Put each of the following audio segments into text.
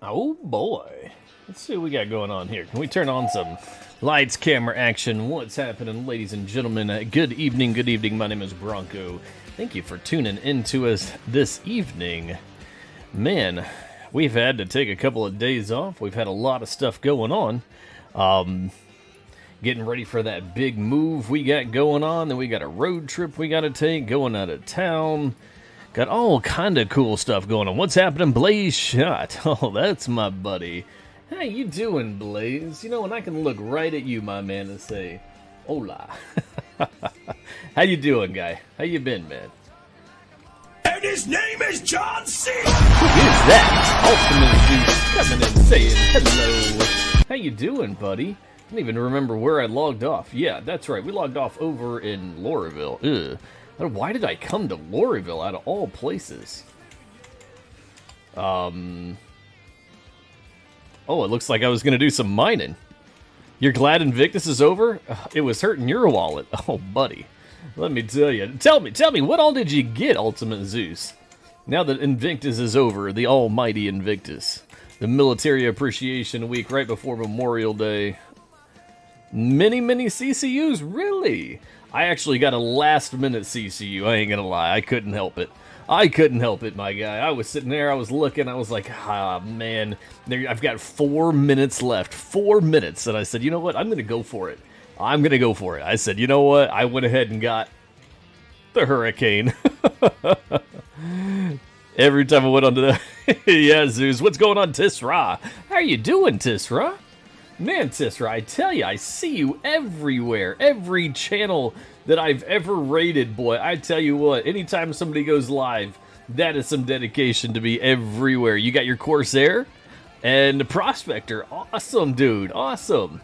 Oh boy. Let's see what we got going on here. Can we turn on some lights, camera, action? What's happening, ladies and gentlemen? Good evening, good evening. My name is Bronco. Thank you for tuning in to us this evening. Man, we've had to take a couple of days off. We've had a lot of stuff going on. Getting ready for that big move we got going on. Then we got a road trip we got to take, going out of town. Got all kind of cool stuff going on. What's happening, Blaze Shot? Oh, that's my buddy. How you doing, Blaze? You know, and I can look right at you, my man, and say, hola. How you doing, guy? How you been, man? And his name is John C. Who is that? Ultimate Zeus coming in saying hello. How you doing, buddy? I don't even remember where I logged off. Yeah, that's right. We logged off over in Lorville. Ugh. Why did I come to Lorville out of all places? Oh, it looks like I was going to do some mining. You're glad Invictus is over? It was hurting your wallet. Oh, buddy. Let me tell you. Tell me, what all did you get, Ultimate Zeus? Now that Invictus is over, the almighty Invictus. The Military Appreciation Week right before Memorial Day. Many CCUs? Really? I actually got a last-minute CCU, I ain't gonna lie. I couldn't help it. I couldn't help it, my guy. I was sitting there, I was looking, I was like, ah, man. I've got 4 minutes left. 4 minutes. And I said, you know what? I'm gonna go for it. I'm gonna go for it. I said, you know what? I went ahead and got the Hurricane. Every time I went onto the... Yeah, Zeus. What's going on, Tisra? How are you doing, Tisra? Man, Tisra, I tell you, I see you everywhere. Every channel that I've ever rated, boy. I tell you what, anytime somebody goes live, that is some dedication to be everywhere. You got your Corsair and the Prospector. Awesome, dude. Awesome.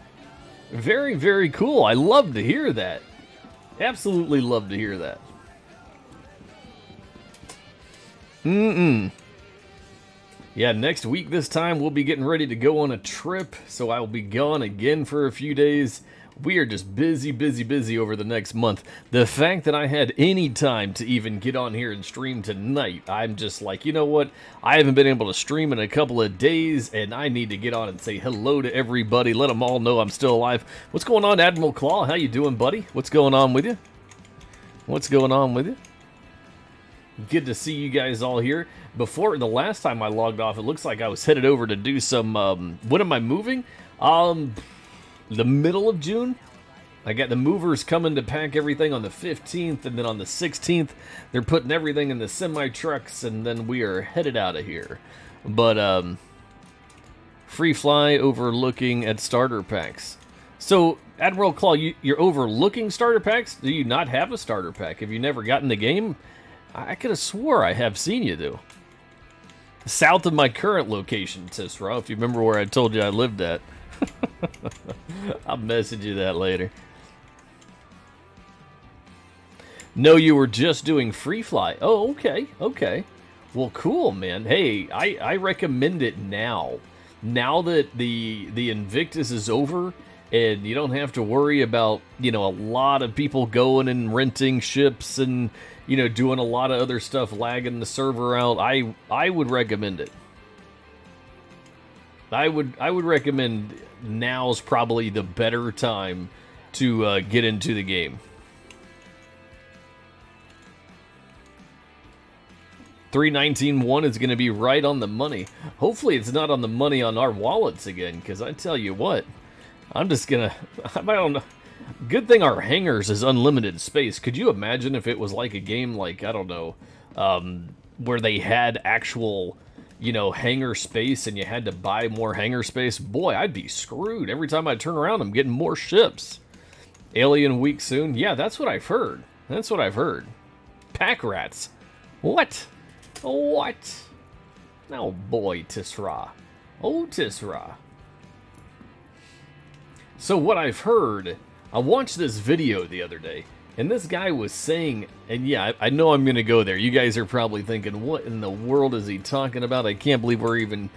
Very cool. I love to hear that. Absolutely love to hear that. Yeah, next week this time we'll be getting ready to go on a trip, so I will be gone again for a few days. We are just busy over the next month. The fact that I had any time to even get on here and stream tonight, I'm just like, you know what? I haven't been able to stream in a couple of days, and I need to get on and say hello to everybody. Let them all know I'm still alive. What's going on, Admiral Claw? How you doing, buddy? What's going on with you? What's going on with you? Good to see you guys all here. Before, the last time I logged off, it looks like I was headed over to do some, when am I moving? The middle of June. I got the movers coming to pack everything on the 15th, and then on the 16th, they're putting everything in the semi-trucks, and then we are headed out of here. But, free fly overlooking at starter packs. So, Admiral Claw, you're overlooking starter packs? Do you not have a starter pack? Have you never gotten the game? I could have swore I have seen you, though. South of my current location, Tisra, if you remember where I told you I lived at. I'll message you that later. No, you were just doing free fly. Oh, okay. Well, cool, man. Hey, I recommend it now. Now that the Invictus is over, and you don't have to worry about, you know, a lot of people going and renting ships and, you know, doing a lot of other stuff, lagging the server out. I would recommend it. I would recommend now's probably the better time to get into the game. 319.1 is going to be right on the money. Hopefully it's not on the money on our wallets again, because I tell you what, I'm just gonna, I don't know. Good thing our hangars is unlimited space. Could you imagine if it was like a game like, I don't know, where they had actual, you know, hangar space and you had to buy more hangar space? Boy, I'd be screwed. Every time I turn around, I'm getting more ships. Alien week soon? Yeah, that's what I've heard. That's what I've heard. Pack rats. What? What? Oh boy, Tisra. Oh, Tisra. So what I've heard, I watched this video the other day, and this guy was saying, and yeah, I know I'm going to go there. You guys are probably thinking, what in the world is he talking about? I can't believe we're even...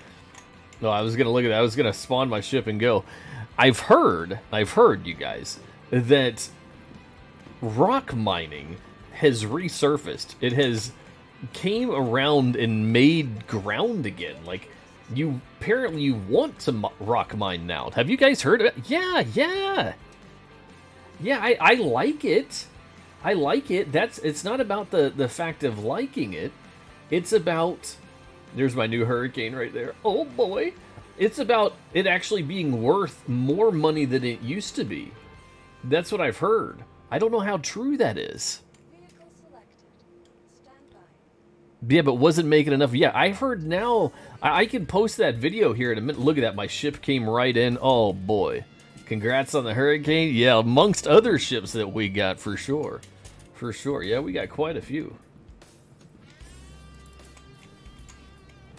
No, I was going to look at that. I was going to spawn my ship and go. I've heard, you guys, that rock mining has resurfaced. It has came around and made ground again. Like, You apparently you want to rock mine now. Have you guys heard of it? Yeah, I like it. I like it. It's not about the fact of liking it. It's about, there's my new hurricane right there. Oh boy. It's about it actually being worth more money than it used to be. That's what I've heard. I don't know how true that is. Yeah, but wasn't making enough. Yeah, I've heard now. I can post that video here in a minute. Look at that. My ship came right in. Oh, boy. Congrats on the hurricane. Yeah, amongst other ships that we got, for sure. For sure. Yeah, we got quite a few.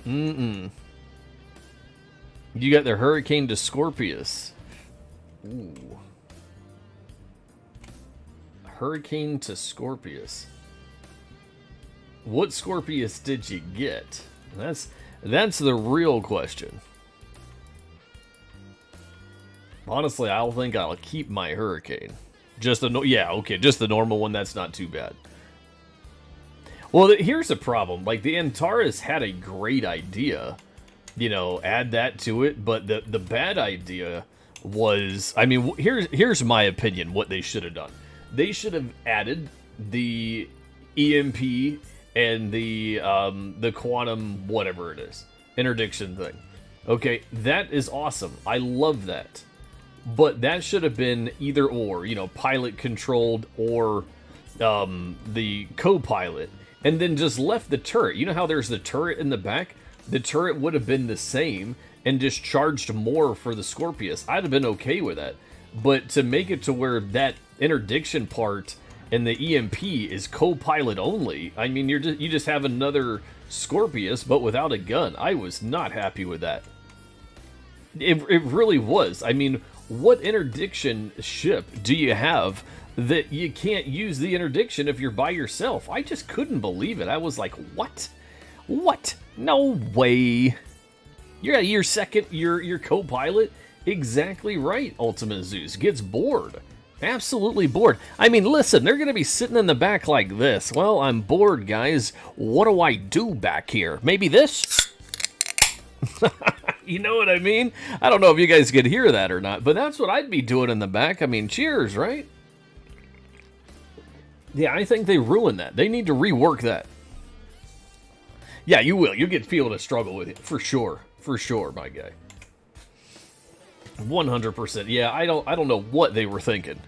You got the Hurricane to Scorpius. Ooh. Hurricane to Scorpius. What Scorpius did you get? That's the real question. Honestly, I don't think I'll keep my Hurricane. Just the normal one. That's not too bad. Well, here's the problem. Like, the Antares had a great idea. You know, add that to it. But the bad idea was, I mean, here's my opinion. What they should have done. They should have added the EMP and the quantum whatever it is, interdiction thing. Okay, that is awesome. I love that. But that should have been either or, you know, pilot controlled or the co-pilot, and then just left the turret. You know how there's the turret in the back? The turret would have been the same and just charged more for the Scorpius. I'd have been okay with that. But to make it to where that interdiction part and the EMP is co-pilot only, I mean, you just have another Scorpius, but without a gun. I was not happy with that. It really was. I mean, what interdiction ship do you have that you can't use the interdiction if you're by yourself? I just couldn't believe it. I was like, what? What? No way. Your co-pilot? Exactly right, Ultima Zeus. Gets bored. Absolutely bored. I mean, listen, they're going to be sitting in the back like this. Well, I'm bored, guys. What do I do back here? Maybe this? You know what I mean? I don't know if you guys could hear that or not, but that's what I'd be doing in the back. I mean, cheers, right? Yeah, I think they ruined that. They need to rework that. Yeah, you will. You'll get people to struggle with it. For sure. For sure, my guy. 100%. Yeah, I don't know what they were thinking.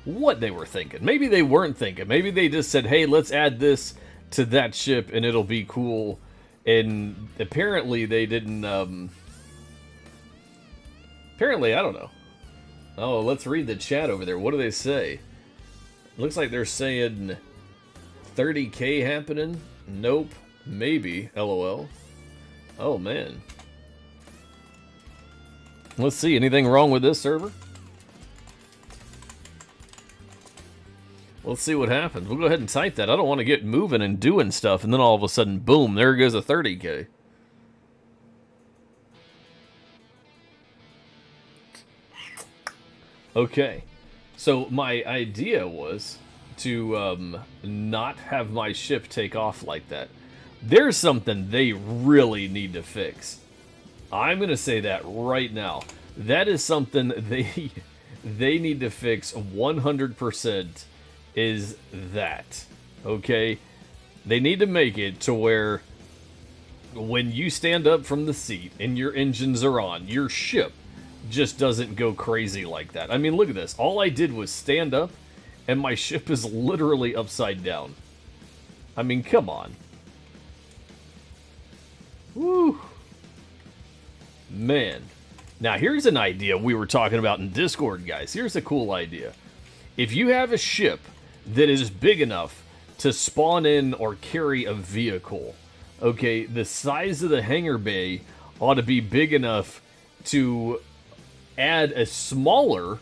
What they were thinking. Maybe they weren't thinking. Maybe they just said, hey, let's add this to that ship and it'll be cool. And apparently they didn't, apparently, I don't know. Oh, let's read the chat over there. What do they say? Looks like they're saying 30K happening. Nope. Maybe. LOL. Oh, man. Let's see. Anything wrong with this server? Let's see what happens. We'll go ahead and type that. I don't want to get moving and doing stuff, and then all of a sudden, boom, there goes a 30K. Okay. So my idea was to not have my ship take off like that. There's something they really need to fix. I'm going to say that right now. That is something they need to fix 100%, is that. Okay? They need to make it to where when you stand up from the seat and your engines are on, your ship just doesn't go crazy like that. I mean, look at this. All I did was stand up and my ship is literally upside down. I mean, come on. Woo. Man. Now, here's an idea we were talking about in Discord, guys. Here's a cool idea. If you have a ship that is big enough to spawn in or carry a vehicle, okay, the size of the hangar bay ought to be big enough to add a smaller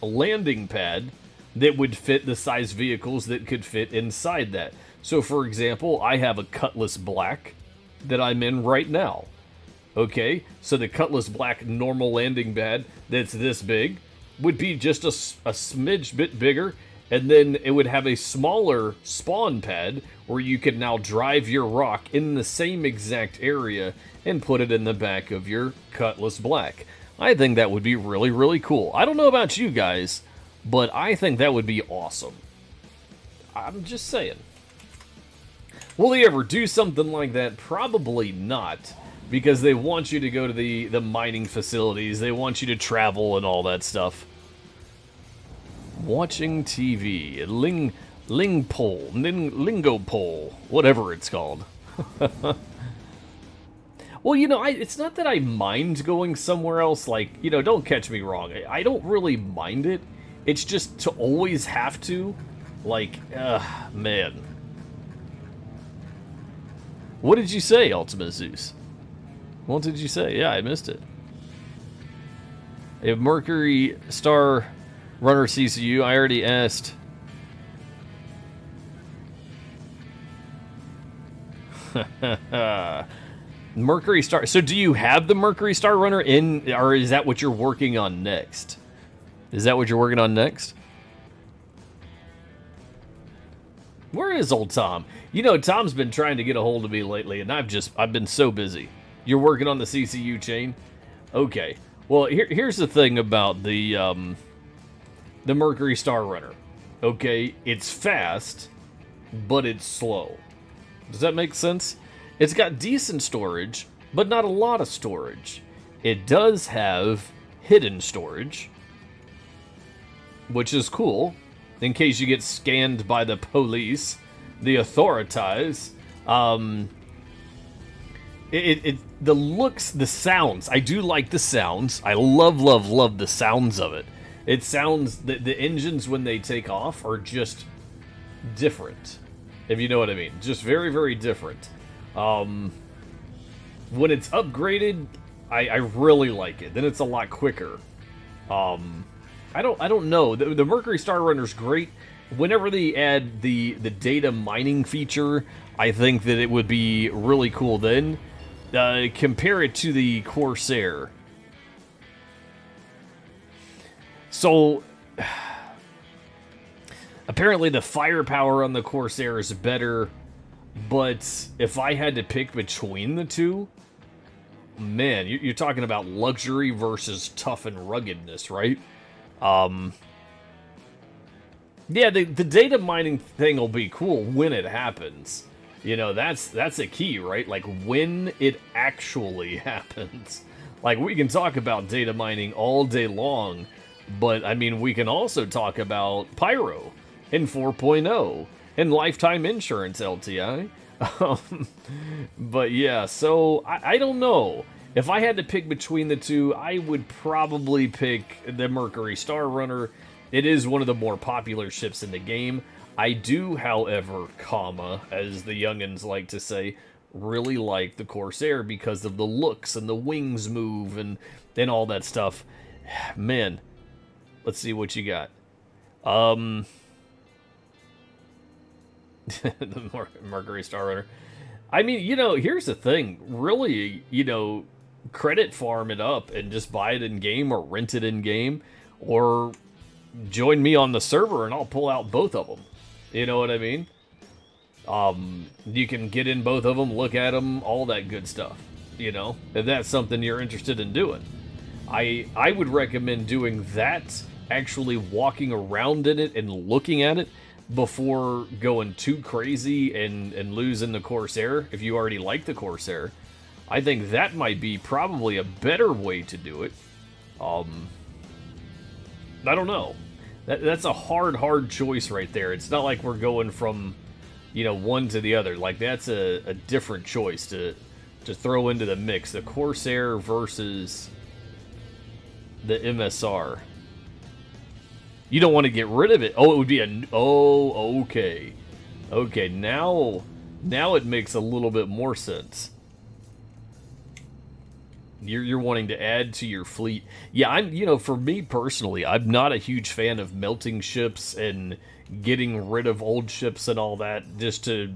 landing pad that would fit the size vehicles that could fit inside that. So, for example, I have a Cutlass Black that I'm in right now. Okay, so the Cutlass Black normal landing pad that's this big would be just a smidge bit bigger, and then it would have a smaller spawn pad where you can now drive your rock in the same exact area and put it in the back of your Cutlass Black. I think that would be really, really cool. I don't know about you guys, but I think that would be awesome. I'm just saying. Will they ever do something like that? Probably not, because they want you to go to the mining facilities. They want you to travel and all that stuff. Watching TV, lingo pole, whatever it's called. Well, you know, it's not that I mind going somewhere else. Like, you know, don't catch me wrong. I don't really mind it. It's just to always have to, like, man. What did you say, Ultimate Zeus? What did you say? Yeah, I missed it. A Mercury Star Runner CCU. I already asked. Mercury Star. So do you have the Mercury Star Runner in, or is that what you're working on next? Is that what you're working on next? Where is old Tom? You know, Tom's been trying to get a hold of me lately, and I've been so busy. You're working on the CCU chain? Okay. Well, here's the thing about the Mercury Star Runner. Okay, it's fast, but it's slow. Does that make sense? It's got decent storage, but not a lot of storage. It does have hidden storage, which is cool, in case you get scanned by the police, the authorities. The looks, the sounds. I do like the sounds. I love, love, love the sounds of it. It sounds, the engines when they take off are just different, if you know what I mean. Just very, very different. When it's upgraded, I really like it. Then it's a lot quicker. I don't know. The Mercury Star Runner's great. Whenever they add the data mining feature, I think that it would be really cool then. Compare it to the Corsair. So, apparently the firepower on the Corsair is better, but if I had to pick between the two, man, you're talking about luxury versus tough and ruggedness, right? Yeah, the data mining thing will be cool when it happens. You know, that's a key, right? Like, when it actually happens. Like, we can talk about data mining all day long, but, I mean, we can also talk about Pyro and 4.0 and lifetime insurance LTI. But, yeah, so, I don't know. If I had to pick between the two, I would probably pick the Mercury Star Runner. It is one of the more popular ships in the game. I do, however, as the youngins like to say, really like the Corsair because of the looks and the wings move and all that stuff. Man, let's see what you got. The Mercury Star Runner. I mean, you know, here's the thing. Really, you know, credit farm it up and just buy it in game or rent it in game, or join me on the server and I'll pull out both of them. You know what I mean? You can get in both of them, look at them, all that good stuff. You know, if that's something you're interested in doing. I would recommend doing that, actually walking around in it and looking at it before going too crazy and losing the Corsair. If you already like the Corsair, I think that might be probably a better way to do it. I don't know. That's a hard choice right there. It's not like we're going from, you know, one to the other. Like, that's a different choice to throw into the mix. The Corsair versus the MSR. You don't want to get rid of it. Oh, it would be okay. Okay, now it makes a little bit more sense. You're wanting to add to your fleet. Yeah, you know, for me personally, I'm not a huge fan of melting ships and getting rid of old ships and all that just to,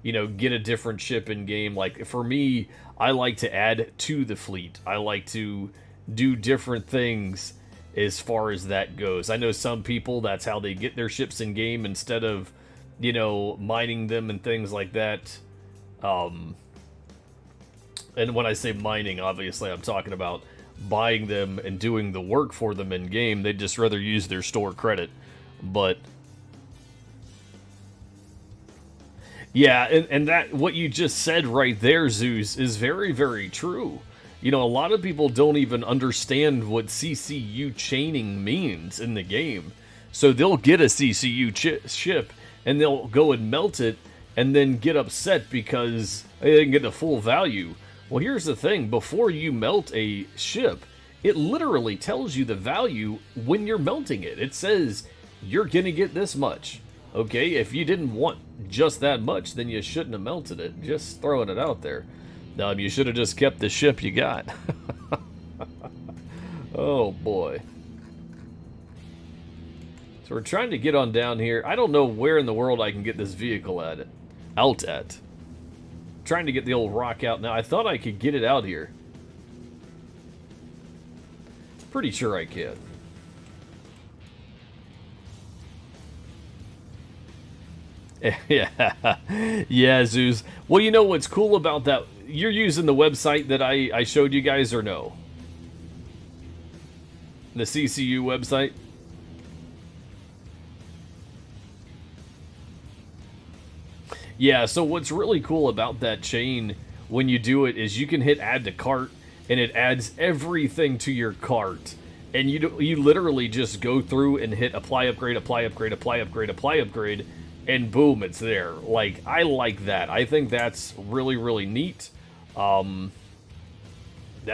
you know, get a different ship in game. Like, for me, I like to add to the fleet. I like to do different things as far as that goes. I know some people, that's how they get their ships in game instead of, you know, mining them and things like that. And when I say mining, obviously I'm talking about buying them and doing the work for them in game. They'd just rather use their store credit. But yeah, and that what you just said right there, Zeus, is very, very true. You know, a lot of people don't even understand what CCU chaining means in the game. So they'll get a CCU ship and they'll go and melt it and then get upset because they didn't get the full value. Well, here's the thing. Before you melt a ship, it literally tells you the value when you're melting it. It says, you're going to get this much. Okay, if you didn't want just that much, then you shouldn't have melted it. Just throwing it out there. You should have just kept the ship you got. Oh, boy. So we're trying to get on down here. I don't know where in the world I can get this vehicle out at. Trying to get the old rock out now. I thought I could get it out here. Pretty sure I can. Yeah, yeah, Zeus. Well, you know what's cool about that? You're using the website that I showed you guys, or no? The CCU website? Yeah, so what's really cool about that chain when you do it is you can hit add to cart, and it adds everything to your cart. And you literally just go through and hit apply upgrade, apply upgrade, apply upgrade, apply upgrade, and boom, it's there. Like, I like that. I think that's really, really neat. That's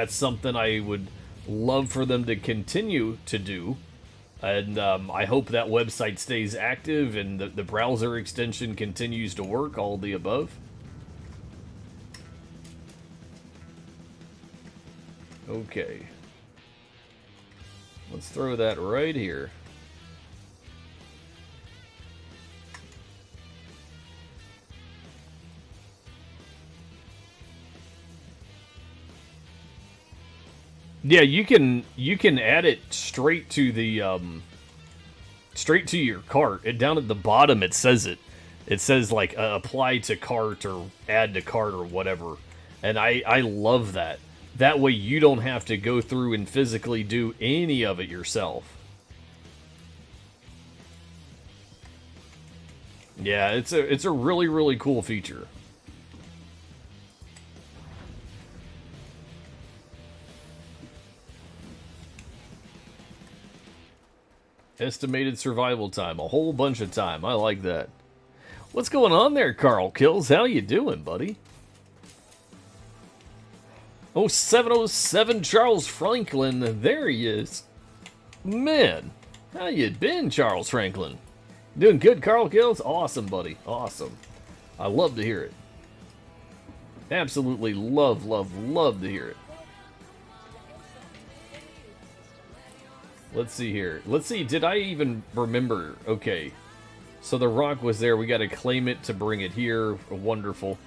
something I would love for them to continue to do. And I hope that website stays active and the browser extension continues to work, all the above. Okay. Let's throw that right here. Yeah, you can add it straight to the straight to your cart. And down at the bottom it says it. It says like apply to cart or add to cart or whatever. And I love that. That way you don't have to go through and physically do any of it yourself. Yeah, it's a really, really cool feature. Estimated survival time, a whole bunch of time. I like that. What's going on there, Carl Kills? How you doing, buddy? Oh, 707 Charles Franklin. There he is. Man, how you been, Charles Franklin? Doing good, Carl Kills? Awesome, buddy. Awesome. I love to hear it. Absolutely love to hear it. Let's see here. Let's see, did I even remember? Okay. So the rock was there. We got to claim it to bring it here. Wonderful.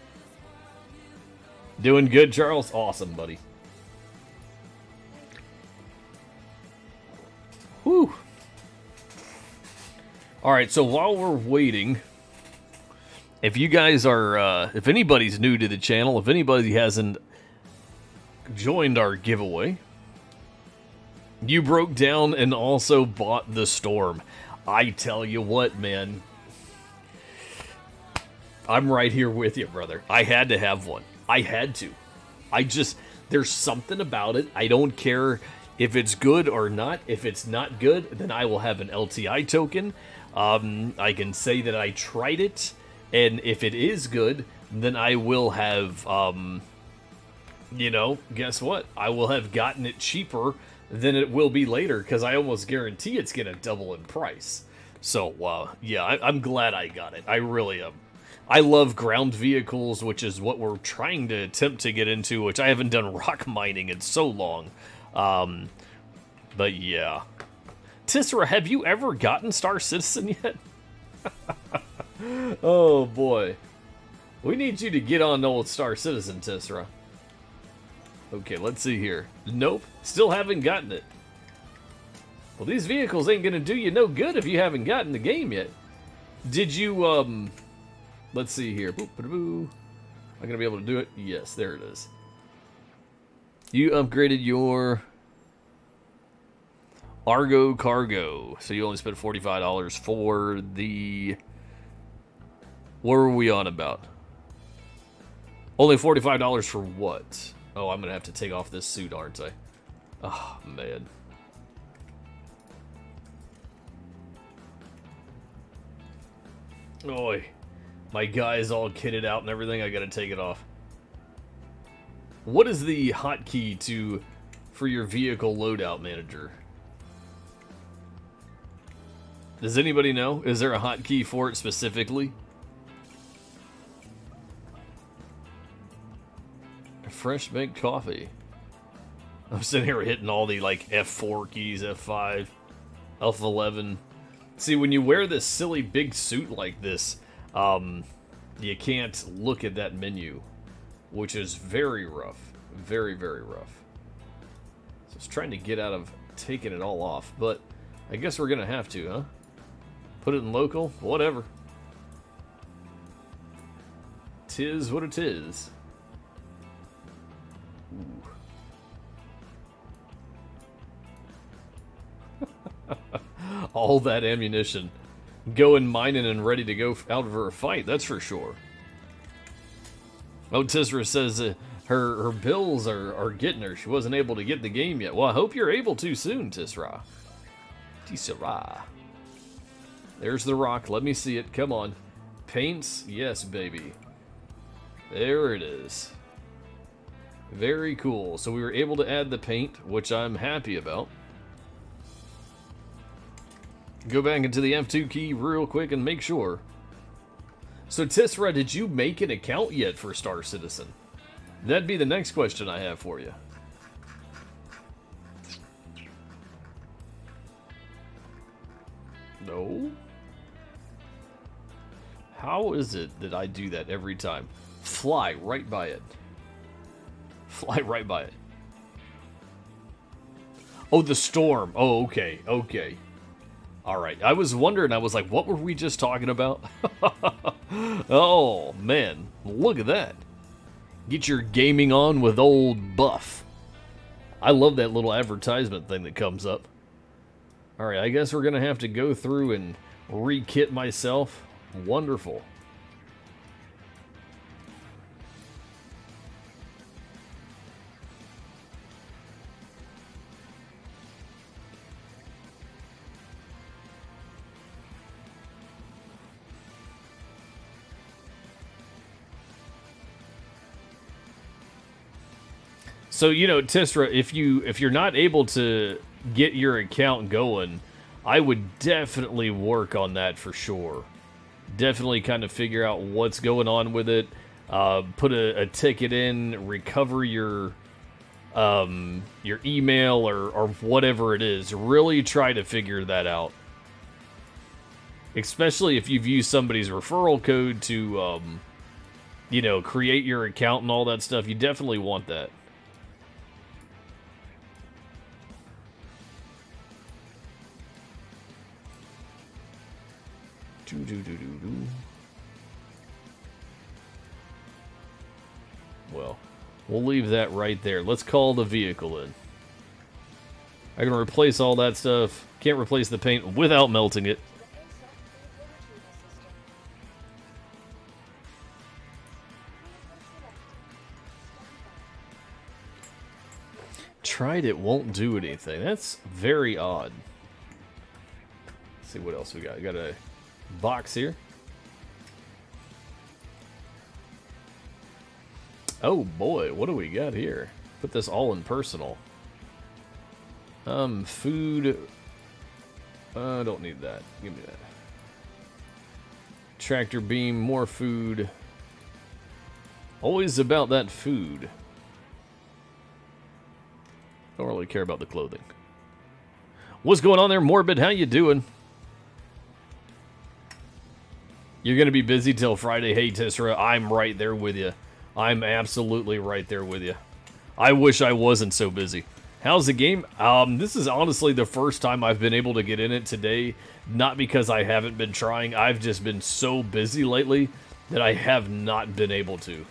Doing good, Charles? Awesome, buddy. Whew. Alright, so while we're waiting, if you guys are, if anybody's new to the channel, if anybody hasn't joined our giveaway, you broke down and also bought the Storm. I tell you what, man. I'm right here with you, brother. I had to have one. I had to. There's something about it. I don't care if it's good or not. If it's not good, then I will have an LTI token. I can say that I tried it. And if it is good, then I will have, you know, guess what? I will have gotten it cheaper than it will be later, because I almost guarantee it's going to double in price. So, yeah, I'm glad I got it. I really am. I love ground vehicles, which is what we're trying to attempt to get into, which I haven't done rock mining in so long. But, yeah. Tissera, have you ever gotten Star Citizen yet? Oh, boy. We need you to get on old Star Citizen, Tissera. Okay, let's see here. Nope, still haven't gotten it. Well, these vehicles ain't gonna do you no good if you haven't gotten the game yet. Did you, let's see here. Boop, ba, boo. Am I going to be able to do it? Yes, there it is. You upgraded your Argo Cargo. So you only spent $45 for the... What were we on about? Only $45 for what? Oh, I'm going to have to take off this suit, aren't I? Oh, man. Oi. My guy's all kitted out and everything. I got to take it off. What is the hotkey for your vehicle loadout manager? Does anybody know? Is there a hotkey for it specifically? Fresh baked coffee. I'm sitting here hitting all the like F4 keys, F5, F11. See, when you wear this silly big suit like this, you can't look at that menu, which is very rough. Very, very rough. So I was trying to get out of taking it all off, but I guess we're going to have to, huh? Put it in local? Whatever. Tis what it is. All that ammunition. Going mining and ready to go out for a fight, that's for sure. Oh, Tisra says her bills are getting her. She wasn't able to get the game yet. Well, I hope you're able to soon, Tisra. Tisra. There's the rock. Let me see it. Come on. Paints? Yes, baby. There it is. Very cool. So we were able to add the paint, which I'm happy about. Go back into the F2 key real quick and make sure. So Tisra, did you make an account yet for Star Citizen? That'd be the next question I have for you. No? How is it that I do that every time? Fly right by it. Fly right by it. Oh, the storm. Oh, okay. Okay. Alright. I was wondering, I was like, what were we just talking about? Oh, man. Look at that. Get your gaming on with old Buff. I love that little advertisement thing that comes up. Alright, I guess we're going to have to go through and re-kit myself. Wonderful. So, you know, Tisra, if you're not able to get your account going, I would definitely work on that for sure. Definitely kind of figure out what's going on with it. Put a ticket in, recover your email or whatever it is. Really try to figure that out. Especially if you've used somebody's referral code to, you know, create your account and all that stuff. You definitely want that. Well, we'll leave that right there. Let's call the vehicle in. I can replace all that stuff. Can't replace the paint without melting it. Tried it, won't do anything. That's very odd. Let's see what else we got. We got a box here. Oh boy, what do we got here? Put this all in personal. Food. I don't need that. Give me that. Tractor beam, more food. Always about that food. Don't really care about the clothing. What's going on there, Morbid? How you doing? You're going to be busy till Friday. Hey, Tisra, I'm right there with you. I'm absolutely right there with you. I wish I wasn't so busy. How's the game? This is honestly the first time I've been able to get in it today. Not because I haven't been trying. I've just been so busy lately that I have not been able to.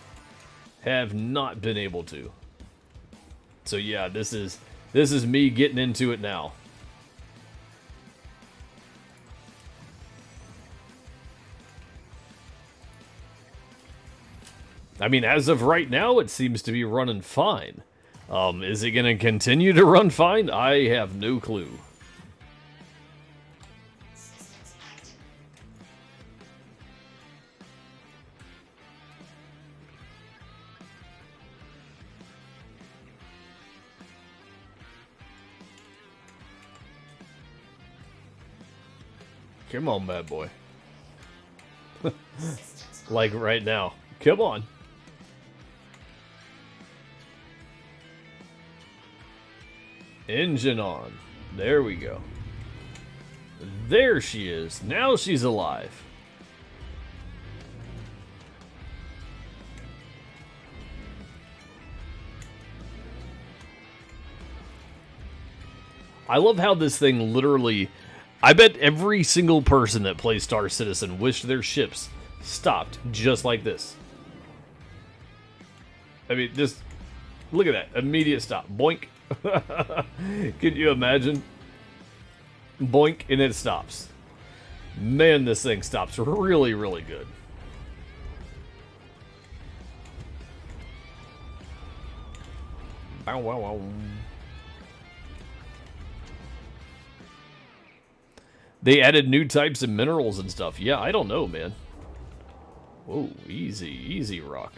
So yeah, this is me getting into it now. I mean, as of right now, it seems to be running fine. Is it going to continue to run fine? I have no clue. Come on, bad boy. Like right now. Come on. Engine on. There we go. There she is. Now she's alive. I love how this thing literally... I bet every single person that plays Star Citizen wished their ships stopped just like this. I mean, just... Look at that. Immediate stop. Boink. Can you imagine? Boink, and it stops. Man, this thing stops really, really good. Bow, wow, wow. They added new types of minerals and stuff. Yeah, I don't know, man. Whoa, easy, easy rock.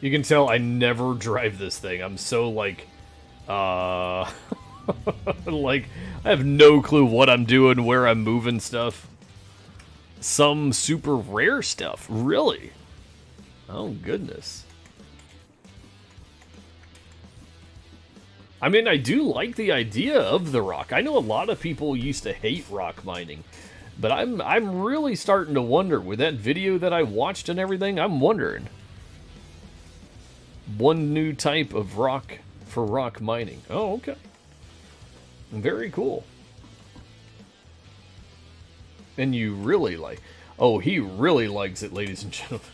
You can tell I never drive this thing. I'm so, like, like, I have no clue what I'm doing, where I'm moving stuff. Some super rare stuff, really? Oh, goodness. I mean, I do like the idea of the rock. I know a lot of people used to hate rock mining, but I'm really starting to wonder, with that video that I watched and everything, I'm wondering. One new type of rock for rock mining. Oh, okay. Very cool. And you really like... Oh, he really likes it, ladies and gentlemen.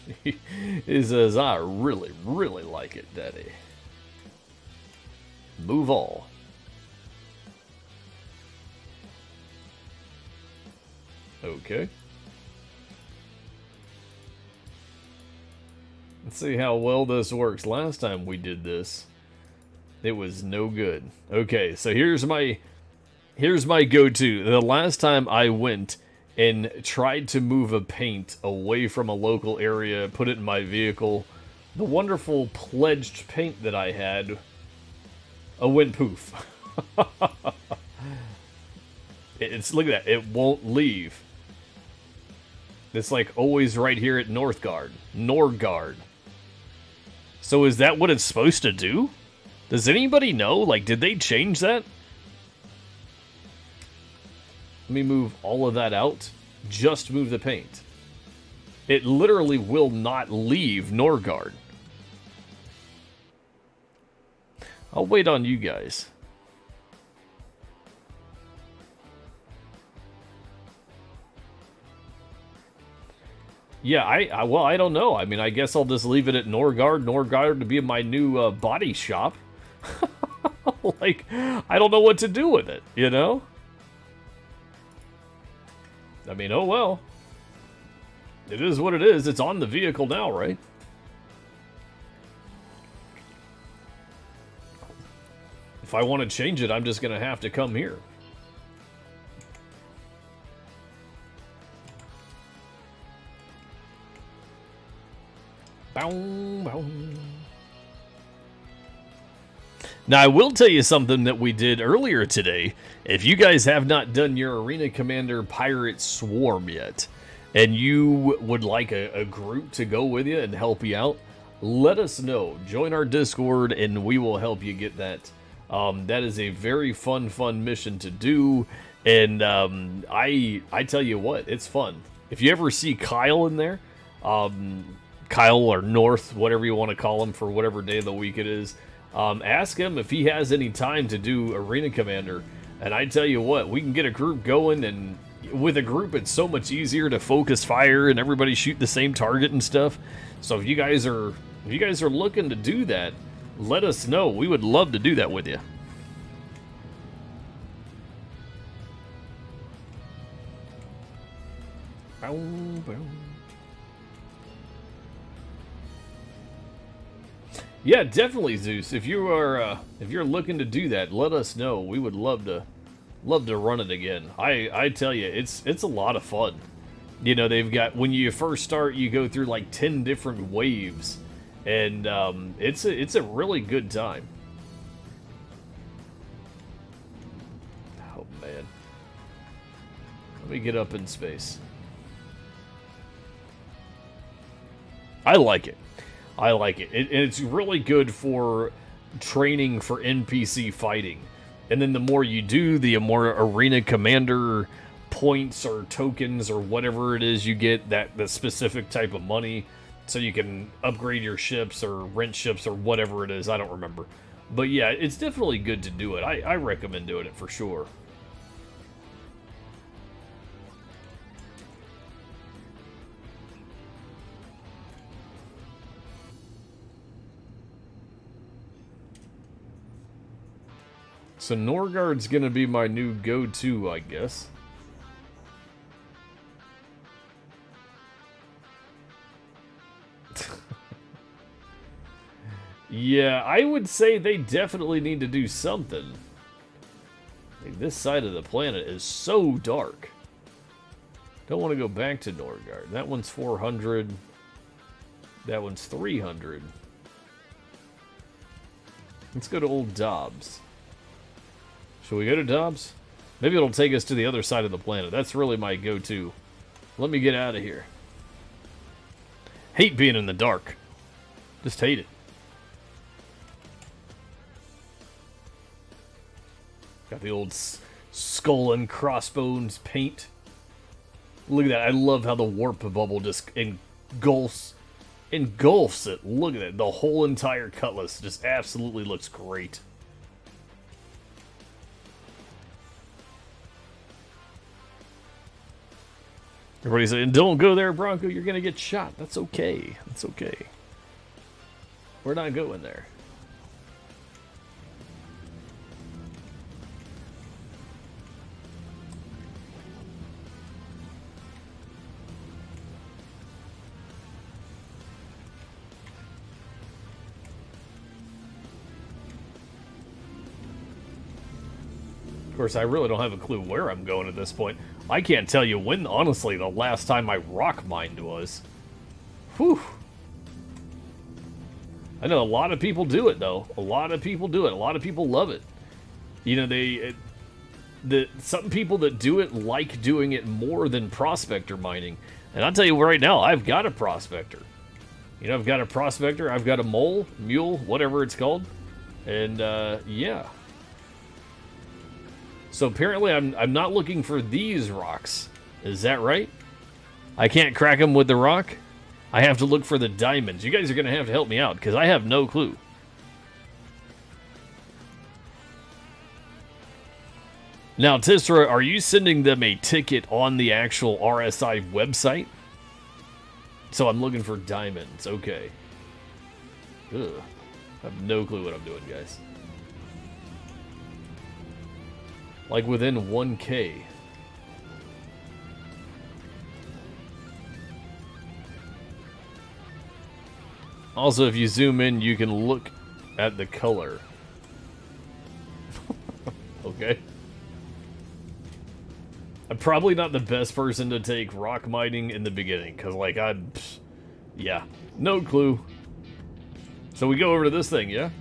He says, I really, really like it, Daddy. Move all. Okay. Let's see how well this works. Last time we did this, it was no good. Okay, so here's my go-to. The last time I went and tried to move a paint away from a local area, put it in my vehicle, the wonderful pledged paint that I had went poof. It's, look at that, it won't leave. It's like always right here at Norgard. So is that what it's supposed to do? Does anybody know? Like, did they change that? Let me move all of that out. Just move the paint. It literally will not leave Norgard. I'll wait on you guys. Yeah, well, I don't know. I mean, I guess I'll just leave it at Norgard to be my new body shop. Like, I don't know what to do with it, you know? I mean, oh well. It is what it is. It's on the vehicle now, right? If I want to change it, I'm just going to have to come here. Bow, bow. Now, I will tell you something that we did earlier today. If you guys have not done your Arena Commander Pirate Swarm yet, and you would like a group to go with you and help you out, let us know. Join our Discord, and we will help you get that That is a very fun mission to do, and I tell you what, it's fun. If you ever see Kyle in there, Kyle or North, whatever you want to call him for whatever day of the week it is, ask him if he has any time to do Arena Commander. And I tell you what, we can get a group going, and with a group it's so much easier to focus fire and everybody shoot the same target and stuff. So if you guys are looking to do that, let us know. We would love to do that with you. Yeah, definitely, Zeus. If you're looking to do that, let us know. We would love to run it again. I tell you, it's a lot of fun. You know, they've got, when you first start, you go through like 10 different waves, and it's a really good time. Oh man, let me get up in space. I like it. I like it. It's really good for training for NPC fighting. And then the more you do, the more Arena Commander points or tokens or whatever it is you get, the specific type of money, so you can upgrade your ships or rent ships or whatever it is. I don't remember. But yeah, it's definitely good to do it. I recommend doing it for sure. So Norgard's gonna be my new go-to, I guess. Yeah, I would say they definitely need to do something. Like, this side of the planet is so dark. Don't want to go back to Norgard. That one's 400. That one's 300. Let's go to Old Dobbs. Should we go to Dobbs? Maybe it'll take us to the other side of the planet. That's really my go-to. Let me get out of here. Hate being in the dark. Just hate it. Got the old skull and crossbones paint. Look at that. I love how the warp bubble just engulfs it. Look at that. The whole entire cutlass just absolutely looks great. Everybody's saying, don't go there, Bronco. You're going to get shot. That's okay. That's okay. We're not going there. Of course, I really don't have a clue where I'm going at this point. I can't tell you when, honestly, the last time I rock mined was. Whew. I know a lot of people do it, though. A lot of people do it. A lot of people love it. You know, some people that do it like doing it more than prospector mining. And I'll tell you right now, I've got a prospector. You know, I've got a prospector. I've got a mule, whatever it's called. And, yeah. So apparently I'm not looking for these rocks. Is that right? I can't crack them with the rock? I have to look for the diamonds. You guys are going to have to help me out, because I have no clue. Now, Tisra, are you sending them a ticket on the actual RSI website? So I'm looking for diamonds. Okay. Ugh. I have no clue what I'm doing, guys. Like within 1K. Also, if you zoom in, you can look at the color. Okay. I'm probably not the best person to take rock mining in the beginning, because, like, yeah, no clue. So we go over to this thing, yeah?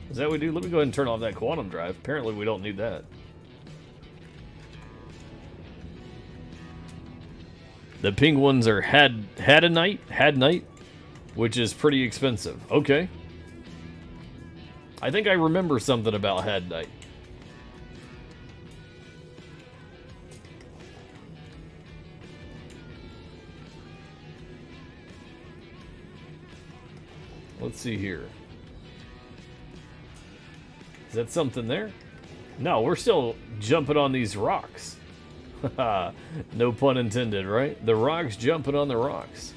Is that what we do? Let me go ahead and turn off that quantum drive. Apparently we don't need that. The pink ones are Hadnite, which is pretty expensive. Okay. I think I remember something about hadn't I? Let's see here. Is that something there? No, we're still jumping on these rocks. No pun intended, right? The rocks jumping on the rocks.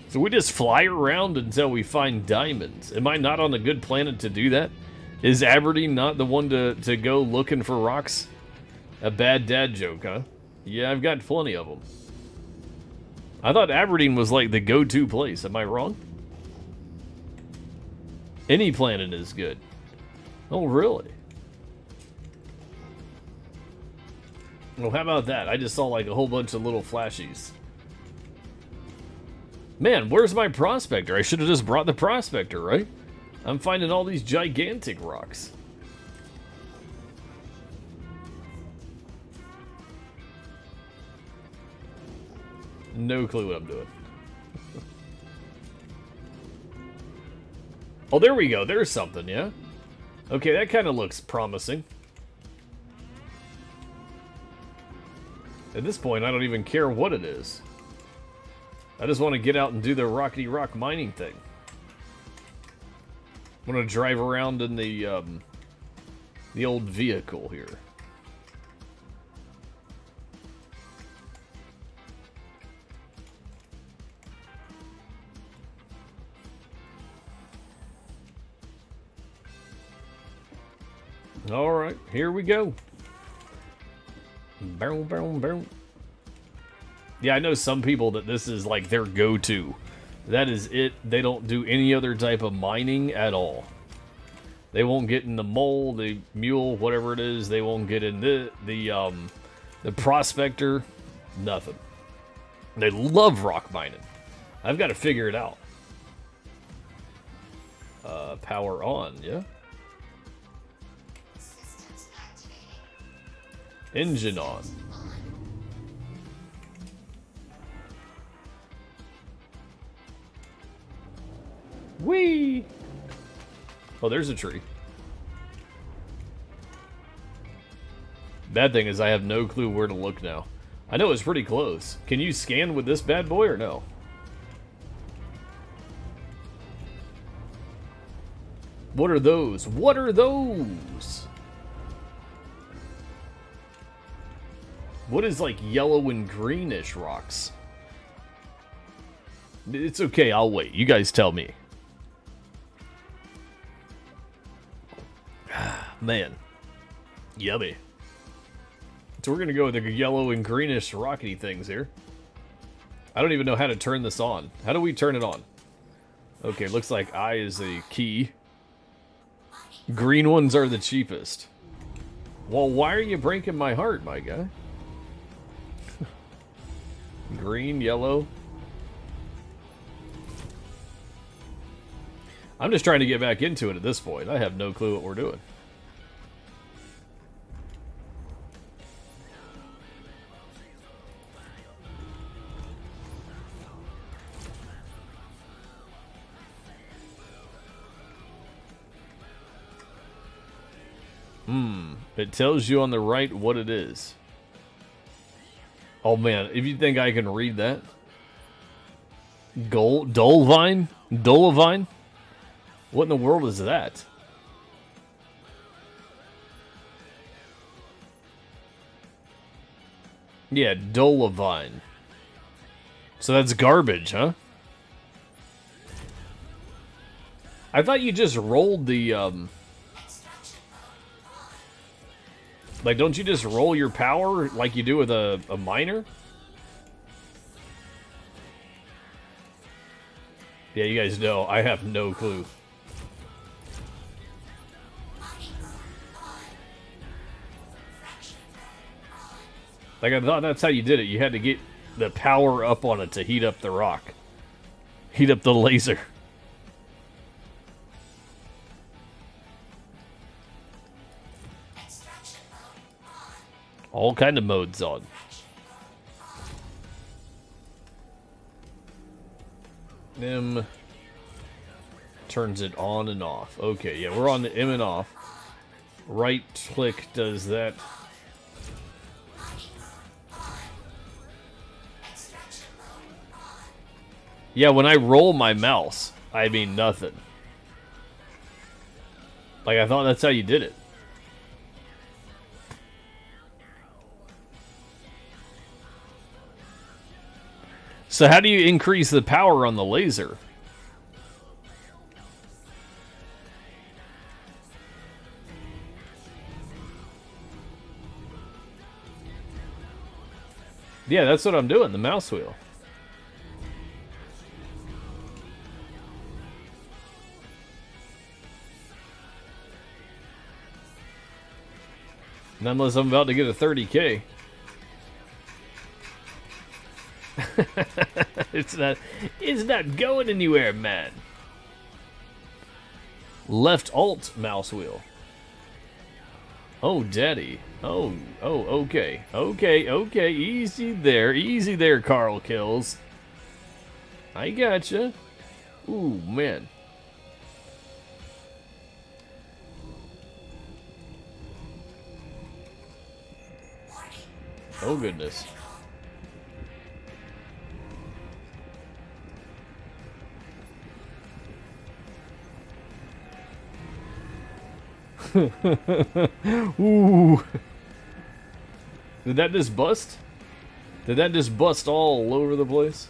So we just fly around until we find diamonds. Am I not on a good planet to do that? Is Aberdeen not the one to go looking for rocks? A bad dad joke, huh? Yeah, I've got plenty of them. I thought Aberdeen was like the go-to place. Am I wrong? Any planet is good. Oh, really? Well, how about that? I just saw like a whole bunch of little flashies. Man, where's my prospector? I should have just brought the prospector, right? I'm finding all these gigantic rocks. No clue what I'm doing. Oh, there we go. There's something, yeah? Okay, that kind of looks promising. At this point, I don't even care what it is. I just want to get out and do the rockety rock mining thing. I'm going to drive around in the old vehicle here. All right, here we go. Boom, boom, boom. Yeah, I know some people that this is like their go-to. That is it. They don't do any other type of mining at all. They won't get in the mole, the mule, whatever it is. They won't get in the prospector. Nothing. They love rock mining. I've got to figure it out. Power on, yeah. Engine on. Whee! Oh, there's a tree. Bad thing is I have no clue where to look now. I know it's pretty close. Can you scan with this bad boy or no? What are those? What are those? What is like yellow and greenish rocks? It's okay, I'll wait. You guys tell me. Man. Yummy. So we're going to go with the yellow and greenish rockety things here. I don't even know how to turn this on. How do we turn it on? Okay, looks like I is a key. Green ones are the cheapest. Well, why are you breaking my heart, my guy? Green, yellow. I'm just trying to get back into it at this point. I have no clue what we're doing. It tells you on the right what it is. Oh man, if you think I can read that. Dolvine? Dolovine? What in the world is that? Yeah, Dolovine. So that's garbage, huh? I thought you just rolled the, like, don't you just roll your power like you do with a miner? Yeah, you guys know, I have no clue. Like, I thought that's how you did it. You had to get the power up on it to heat up the rock. Heat up the laser. All kind of modes on. turns it on and off. Okay, yeah, we're on the M and off. Right click does that. Yeah, when I roll my mouse, I mean nothing. Like, I thought that's how you did it. So how do you increase the power on the laser? Yeah, that's what I'm doing, the mouse wheel. And unless I'm about to get a 30K. It's not going anywhere, man. Left alt mouse wheel. Oh, daddy. Oh, okay. Okay. Easy there, Carl Kills. I gotcha. Ooh, man. Oh, goodness. Ooh. Did that just bust? Did that just bust all over the place?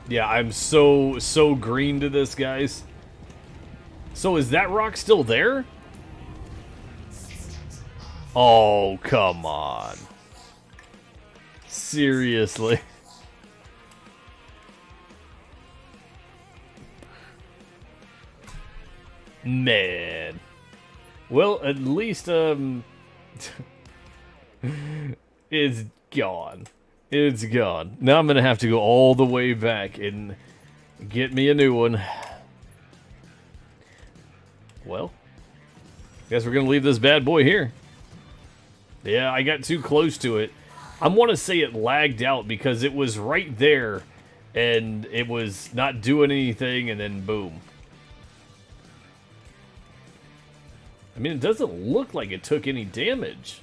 Yeah, I'm so green to this, guys. So is that rock still there? Oh, come on. Seriously. Man. Well, at least, it's gone. It's gone. Now I'm gonna have to go all the way back and get me a new one. Well, guess we're gonna leave this bad boy here. Yeah, I got too close to it. I want to say it lagged out because it was right there and it was not doing anything, and then boom. I mean, it doesn't look like it took any damage.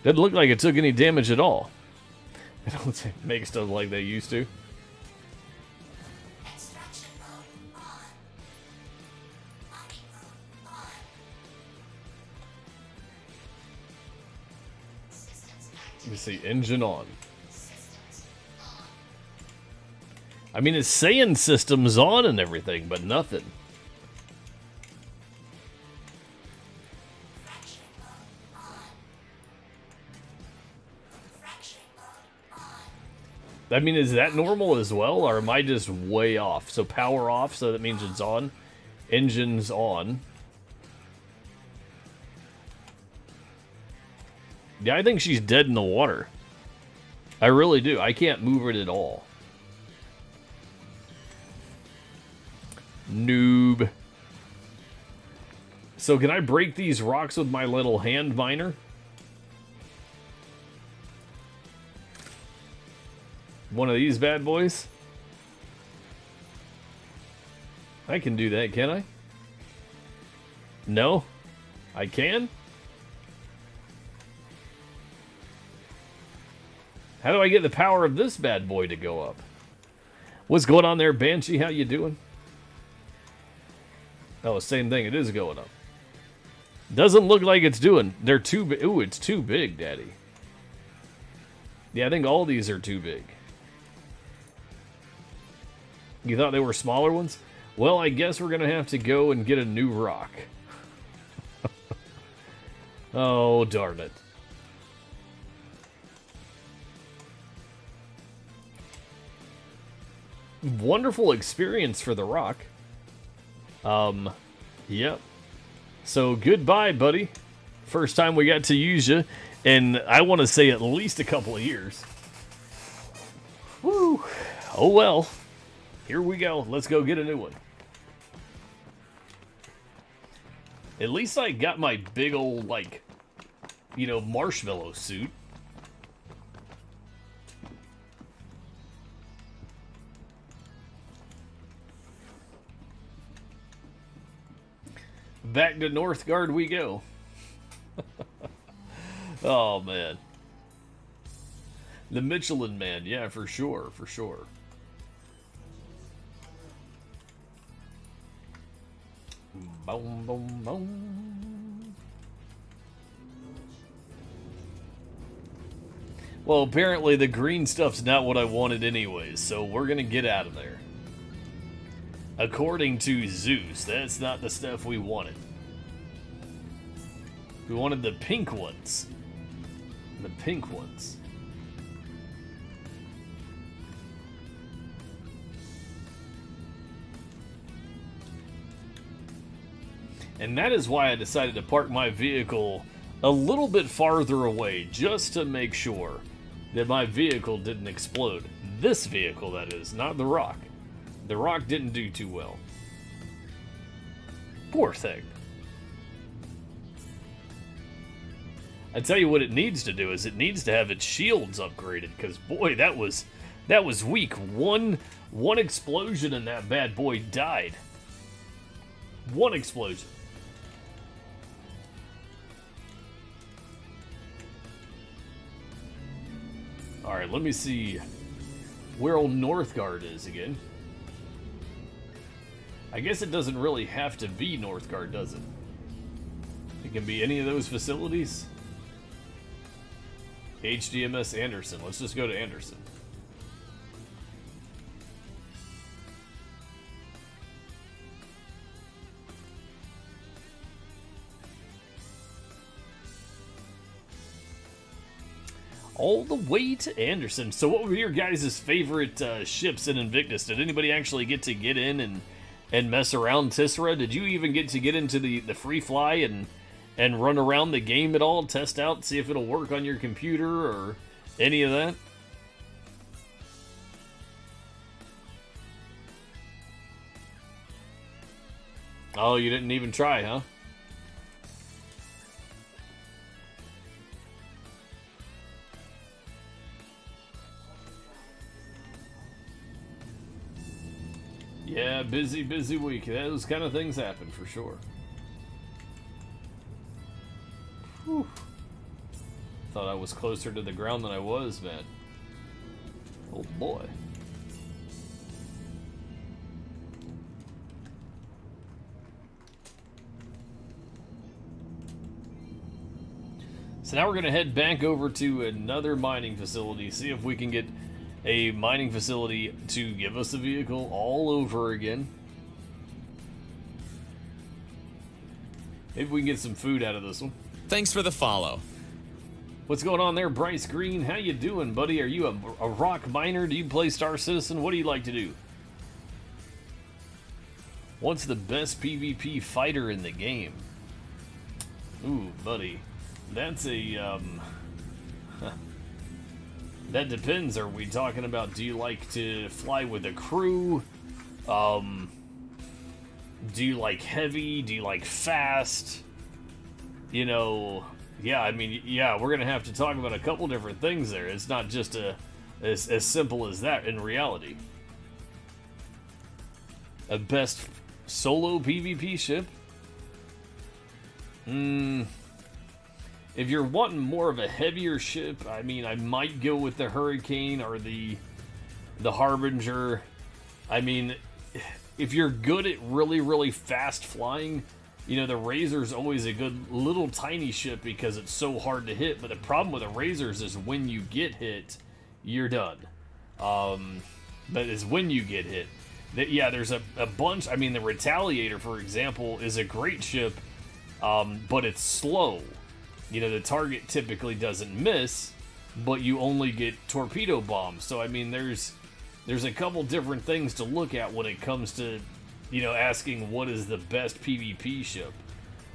Doesn't look like it took any damage at all. They don't make stuff like they used to. Let me see, engine on. I mean, it's saying systems on and everything, but nothing. I mean, is that normal as well, or am I just way off? So power off, so that means it's on. Engine's on. Yeah, I think she's dead in the water. I really do. I can't move it at all. Noob. So can I break these rocks with my little hand miner? One of these bad boys? I can do that, can I? No? I can? How do I get the power of this bad boy to go up? What's going on there, Banshee? How you doing? Oh, same thing. It is going up. Doesn't look like it's doing. They're too big. Ooh, it's too big, Daddy. Yeah, I think all these are too big. You thought they were smaller ones? Well, I guess we're going to have to go and get a new rock. Oh, darn it. Wonderful experience for the rock. Yep. So, goodbye, buddy. First time we got to use you. in, I want to say, at least a couple of years. Woo! Oh well. Here we go. Let's go get a new one. At least I got my big old, like, you know, marshmallow suit. Back to Northgard we go. Oh, man. The Michelin Man, yeah, for sure, for sure. Boom, boom, boom. Well, apparently the green stuff's not what I wanted anyways, so we're gonna get out of there. According to Zeus, that's not the stuff we wanted. We wanted the pink ones. The pink ones. And that is why I decided to park my vehicle a little bit farther away, just to make sure that my vehicle didn't explode. This vehicle, that is, not the Rock. The Rock didn't do too well. Poor thing. I tell you what it needs to do is it needs to have its shields upgraded, because boy, that was weak. One explosion and that bad boy died. One explosion. Alright, let me see where old Northgard is again. I guess it doesn't really have to be Northgard, does it? It can be any of those facilities. HDMS Anderson. Let's just go to Anderson. All the way to Anderson. So what were your guys' favorite ships in Invictus? Did anybody actually get in and mess around Tissera? Did you even get into the free fly and run around the game at all? Test out, see if it'll work on your computer or any of that? Oh, you didn't even try, huh? Yeah, busy week. Those kind of things happen for sure. Whew. Thought I was closer to the ground than I was, man. Oh boy. So now we're going to head back over to another mining facility, see if we can get a mining facility to give us a vehicle all over again. Maybe we can get some food out of this one. Thanks for the follow. What's going on there, Bryce Green? How you doing, buddy? Are you a rock miner? Do you play Star Citizen? What do you like to do? What's the best PvP fighter in the game? Ooh, buddy. That's a, that depends. Are we talking about, do you like to fly with a crew? Do you like heavy? Do you like fast? You know, yeah, I mean, yeah, we're going to have to talk about a couple different things there. It's not just as simple as that in reality. A best solo PvP ship? If you're wanting more of a heavier ship, I mean, I might go with the Hurricane or the Harbinger. I mean, if you're good at really fast flying, you know, the Razor's always a good little tiny ship because it's so hard to hit. But the problem with the Razors is when you get hit, you're done. But it's when you get hit. Yeah, there's a bunch. I mean, the Retaliator, for example, is a great ship, but it's slow. You know, the target typically doesn't miss, but you only get torpedo bombs. So, I mean, there's a couple different things to look at when it comes to, you know, asking what is the best PvP ship.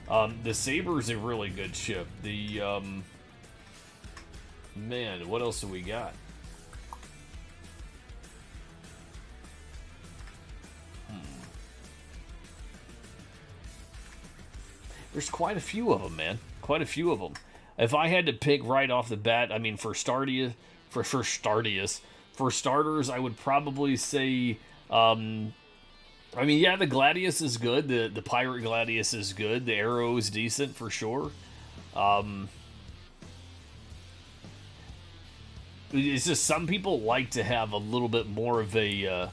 The Saber's a really good ship. The Man, what else do we got? There's quite a few of them, man. Quite a few of them. If I had to pick right off the bat, I mean, for starters, I would probably say, I mean, yeah, the Gladius is good. The Pirate Gladius is good. The Arrow is decent for sure. It's just some people like to have a little bit more of a,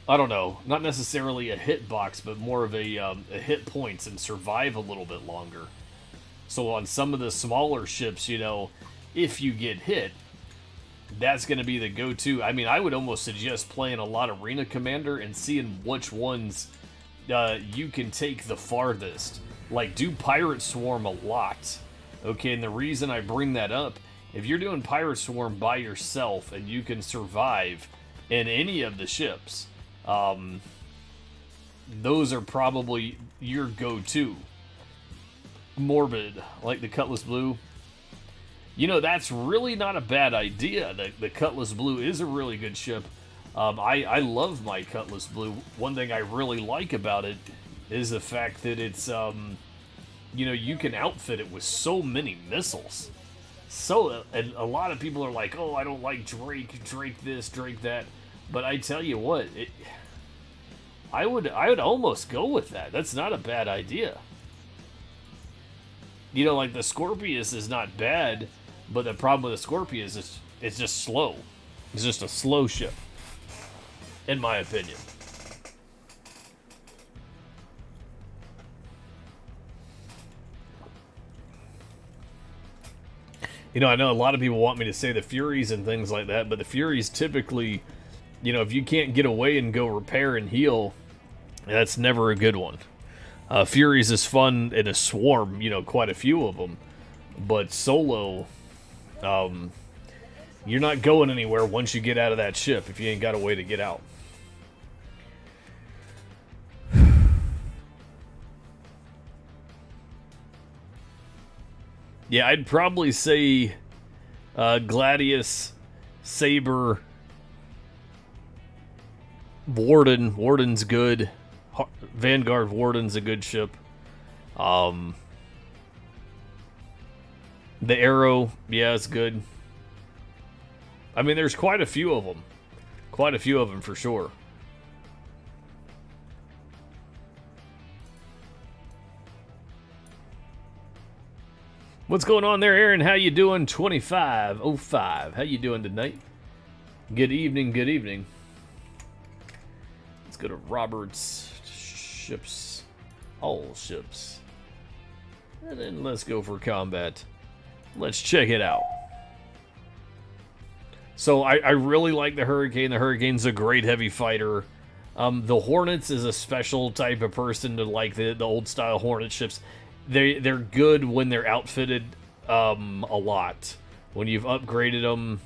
I don't know, not necessarily a hitbox, but more of a hit points and survive a little bit longer. So on some of the smaller ships, you know, if you get hit, that's going to be the go-to. I mean, I would almost suggest playing a lot of Arena Commander and seeing which ones you can take the farthest. Like, do Pirate Swarm a lot. Okay, and the reason I bring that up, if you're doing Pirate Swarm by yourself and you can survive in any of the ships, those are probably your go-to. Morbid, like the Cutlass Blue. You know, that's really not a bad idea. The Cutlass Blue is a really good ship. I love my Cutlass Blue. One thing I really like about it is the fact that it's, you know, you can outfit it with so many missiles. And a lot of people are like, oh, I don't like Drake this, Drake that. But I tell you what, I would almost go with that. That's not a bad idea. You know, like the Scorpius is not bad, but the problem with the Scorpius is it's just slow. It's just a slow ship, in my opinion. You know, I know a lot of people want me to say the Furies and things like that, but the Furies typically, you know, if you can't get away and go repair and heal, that's never a good one. Furies is fun in a swarm, you know, quite a few of them. But solo, you're not going anywhere once you get out of that ship if you ain't got a way to get out. Yeah, I'd probably say Gladius, Saber, Warden. Warden's good. Vanguard Warden's a good ship. The Arrow, yeah, it's good. I mean, there's quite a few of them. Quite a few of them for sure. What's going on there, Aaron? How you doing? 2505. How you doing tonight? Good evening, good evening. Let's go to Robert's ships. All ships. And then let's go for combat. Let's check it out. So I really like the Hurricane. The Hurricane's a great heavy fighter. The Hornets is a special type of person to like the old style Hornet ships. They're good when they're outfitted a lot. When you've upgraded them,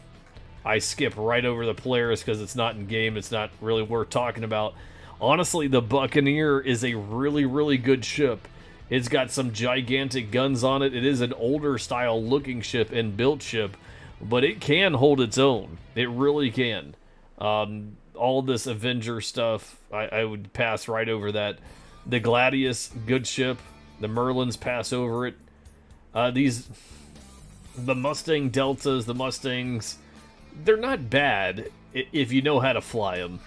I skip right over the Polaris because it's not in game. It's not really worth talking about. Honestly, the Buccaneer is a really, really good ship. It's got some gigantic guns on it. It is an older style looking ship and built ship, but it can hold its own. It really can. All this Avenger stuff, I would pass right over that. The Gladius, good ship. The Merlins pass over it. The Mustang Deltas, the Mustangs, they're not bad if you know how to fly them.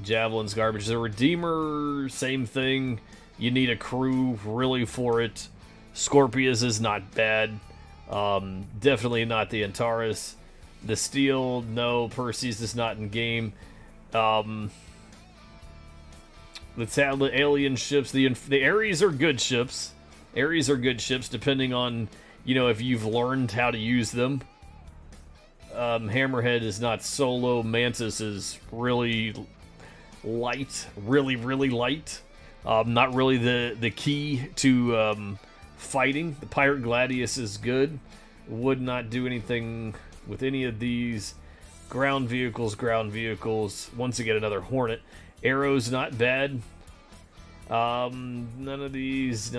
Javelin's garbage. The Redeemer, same thing. You need a crew really for it. Scorpius is not bad. Definitely not the Antares. The Steel, no. Perseus is not in game. The alien ships, the Ares are good ships. Ares are good ships depending on, you know, if you've learned how to use them. Hammerhead is not solo. Mantis is really light, really light. Not really the key to fighting. The Pirate Gladius is good. Would not do anything with any of these. Ground vehicles. Once again, another Hornet. Arrow's not bad. None of these.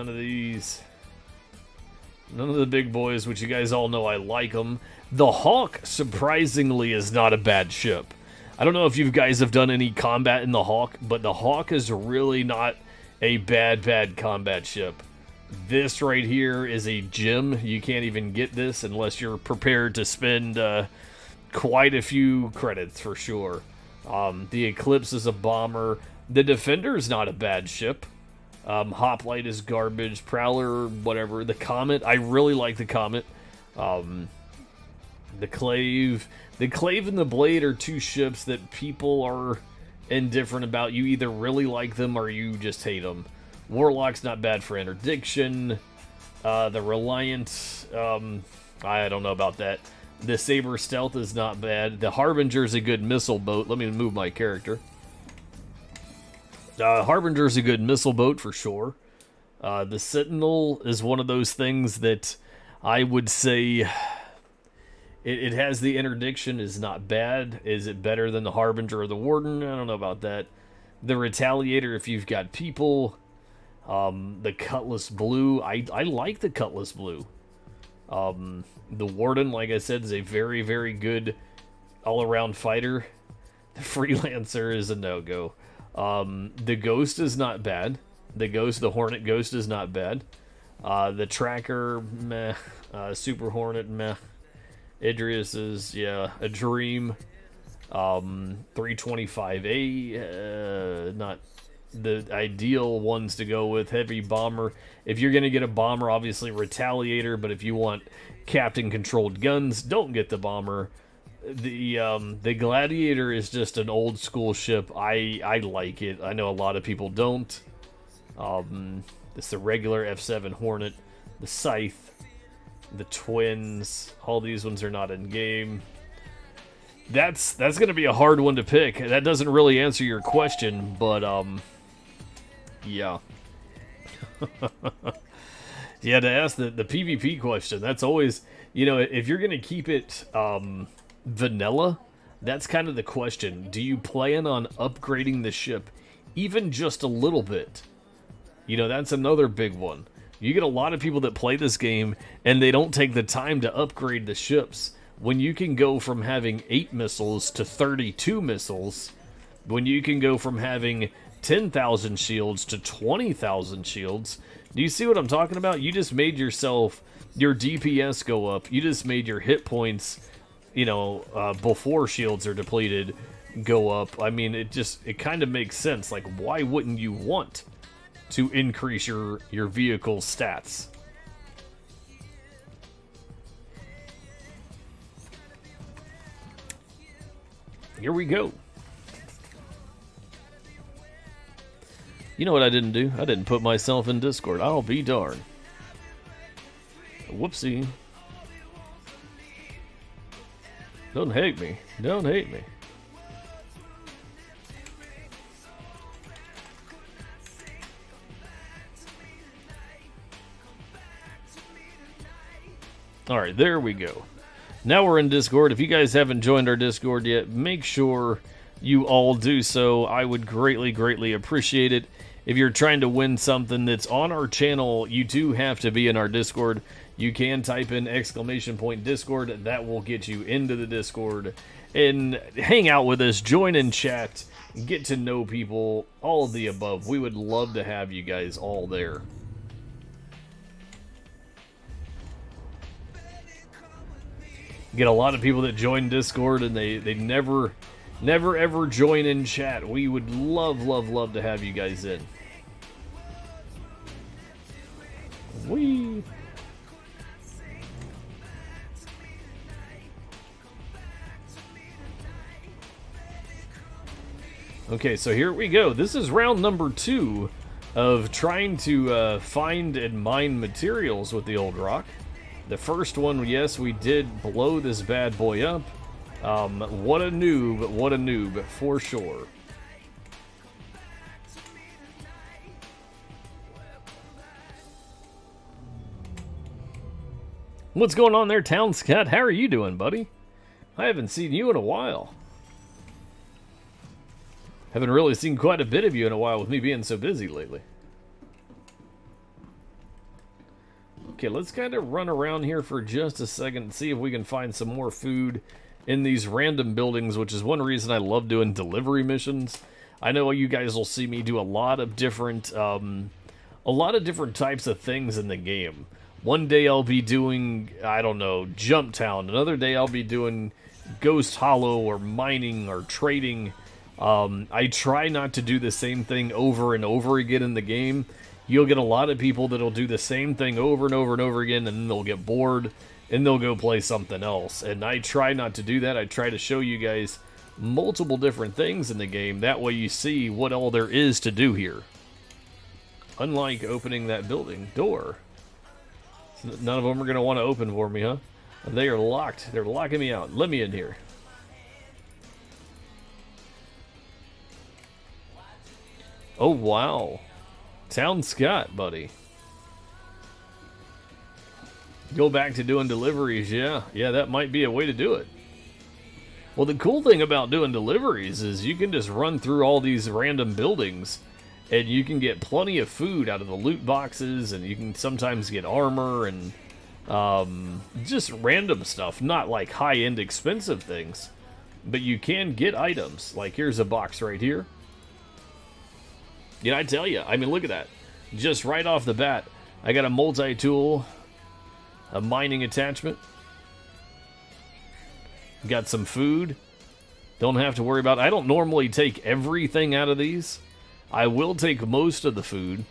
None of the big boys, which you guys all know I like them. The Hawk, surprisingly, is not a bad ship. I don't know if you guys have done any combat in the Hawk, but the Hawk is really not a bad combat ship. This right here is a gem. You can't even get this unless you're prepared to spend quite a few credits for sure. The Eclipse is a bomber. The Defender is not a bad ship. Hoplite is garbage. Prowler, whatever. The Comet, I really like the Comet. The Clave. The Clave and the Blade are two ships that people are indifferent about. You either really like them or you just hate them. Warlock's not bad for interdiction. The Reliant, I don't know about that. The Saber Stealth is not bad. The Harbinger's a good missile boat. Let me move my character. Harbinger's a good missile boat for sure. The Sentinel is one of those things that I would say it has the interdiction, is not bad. Is it better than the Harbinger or the Warden? I don't know about that. The Retaliator, if you've got people. The Cutlass Blue, I like the Cutlass Blue. The Warden, like I said, is a very good all-around fighter. The Freelancer is a no-go. The Ghost is not bad. The Hornet Ghost is not bad. The Tracker, meh. Super Hornet, meh. Idris is, yeah, a dream. 325A, not the ideal ones to go with. Heavy Bomber. If you're going to get a Bomber, obviously Retaliator, but if you want captain-controlled guns, don't get the Bomber. The Gladiator is just an old-school ship. I like it. I know a lot of people don't. It's the regular F7 Hornet. The Scythe. The Twins. All these ones are not in-game. That's going to be a hard one to pick. That doesn't really answer your question, but, yeah. Yeah, to ask the PvP question, that's always, you know, if you're going to keep it vanilla, that's kind of the question. Do you plan on upgrading the ship even just a little bit? You know, that's another big one. You get a lot of people that play this game and they don't take the time to upgrade the ships. When you can go from having 8 missiles to 32 missiles, when you can go from having 10,000 shields to 20,000 shields, do you see what I'm talking about? You just made yourself, your DPS go up. You just made your hit points, you know, before shields are depleted, go up. I mean, it kind of makes sense. Like, why wouldn't you want to increase your vehicle stats? Here we go. You know what I didn't do? I didn't put myself in Discord. I'll be darned. Whoopsie. Don't hate me. Don't hate me. Alright, there we go. Now we're in Discord. If you guys haven't joined our Discord yet, make sure you all do so. I would greatly appreciate it. If you're trying to win something that's on our channel, you do have to be in our Discord. You can type in !Discord. That will get you into the Discord. And hang out with us, join in chat, get to know people, all of the above. We would love to have you guys all there. Get a lot of people that join Discord and they never ever join in chat. We would love to have you guys in. Whee! Okay, so here we go. This is round number 2 of trying to find and mine materials with the old rock. The first one, yes, we did blow this bad boy up. What a noob, for sure. What's going on there, Town Scat? How are you doing, buddy? I haven't seen you in a while. Haven't really seen quite a bit of you in a while with me being so busy lately. Okay, let's kind of run around here for just a second and see if we can find some more food in these random buildings, which is one reason I love doing delivery missions. I know you guys will see me do a lot of different types of things in the game. One day I'll be doing, I don't know, Jump Town. Another day I'll be doing Ghost Hollow or mining or trading. I try not to do the same thing over and over again in the game. You'll get a lot of people that'll do the same thing over and over and over again, and then they'll get bored and they'll go play something else. And I try not to do that. I try to show you guys multiple different things in the game. That way you see what all there is to do here. Unlike opening that building door. None of them are going to want to open for me, huh? They are locked. They're locking me out. Let me in here. Oh, wow. Town Scott, buddy. Go back to doing deliveries, yeah. Yeah, that might be a way to do it. Well, the cool thing about doing deliveries is you can just run through all these random buildings and you can get plenty of food out of the loot boxes, and you can sometimes get armor and just random stuff. Not like high-end expensive things, but you can get items. Like here's a box right here. Yeah, I tell you, I mean, look at that. Just right off the bat, I got a multi-tool, a mining attachment, got some food. Don't have to worry about it. I don't normally take everything out of these. I will take most of the food.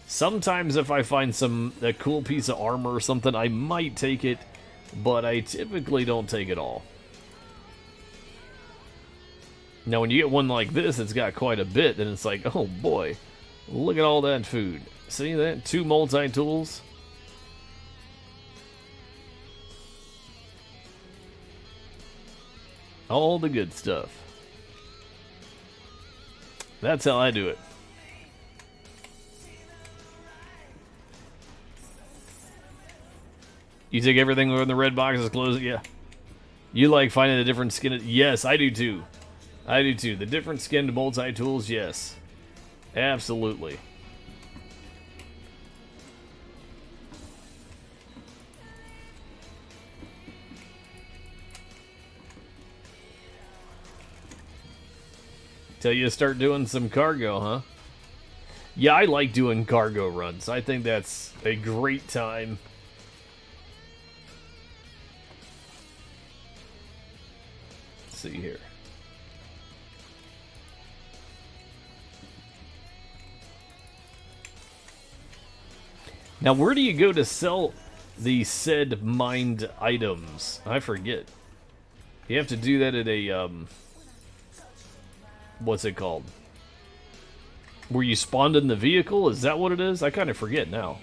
Sometimes if I find a cool piece of armor or something, I might take it, but I typically don't take it all. Now when you get one like this, it's got quite a bit, and it's like, oh boy, look at all that food. See that? 2 multi-tools. All the good stuff. That's how I do it. You take everything when the red boxes close it? Yeah. You like finding a different skin? Yes, I do too. I do too. The different skinned multi-tools, yes. Absolutely. Till you start doing some cargo, huh? Yeah, I like doing cargo runs. I think that's a great time. Let's see here. Now, where do you go to sell the said mined items? I forget. You have to do that at a, what's it called? Where you spawned in the vehicle? Is that what it is? I kind of forget now.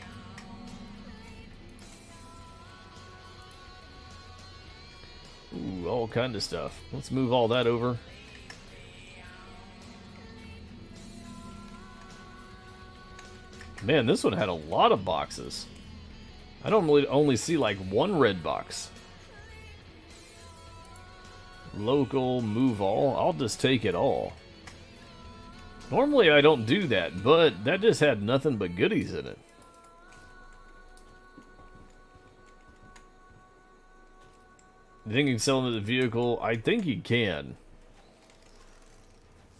Ooh, all kind of stuff. Let's move all that over. Man, this one had a lot of boxes. I don't really only see like one red box. Local, move all. I'll just take it all. Normally I don't do that, but that just had nothing but goodies in it. You think you can sell them to the vehicle? I think you can.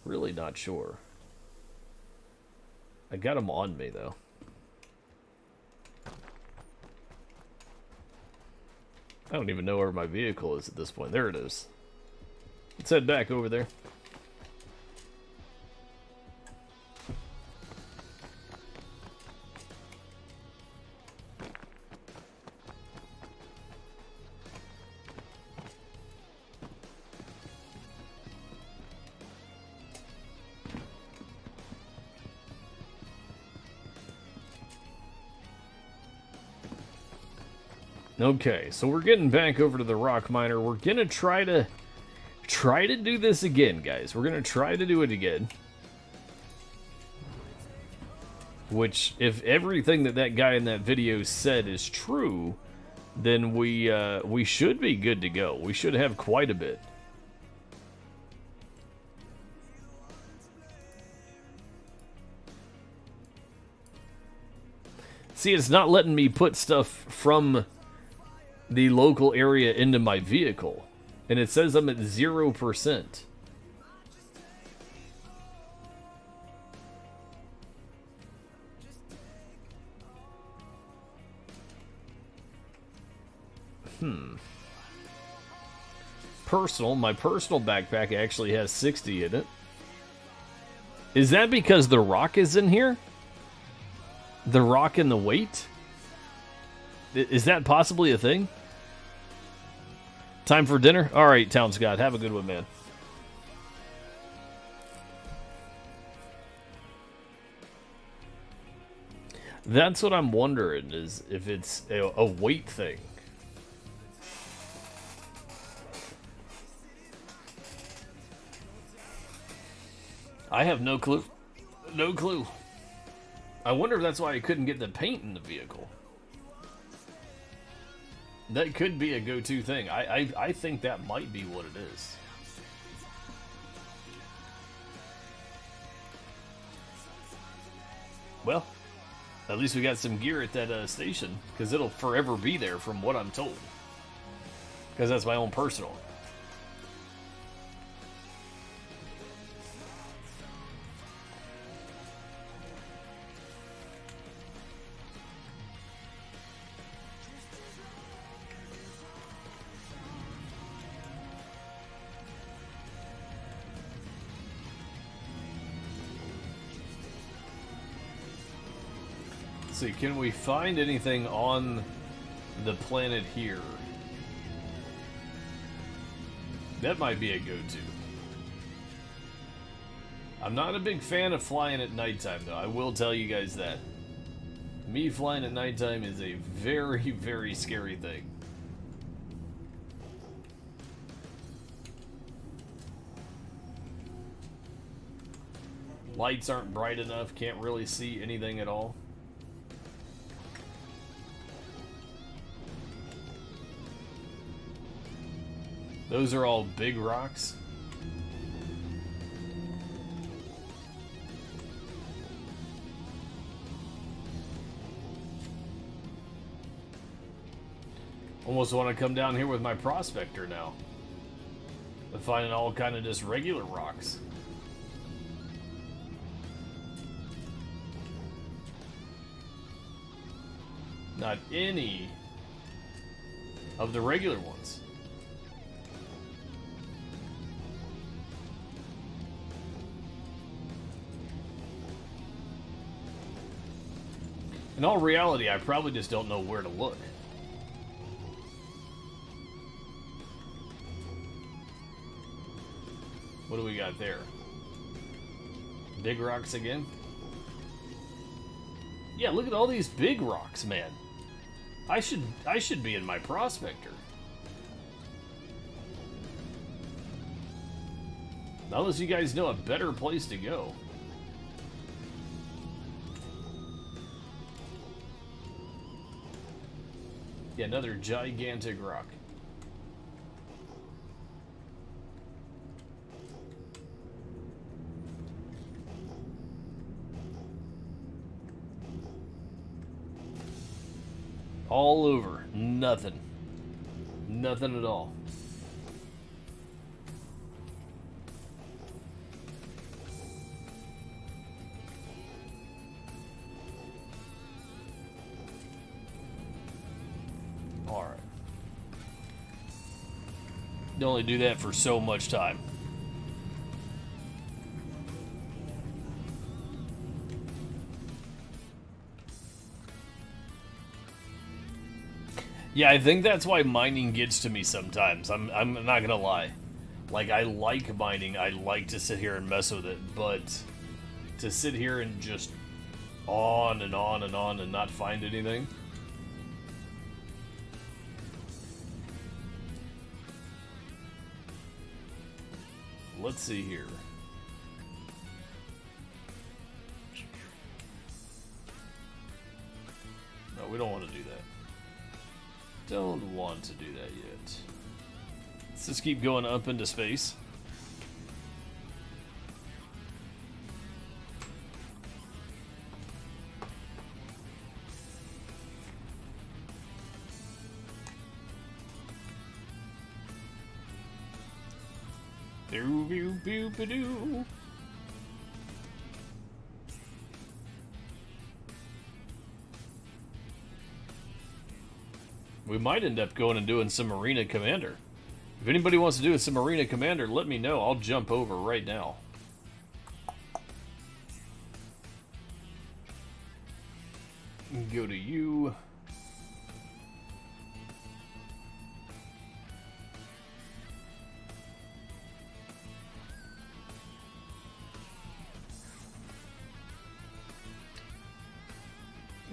Really not sure. I got them on me, though. I don't even know where my vehicle is at this point. There it is. Let's head back over there. Okay, so we're getting back over to the rock miner. We're gonna try to do this again, guys. We're gonna try to do it again. Which, if everything that guy in that video said is true, then we should be good to go. We should have quite a bit. See, it's not letting me put stuff from the local area into my vehicle. And it says I'm at 0%. My personal backpack actually has 60 in it. Is that because the rock is in here? The rock and the weight? Is that possibly a thing? Time for dinner? Alright, Town Scott, have a good one, man. That's what I'm wondering, is if it's a weight thing. I have no clue. No clue. I wonder if that's why I couldn't get the paint in the vehicle. That could be a go-to thing. I think that might be what it is. Well, at least we got some gear at that station, because it'll forever be there from what I'm told. Because that's my own personal. See, can we find anything on the planet here? That might be a go-to. I'm not a big fan of flying at nighttime, though. I will tell you guys that. Me flying at nighttime is a very, very scary thing. Lights aren't bright enough, can't really see anything at all. Those are all big rocks. Almost want to come down here with my prospector now. And finding all kind of just regular rocks. Not any of the regular ones. In all reality, I probably just don't know where to look. What do we got there? Big rocks again? Yeah, look at all these big rocks, man. I should be in my prospector. Unless you guys know a better place to go. Yeah, another gigantic rock. All over. Nothing. Nothing at all. Alright. You only do that for so much time. Yeah, I think that's why mining gets to me sometimes. I'm not gonna lie. Like, I like mining. I like to sit here and mess with it, but to sit here and just on and on and on and not find anything. Let's see here. No, we don't want to do that. Don't want to do that yet. Let's just keep going up into space. Doo-boo-boo-ba-doo. We might end up going and doing some Arena Commander. If anybody wants to do some Arena Commander, let me know. I'll jump over right now. Go to you.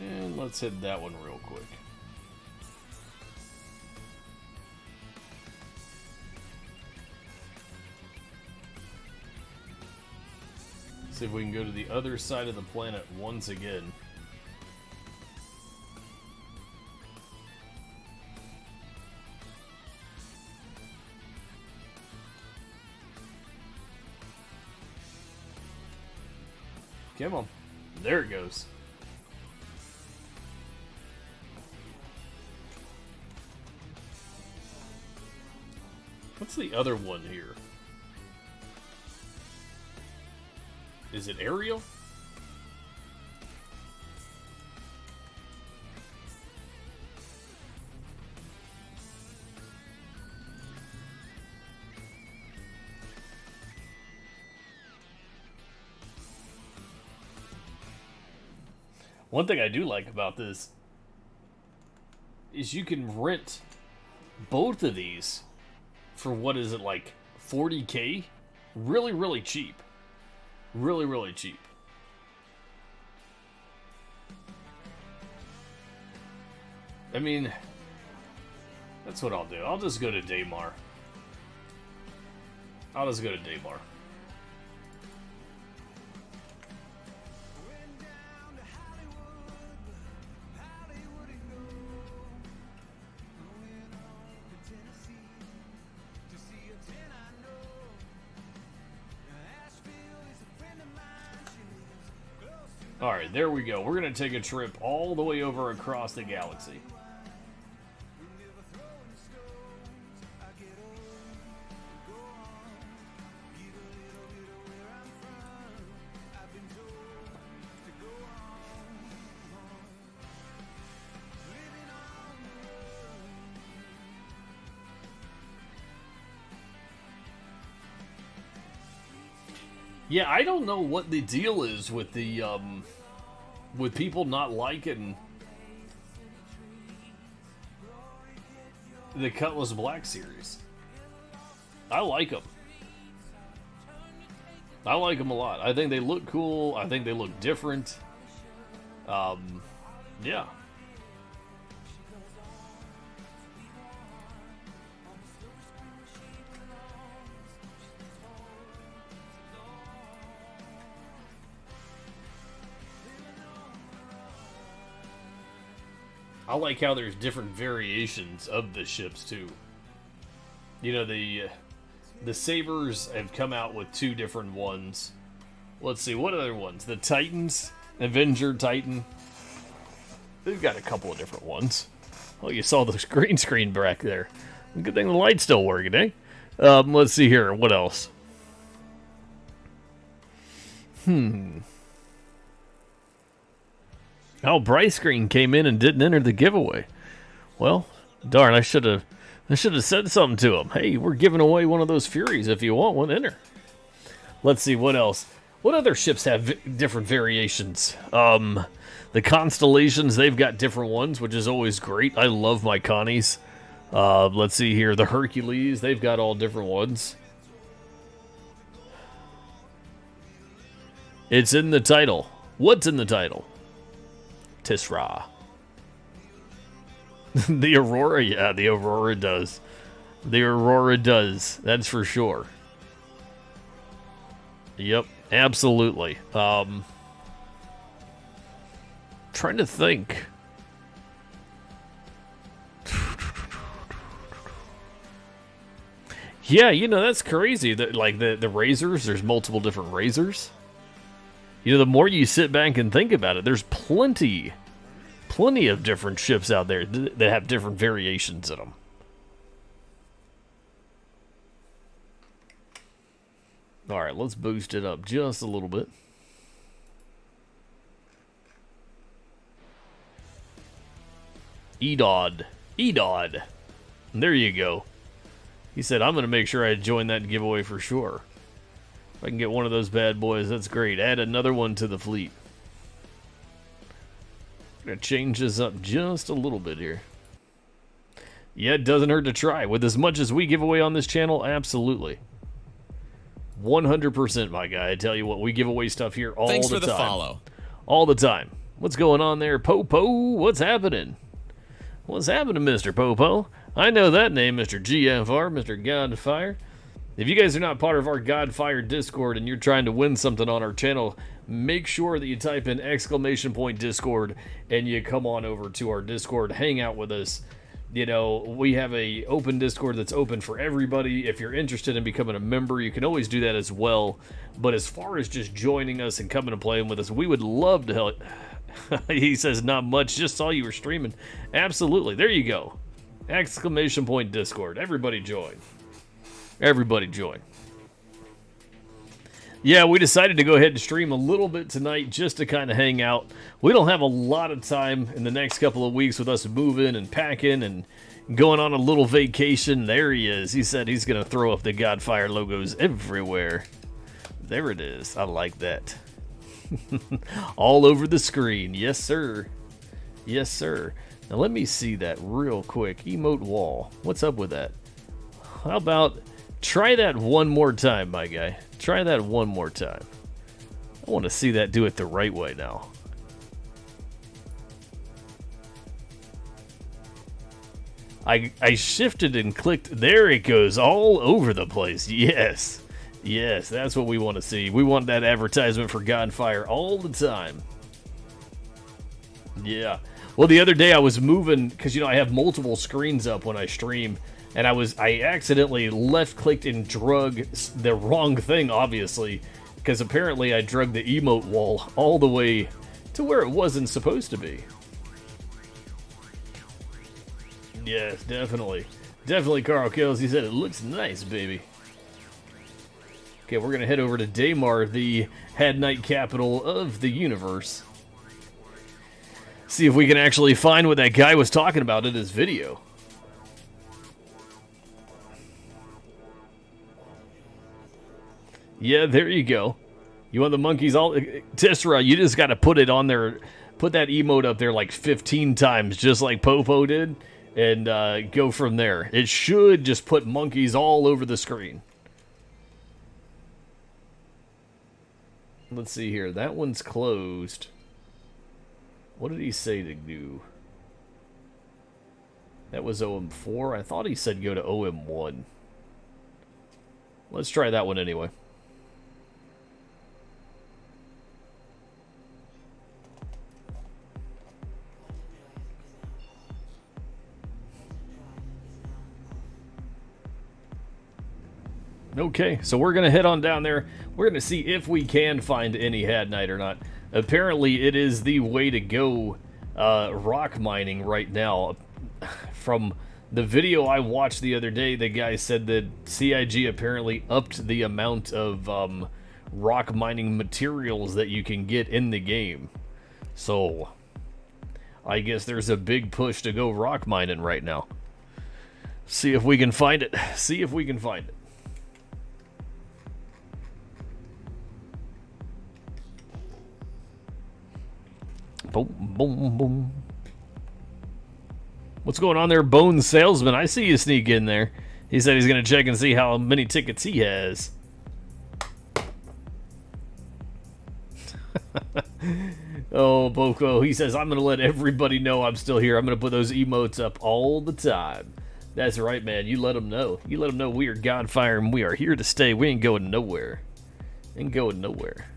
And let's hit that one real quick. See if we can go to the other side of the planet once again. Come on. There it goes. What's the other one here? Is it Ariel? One thing I do like about this is you can rent both of these for, what is it, like 40K? Really, really cheap. Really, really cheap. I mean, that's what I'll do. I'll just go to Daymar. I'll just go to Daymar. Alright, there we go. We're going to take a trip all the way over across the galaxy. Yeah, I don't know what the deal is with the, with people not liking the Cutlass Black series. I like them. I like them a lot. I think they look cool. I think they look different. Yeah. I like how there's different variations of the ships too. You know, the Sabres have come out with 2 different ones. Let's see, what other ones? The Titans, Avenger Titan. They've got a couple of different ones. Oh, you saw the green screen back there. Good thing the light's still working, eh? Let's see here. What else? Oh, Bryce Green came in and didn't enter the giveaway. Well, darn, I should have said something to him. Hey, we're giving away one of those Furies. If you want one, enter. Let's see, what else? What other ships have different variations? The Constellations, they've got different ones, which is always great. I love my Connies. Let's see here. The Hercules, they've got all different ones. It's in the title. What's in the title? Tisra. The Aurora, yeah, the Aurora does. The Aurora does, that's for sure. Yep, absolutely. Trying to think. Yeah, you know, that's crazy. That, like, the Razors, there's multiple different Razors. You know, the more you sit back and think about it, there's plenty of different ships out there that have different variations in them. All right, let's boost it up just a little bit. Edod. Edod. There you go. He said, I'm going to make sure I join that giveaway for sure. If I can get one of those bad boys, that's great. Add another one to the fleet. Gonna change this up just a little bit here. Yeah, it doesn't hurt to try. With as much as we give away on this channel, absolutely. 100%, my guy. I tell you what, we give away stuff here all the time. Thanks for the follow. All the time. What's going on there, Popo? What's happening? What's happening, Mr. Popo? I know that name, Mr. GFR, Mr. Godfire. If you guys are not part of our Godfire Discord and you're trying to win something on our channel, make sure that you type in !Discord and you come on over to our Discord, hang out with us. You know, we have a open Discord that's open for everybody. If you're interested in becoming a member, you can always do that as well. But as far as just joining us and coming and playing with us, we would love to help. He says, not much, just saw you were streaming. Absolutely, there you go. !Discord. Everybody join. Everybody join. Yeah, we decided to go ahead and stream a little bit tonight just to kind of hang out. We don't have a lot of time in the next couple of weeks with us moving and packing and going on a little vacation. There he is. He said he's going to throw up the Godfire logos everywhere. There it is. I like that. All over the screen. Yes, sir. Yes, sir. Now let me see that real quick. Emote wall. What's up with that? How about try that one more time, my guy? Try that one more time. I want to see that do it the right way now. I shifted and clicked. There it goes, all over the place. Yes. Yes, that's what we want to see. We want that advertisement for Godfire all the time. Yeah. Well, the other day I was moving, because, you know, I have multiple screens up when I stream, and I accidentally left-clicked and drug the wrong thing, obviously, because apparently I drug the emote wall all the way to where it wasn't supposed to be. Yes, definitely. Definitely, Carl Kills. He said it looks nice, baby. Okay, we're going to head over to Daymar, the Had Night capital of the universe. See if we can actually find what that guy was talking about in his video. Yeah, there you go. You want the monkeys all... Tessera, you just got to put it on there. Put that emote up there like 15 times, just like Popo did. And go from there. It should just put monkeys all over the screen. Let's see here. That one's closed. What did he say to do? That was OM4. I thought he said go to OM1. Let's try that one anyway. Okay, so we're going to head on down there. We're going to see if we can find any Had Night or not. Apparently, it is the way to go rock mining right now. From the video I watched the other day, the guy said that CIG apparently upped the amount of rock mining materials that you can get in the game. So, I guess there's a big push to go rock mining right now. See if we can find it. See if we can find it. Boom, boom, boom. What's going on there, Bone Salesman? I see you sneak in there. He said he's going to check and see how many tickets he has. Oh, Boko. He says, I'm going to let everybody know I'm still here. I'm going to put those emotes up all the time. That's right, man. You let them know. You let them know we are Godfire and we are here to stay. We ain't going nowhere. Ain't going nowhere.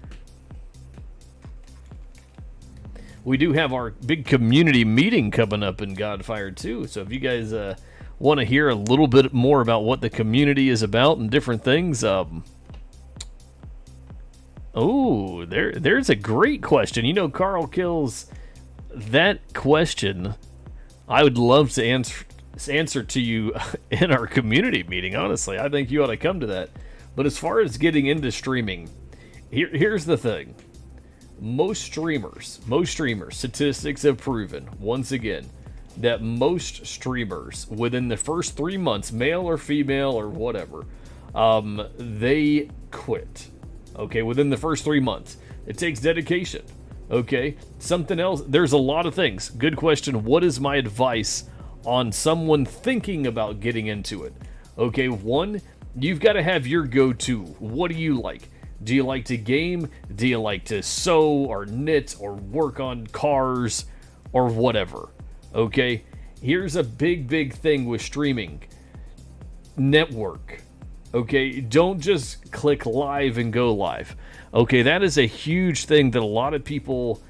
We do have our big community meeting coming up in Godfire too, so if you guys want to hear a little bit more about what the community is about and different things, oh, there's a great question. You know, Carl Kills, that question I would love to answer to you in our community meeting, honestly. I think you ought to come to that. But as far as getting into streaming, here's the thing. Most streamers, statistics have proven, once again, that most streamers, within the first 3 months, male or female or whatever, they quit. Okay, within the first 3 months. It takes dedication. Okay, something else. There's a lot of things. Good question. What is my advice on someone thinking about getting into it? Okay, one, you've got to have your go-to. What do you like? Do you like to game? Do you like to sew or knit or work on cars or whatever? Okay, here's a big thing with streaming. Network. Okay, don't just click live and go live. Okay, that is a huge thing that a lot of people,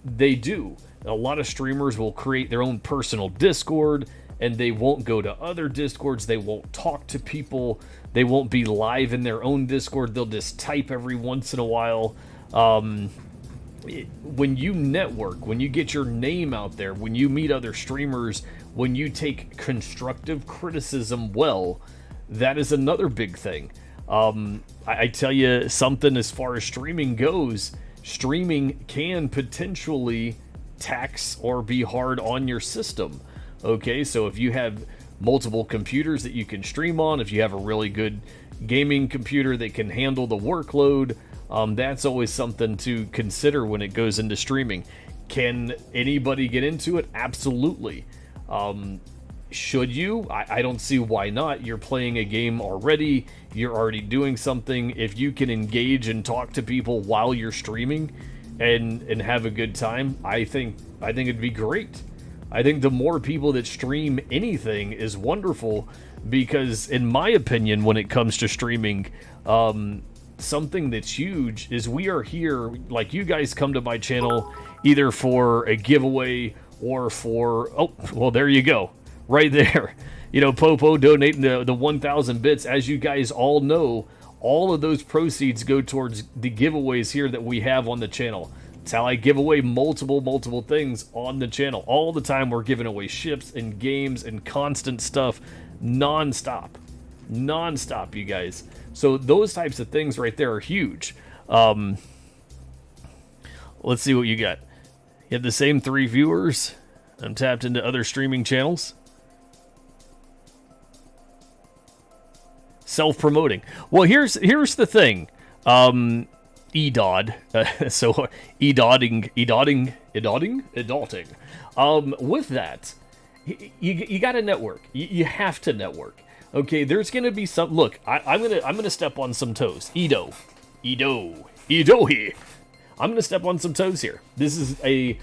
they do. A lot of streamers will create their own personal Discord, and they won't go to other Discords. They won't talk to people. They won't be live in their own Discord. They'll just type every once in a while. When you network, when you get your name out there, when you meet other streamers, when you take constructive criticism well, that is another big thing. I tell you something, as far as streaming goes, streaming can potentially tax or be hard on your system. Okay, so if you have multiple computers that you can stream on, if you have a really good gaming computer that can handle the workload, that's always something to consider when it goes into streaming. Can anybody get into it? Absolutely. Should you? I don't see why not. You're playing a game already. You're already doing something. If you can engage and talk to people while you're streaming and have a good time, I think it'd be great. I think the more people that stream anything is wonderful, because in my opinion, when it comes to streaming, something that's huge is we are here, like, you guys come to my channel either for a giveaway or for, oh, well, there you go. Right there. You know, Popo donating the 1,000 bits. As you guys all know, all of those proceeds go towards the giveaways here that we have on the channel. It's how I give away multiple things on the channel. All the time we're giving away ships and games and constant stuff. Non-stop, you guys. So those types of things right there are huge. Let's see what you got. You have the same 3 viewers. I'm tapped into other streaming channels. Self-promoting. Well, here's the thing. EDOD. So EDODing. With that, you got to network. You have to network. Okay, there's gonna be some. Look, I'm gonna step on some toes. Edo here. I'm gonna step on some toes here. This is a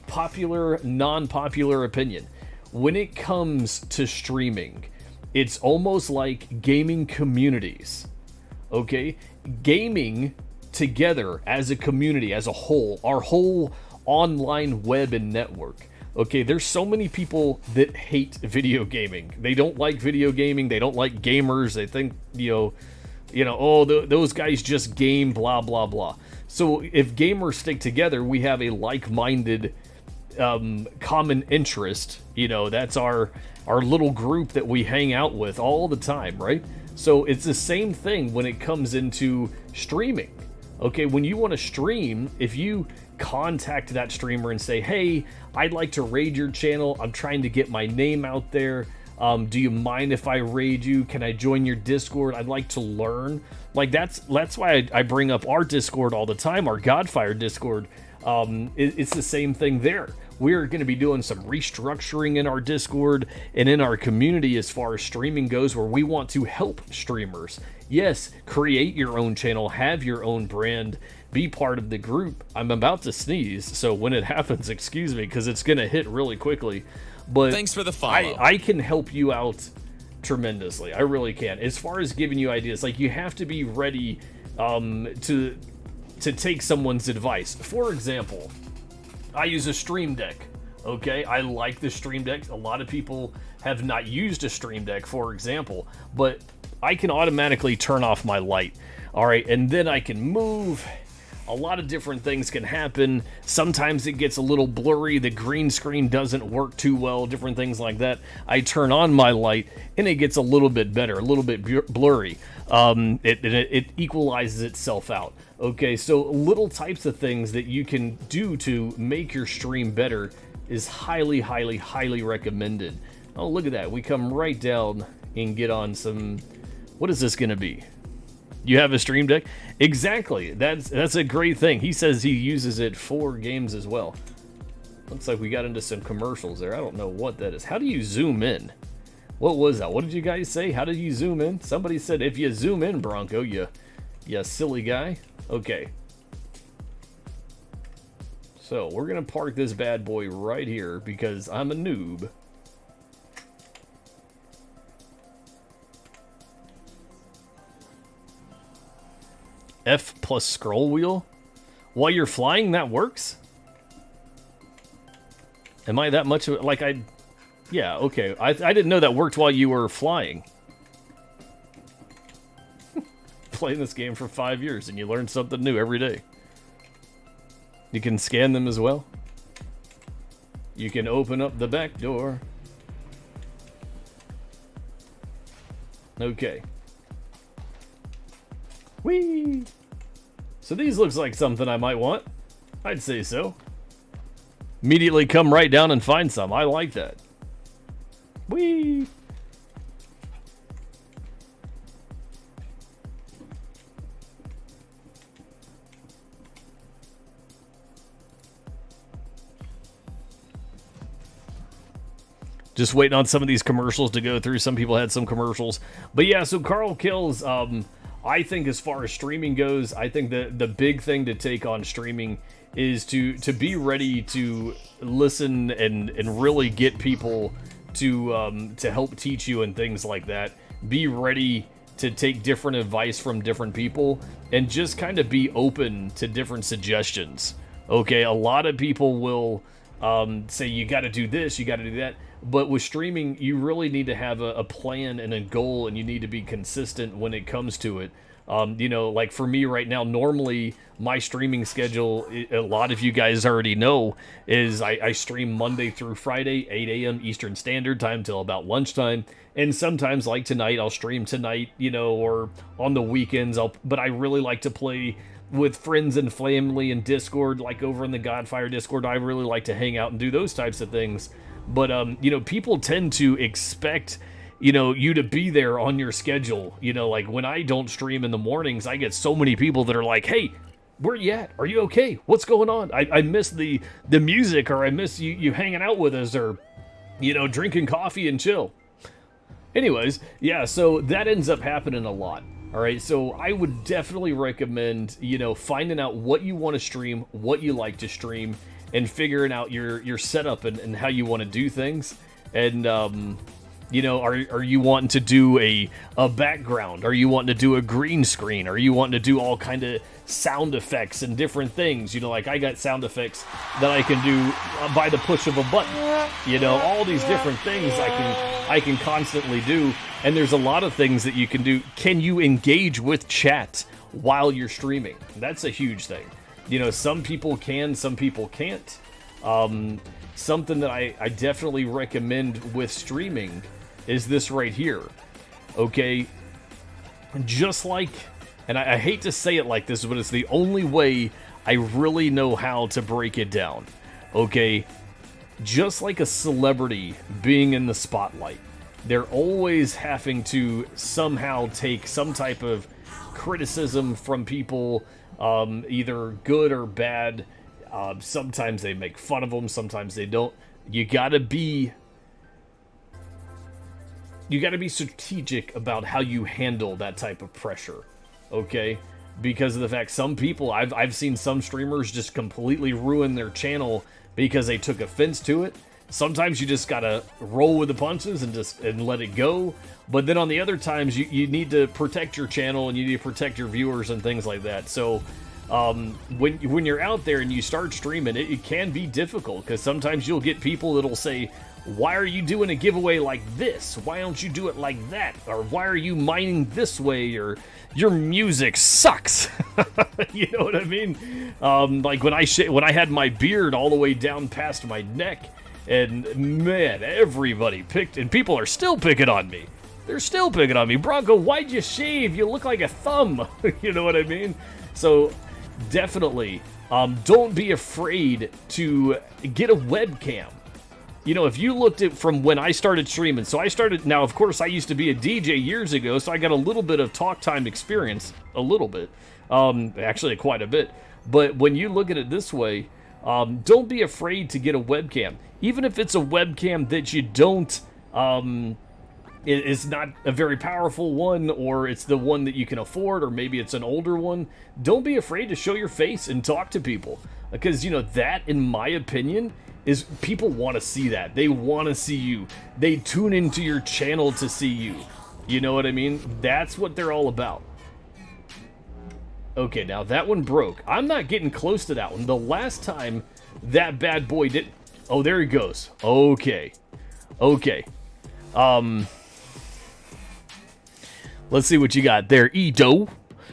popular, non-popular opinion. When it comes to streaming, it's almost like gaming communities. Okay, gaming together as a community, as a whole, our whole online web and network. Okay, there's so many people that hate video gaming. They don't like video gaming. They don't like gamers. They think, oh, those guys just game, blah, blah, blah. So if gamers stick together, we have a like-minded common interest. That's our little group that we hang out with all the time, right? So it's the same thing when it comes into streaming. Okay, when you want to stream, if you contact that streamer and say, hey, I'd like to raid your channel. I'm trying to get my name out there. Do you mind if I raid you? Can I join your Discord? I'd like to learn. Like, that's why I bring up our Discord all the time, our Godfire Discord. It's the same thing there. We're going to be doing some restructuring in our Discord and in our community as far as streaming goes, where we want to help streamers. Yes, create your own channel, have your own brand, be part of the group. I'm about to sneeze, so when it happens, excuse me, because it's going to hit really quickly. But thanks for the follow. I can help you out tremendously. I really can. As far as giving you ideas, like, you have to be ready to take someone's advice. For example, I use a Stream Deck. Okay, I like the Stream Deck. A lot of people have not used a Stream Deck, for example, but I can automatically turn off my light. All right, and then I can move. a lot of different things can happen. Sometimes it gets a little blurry, the green screen doesn't work too well, different things like that. I turn on my light and it gets a little bit better, a little bit blurry. It equalizes itself out. Okay, so little types of things that you can do to make your stream better is highly, highly, highly recommended. Oh, look at that. We come right down and get on some... What is this going to be? You have a Stream Deck? Exactly. That's a great thing. He says he uses it for games as well. Looks like we got into some commercials there. I don't know what that is. How do you zoom in? What was that? What did you guys say? How did you zoom in? Somebody said if you zoom in, Bronco, you silly guy. Okay. So we're going to park this bad boy right here because I'm a noob. F plus scroll wheel? While you're flying, that works? Am I that much of like yeah, okay. I didn't know that worked while you were flying. Playing this game for 5 years and you learn something new every day. You can scan them as well. You can open up the back door. Okay. Whee! So these looks like something I might want. I'd say so. Immediately come right down and find some. I like that. Whee! Just waiting on some of these commercials to go through. Some people had some commercials. But yeah, so Carl Kills, I think as far as streaming goes, I think the big thing to take on streaming is to be ready to listen and really get people to help teach you and things like that. Be ready to take different advice from different people and just kind of be open to different suggestions. Okay, a lot of people will say you got to do this, you got to do that. But with streaming, you really need to have a plan and a goal, and you need to be consistent when it comes to it. You know, like for me right now, normally my streaming schedule, a lot of you guys already know, is I stream Monday through Friday, 8 a.m. Eastern Standard Time till about lunchtime. And sometimes, like tonight, I'll stream tonight, you know, or on the weekends. But I really like to play with friends and family in Discord, like over in the Godfire Discord. I really like to hang out and do those types of things. But, you know, people tend to expect, you know, you to be there on your schedule. You know, like when I don't stream in the mornings, I get so many people that are like, hey, where you at? Are you okay? What's going on? I miss the music, or I miss you hanging out with us, or, you know, drinking coffee and chill. Anyways, yeah, so that ends up happening a lot. All right, so I would definitely recommend, you know, finding out what you want to stream, what you like to stream, and figuring out your setup and how you want to do things. And, you know, are you wanting to do a background? Are you wanting to do a green screen? Are you wanting to do all kind of sound effects and different things? You know, like I got sound effects that I can do by the push of a button. You know, all these different things I can constantly do. And there's a lot of things that you can do. Can you engage with chat while you're streaming? That's a huge thing. You know, some people can, some people can't. Something that I definitely recommend with streaming is this right here. Okay? Just like, and I hate to say it like this, but it's the only way I really know how to break it down. Okay? Just like a celebrity being in the spotlight, they're always having to somehow take some type of criticism from people, either good or bad. Sometimes they make fun of them, sometimes they don't. You gotta be strategic about how you handle that type of pressure, okay? Because of the fact some people, I've seen some streamers just completely ruin their channel because they took offense to it. Sometimes you just gotta roll with the punches and let it go. But then on the other times, you need to protect your channel and you need to protect your viewers and things like that. So when you're out there and you start streaming, it can be difficult because sometimes you'll get people that'll say, why are you doing a giveaway like this? Why don't you do it like that? Or why are you mining this way? Or your music sucks. You know what I mean? Like when I had my beard all the way down past my neck, and man, everybody picked, and people are still picking on me. They're still picking on me. Bronco, why'd you shave? You look like a thumb. You know what I mean? So definitely, don't be afraid to get a webcam. You know, if you looked at from when I started streaming, so I started, now of course I used to be a DJ years ago, so I got a little bit of talk time experience, a little bit, actually quite a bit. But when you look at it this way, don't be afraid to get a webcam. Even if it's a webcam that you don't, it's not a very powerful one, or it's the one that you can afford, or maybe it's an older one. Don't be afraid to show your face and talk to people, because, you know, that, in my opinion, is people want to see that. They want to see you. They tune into your channel to see you. You know what I mean? That's what they're all about. Okay, now that one broke. I'm not getting close to that one. The last time that bad boy did... Oh, there he goes. Okay. Okay. Let's see what you got there. Ito,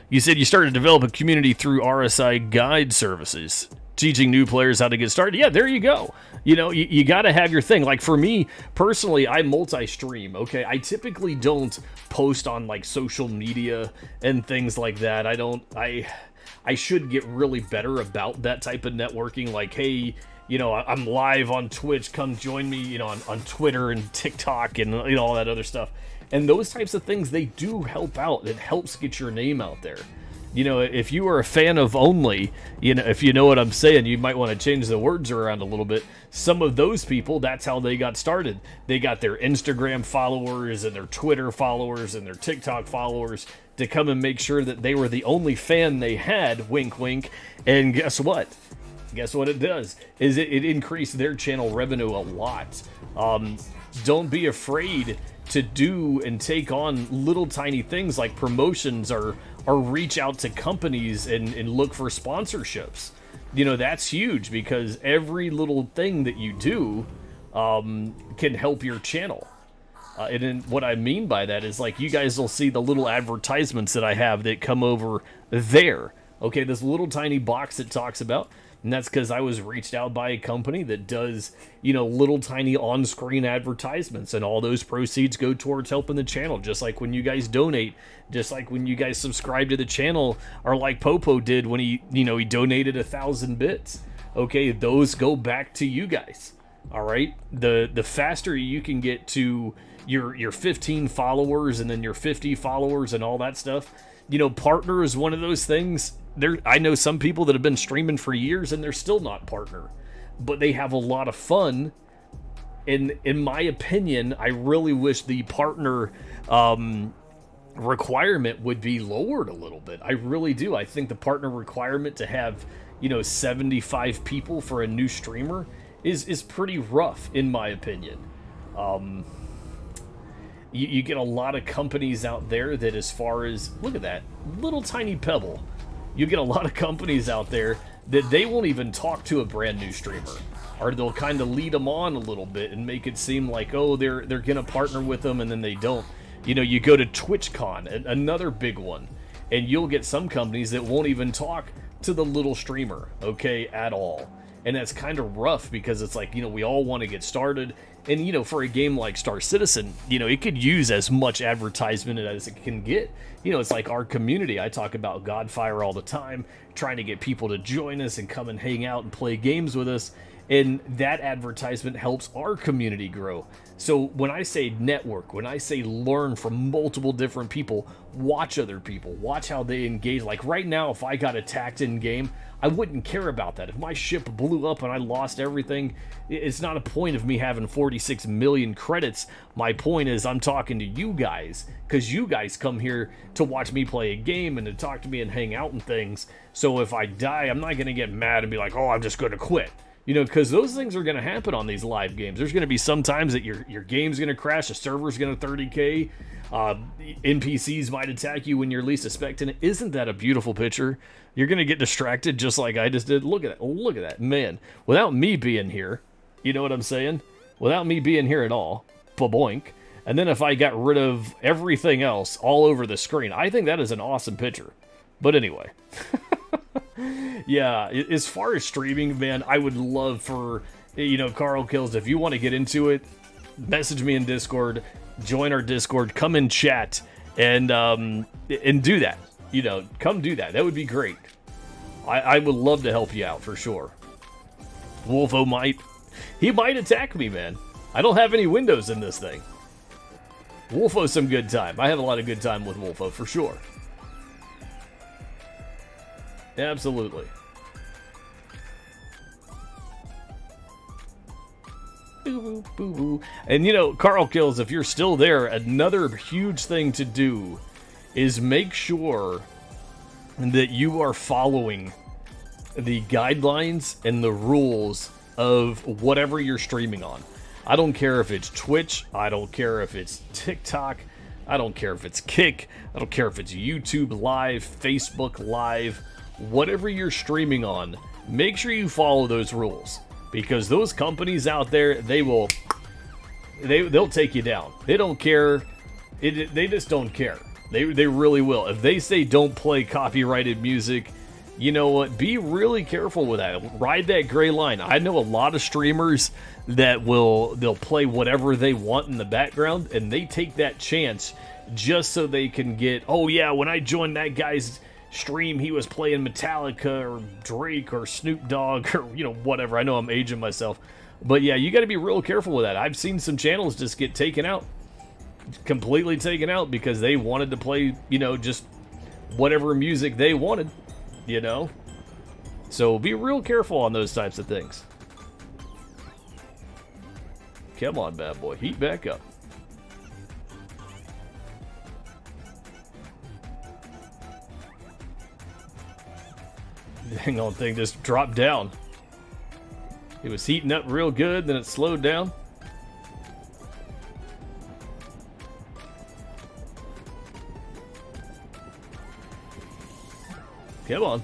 you said you started to develop a community through RSI guide services, teaching new players how to get started. Yeah, there you go. You know, you got to have your thing. Like for me, personally, I multi-stream, okay? I typically don't post on, like, social media and things like that. I should get really better about that type of networking. Like, hey, you know, I'm live on Twitch. Come join me, you know, on Twitter and TikTok and, you know, all that other stuff. And those types of things, they do help out. It helps get your name out there. You know, if you are a fan of Only, you know, if you know what I'm saying, you might want to change the words around a little bit. Some of those people, that's how they got started. They got their Instagram followers and their Twitter followers and their TikTok followers to come and make sure that they were the only fan they had, wink, wink. And guess what? Guess what it does? Is it increased their channel revenue a lot. Don't be afraid to do and take on little tiny things like promotions or reach out to companies and look for sponsorships. You know, that's huge, because every little thing that you do can help your channel. And then what I mean by that is, like, you guys will see the little advertisements that I have that come over there. Okay, this little tiny box that talks about, and that's because I was reached out by a company that does, you know, little tiny on-screen advertisements, and all those proceeds go towards helping the channel, just like when you guys donate, just like when you guys subscribe to the channel, or like Popo did when he, you know, he donated 1,000 bits. Okay, those go back to you guys. All right, the faster you can get to your 15 followers and then your 50 followers and all that stuff, you know, partner is one of those things. I know some people that have been streaming for years and they're still not partner, but they have a lot of fun. And in my opinion, I really wish the partner requirement would be lowered a little bit. I really do. I think the partner requirement to have, you know, 75 people for a new streamer is pretty rough, in my opinion. You get a lot of companies out there that, as far as, look at that little tiny pebble, you get a lot of companies out there that they won't even talk to a brand new streamer, or they'll kind of lead them on a little bit and make it seem like, oh, they're gonna partner with them, and then they don't. You know, you go to TwitchCon, another big one, and you'll get some companies that won't even talk to the little streamer, okay, at all. And that's kind of rough, because it's like, you know, we all want to get started. And, you know, for a game like Star Citizen, you know, it could use as much advertisement as it can get. You know, it's like our community. I talk about Godfire all the time, trying to get people to join us and come and hang out and play games with us. And that advertisement helps our community grow. So when I say network, when I say learn from multiple different people, watch other people, watch how they engage. Like right now, if I got attacked in game, I wouldn't care about that. If my ship blew up and I lost everything, it's not a point of me having 46 million credits. My point is I'm talking to you guys, because you guys come here to watch me play a game and to talk to me and hang out and things. So if I die, I'm not going to get mad and be like, oh, I'm just going to quit. You know, because those things are going to happen on these live games. There's going to be some times that your game's going to crash, the server's going to 30K, NPCs might attack you when you're least expecting it. Isn't that a beautiful picture? You're going to get distracted just like I just did. Look at that. Look at that. Man, without me being here, you know what I'm saying? Without me being here at all, boink. And then if I got rid of everything else all over the screen, I think that is an awesome picture. But anyway. Yeah, as far as streaming, man, I would love for, Carl Kills, if you want to get into it, message me in Discord, join our Discord, come in chat, and do that. Come do that. That would be great. I would love to help you out, for sure. Wolfo might attack me, man. I don't have any windows in this thing. Wolfo's some good time. I have a lot of good time with Wolfo, for sure. Absolutely. Boo, boo, boo. And Carl Kills, if you're still there, another huge thing to do is make sure that you are following the guidelines and the rules of whatever you're streaming on. I don't care if it's Twitch, I don't care if it's TikTok, I don't care if it's Kick, I don't care if it's YouTube Live, Facebook Live, whatever you're streaming on, make sure you follow those rules, because those companies out there, they'll take you down. They don't care. They just don't care. They really will. If they say don't play copyrighted music, you know what? Be really careful with that. Ride that gray line. I know a lot of streamers that they'll play whatever they want in the background, and they take that chance just so they can get, oh yeah, when I joined that guy's stream, he was playing Metallica or Drake or Snoop Dogg or whatever. I know I'm aging myself, but yeah, you got to be real careful with that. I've seen some channels just get taken out, completely taken out, because they wanted to play just whatever music they wanted, so be real careful on those types of things. Come on, bad boy, heat back up. Dang on thing just dropped down. It was heating up real good, then it slowed down. Come on.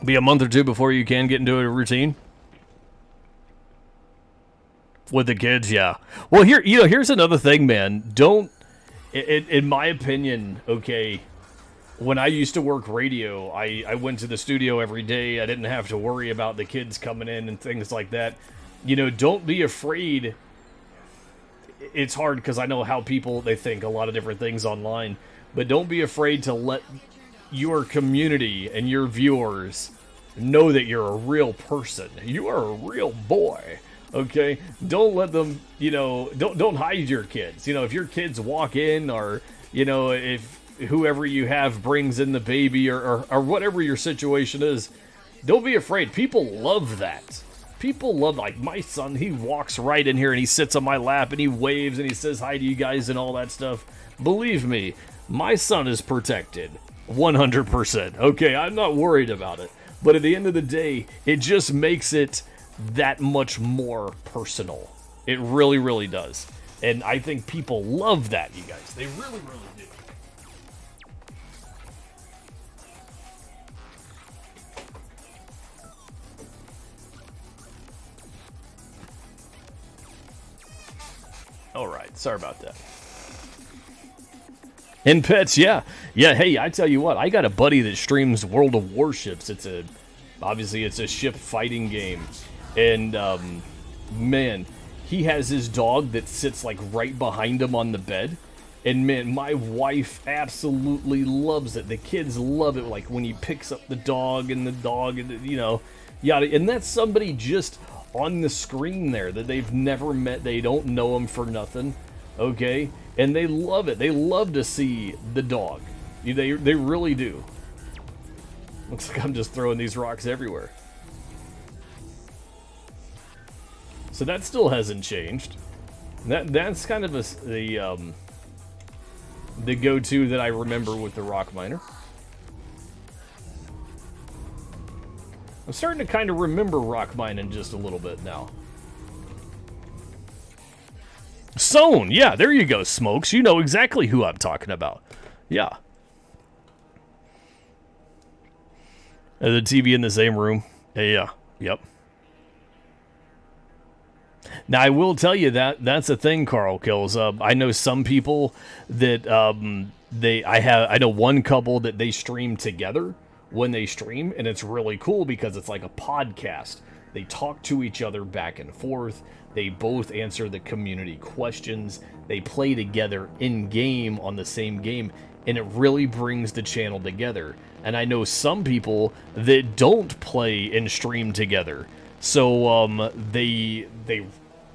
Be a month or two before you can get into a routine. With the kids, yeah. Well, here's another thing, man. Don't, in my opinion, okay, when I used to work radio, I went to the studio every day. I didn't have to worry about the kids coming in and things like that. Don't be afraid. It's hard because I know how they think a lot of different things online. But don't be afraid to let your community and your viewers know that you're a real person. You are a real boy. Okay, don't let them, don't hide your kids. If your kids walk in, or, if whoever you have brings in the baby, or whatever your situation is, don't be afraid. People love that. People love, like my son, he walks right in here and he sits on my lap and he waves and he says hi to you guys and all that stuff. Believe me, my son is protected 100%. Okay, I'm not worried about it. But at the end of the day, it just makes it that much more personal. It really, really does. And I think people love that, you guys. They really, really do. All right, sorry about that. And pets, yeah. Yeah, hey, I tell you what, I got a buddy that streams World of Warships. Obviously it's a ship fighting game. And, man, he has his dog that sits, like, right behind him on the bed. And, man, my wife absolutely loves it. The kids love it, like, when he picks up the dog, and yada. And that's somebody just on the screen there that they've never met. They don't know him for nothing, okay? And they love it. They love to see the dog. They really do. Looks like I'm just throwing these rocks everywhere. So that still hasn't changed. That's kind of the go-to that I remember with the rock miner. I'm starting to kind of remember rock mining just a little bit now. Sown, yeah, there you go, Smokes. You know exactly who I'm talking about. Yeah. The TV in the same room. Yeah, yep. Now, I will tell you that that's a thing, Carl Kills. I know some people that I know one couple that they stream together when they stream, and it's really cool because it's like a podcast. They talk to each other back and forth. They both answer the community questions. They play together in game on the same game, and it really brings the channel together. And I know some people that don't play and stream together, so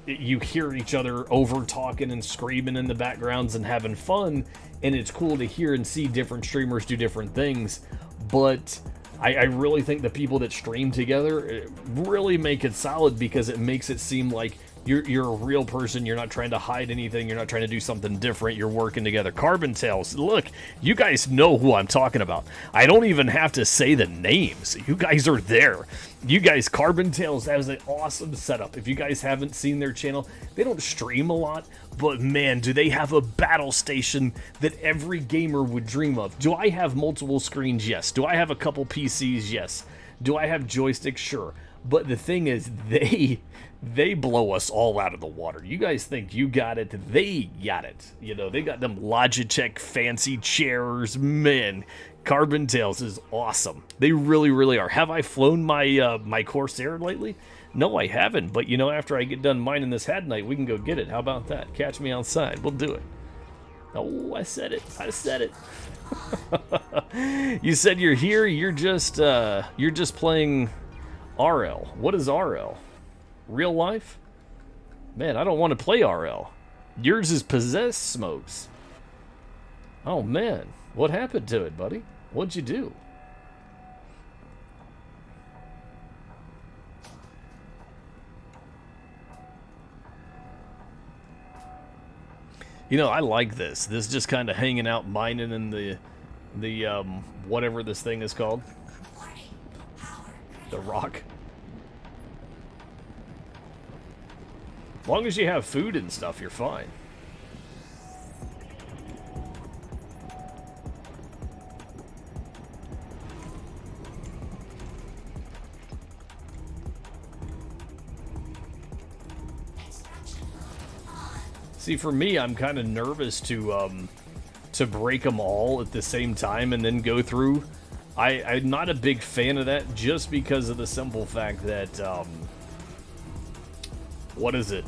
you hear each other over talking and screaming in the backgrounds and having fun, and it's cool to hear and see different streamers do different things. But I really think the people that stream together really make it solid, because it makes it seem like you're a real person. You're not trying to hide anything. You're not trying to do something different. You're working together. Carbon Tails, look, you guys know who I'm talking about. I don't even have to say the names. You guys are there. You guys, Carbon Tails has an awesome setup. If you guys haven't seen their channel, they don't stream a lot, but man, do they have a battle station that every gamer would dream of. Do I have multiple screens? Yes. Do I have a couple PCs? Yes. Do I have joysticks? Sure. But the thing is, they blow us all out of the water. You guys think you got it, they got it. You know, they got them Logitech fancy chairs. Man, Carbon Tails is awesome. They really, really are. Have I flown my my Corsair lately? No, I haven't. But, you know, after I get done mining this Had Night, we can go get it. How about that? Catch me outside. We'll do it. Oh, I said it. I said it. You said you're here. You're just playing RL. What is RL? Real life? Man, I don't want to play RL. Yours is Possessed Smokes. Oh man, what happened to it, buddy? What'd you do? You know, I like this. This just kind of hanging out, mining in the whatever this thing is called. The rock. As long as you have food and stuff, you're fine. See, for me, I'm kind of nervous to break them all at the same time and then go through. I'm not a big fan of that, just because of the simple fact that, what is it?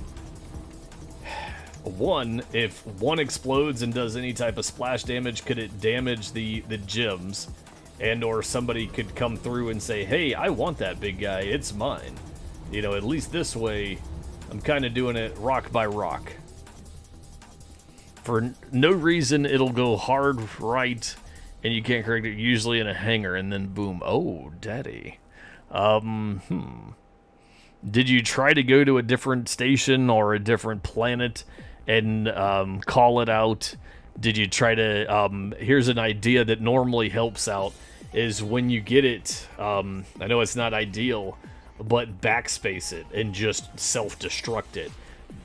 One, if one explodes and does any type of splash damage, could it damage the gems? And or somebody could come through and say, hey, I want that big guy, it's mine. You know, at least this way, I'm kind of doing it rock by rock. For no reason, it'll go hard right, and you can't correct it, usually in a hangar, and then boom. Oh, daddy. Did you try to go to a different station or a different planet and call it out? Did you try to... here's an idea that normally helps out, is when you get it, I know it's not ideal, but backspace it and just self-destruct it.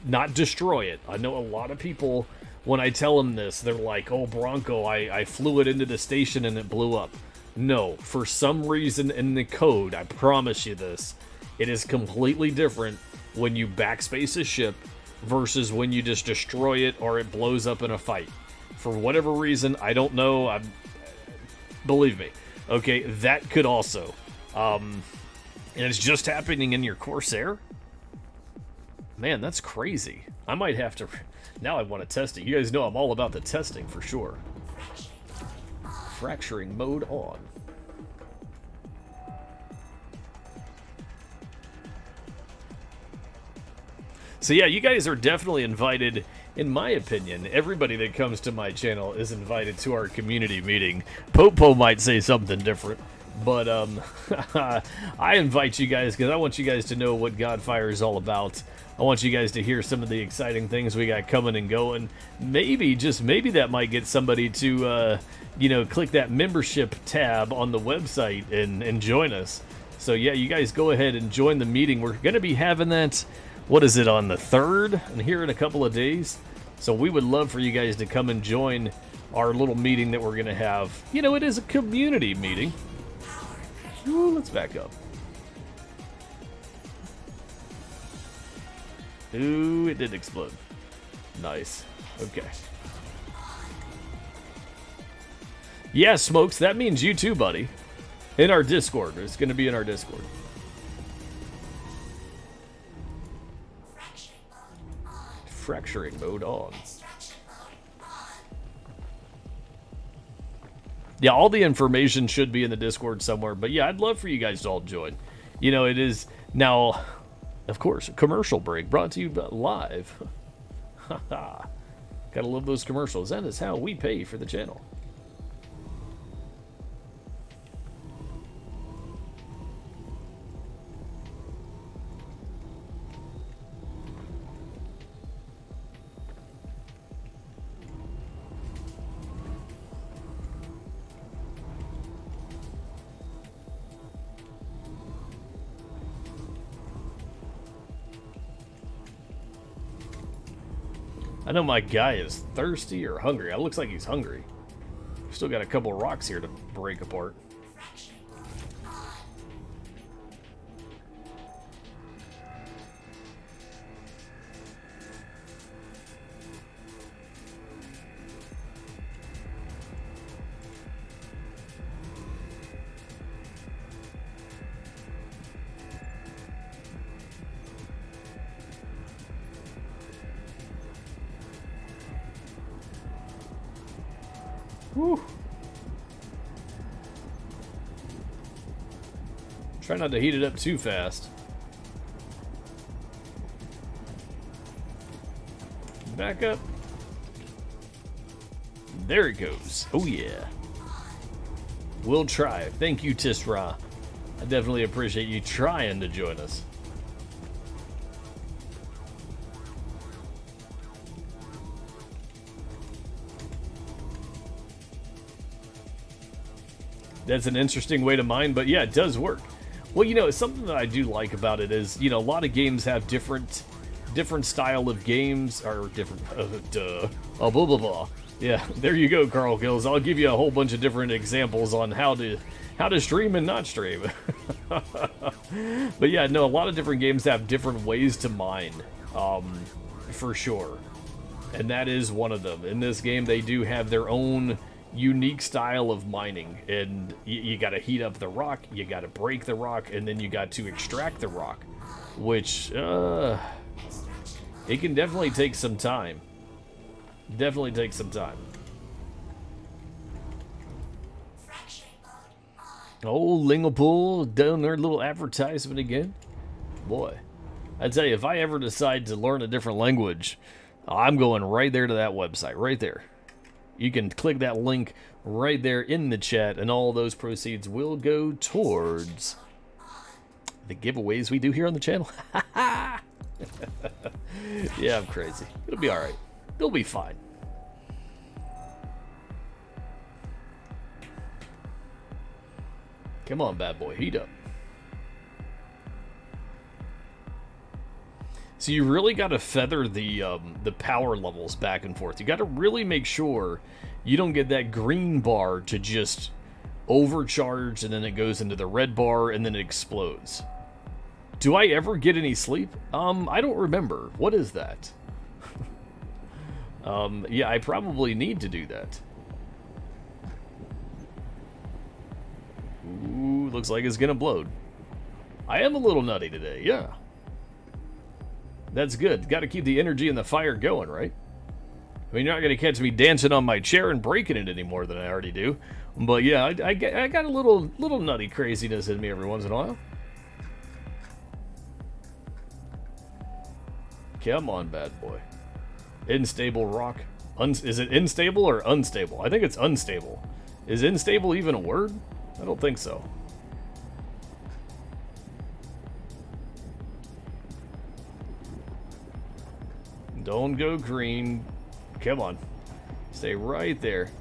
Not destroy it. I know a lot of people, when I tell them this, they're like, oh, Bronco, I flew it into the station and it blew up. No, for some reason in the code, I promise you this, it is completely different when you backspace a ship versus when you just destroy it or it blows up in a fight. For whatever reason, I don't know. Believe me. Okay, that could also. And it's just happening in your Corsair? Man, that's crazy. I might have to... Now I want to test it. You guys know I'm all about the testing for sure. Fracturing mode on. So yeah, you guys are definitely invited. In my opinion, everybody that comes to my channel is invited to our community meeting. Popo might say something different, but I invite you guys because I want you guys to know what Godfire is all about. I want you guys to hear some of the exciting things we got coming and going. Maybe, just maybe, that might get somebody to, you know, click that membership tab on the website and join us. So yeah, you guys go ahead and join the meeting. We're going to be having that, what is it, on the 3rd? And here in a couple of days. So we would love for you guys to come and join our little meeting that we're going to have. You know, it is a community meeting. Ooh, let's back up. Ooh, it did explode. Nice. Okay. Yeah, Smokes, that means you too, buddy. In our Discord. It's going to be in our Discord. Fracturing mode on. Yeah, all the information should be in the Discord somewhere. But yeah, I'd love for you guys to all join. You know, it is now, of course, a commercial break brought to you live. Haha. Gotta love those commercials. That is how we pay for the channel. I know my guy is thirsty or hungry. It looks like he's hungry. Still got a couple rocks here to break apart. Whew. Try not to heat it up too fast. Back up. There it goes. Oh yeah. We'll try. Thank you, Tisra. I definitely appreciate you trying to join us. That's an interesting way to mine, but yeah, it does work. Well, you know, something that I do like about it is, you know, a lot of games have different style of games, or different, blah, blah, blah. Yeah, there you go, Carl Gills. I'll give you a whole bunch of different examples on how to stream and not stream. But yeah, no, a lot of different games have different ways to mine, for sure. And that is one of them. In this game, they do have their own unique style of mining, and you got to heat up the rock, you got to break the rock, and then you got to extract the rock, which it can definitely take some time. Definitely take some time. Oh, Lingapool doing their little advertisement again. Boy, I tell you, if I ever decide to learn a different language, I'm going right there to that website, right there. You can click that link right there in the chat, and all those proceeds will go towards the giveaways we do here on the channel. Yeah, I'm crazy. It'll be alright. It'll be fine. Come on, bad boy. Heat up. So you really got to feather the power levels back and forth. You got to really make sure you don't get that green bar to just overcharge, and then it goes into the red bar, and then it explodes. Do I ever get any sleep? I don't remember. What is that? Yeah, I probably need to do that. Ooh, looks like it's gonna blow. I am a little nutty today, yeah. That's good. Got to keep the energy and the fire going, right? I mean, you're not going to catch me dancing on my chair and breaking it any more than I already do. But yeah, I got a little nutty craziness in me every once in a while. Come on, bad boy. Unstable rock. Is it unstable or unstable? I think it's unstable. Is unstable even a word? I don't think so. Don't go green. Come on. Stay right there.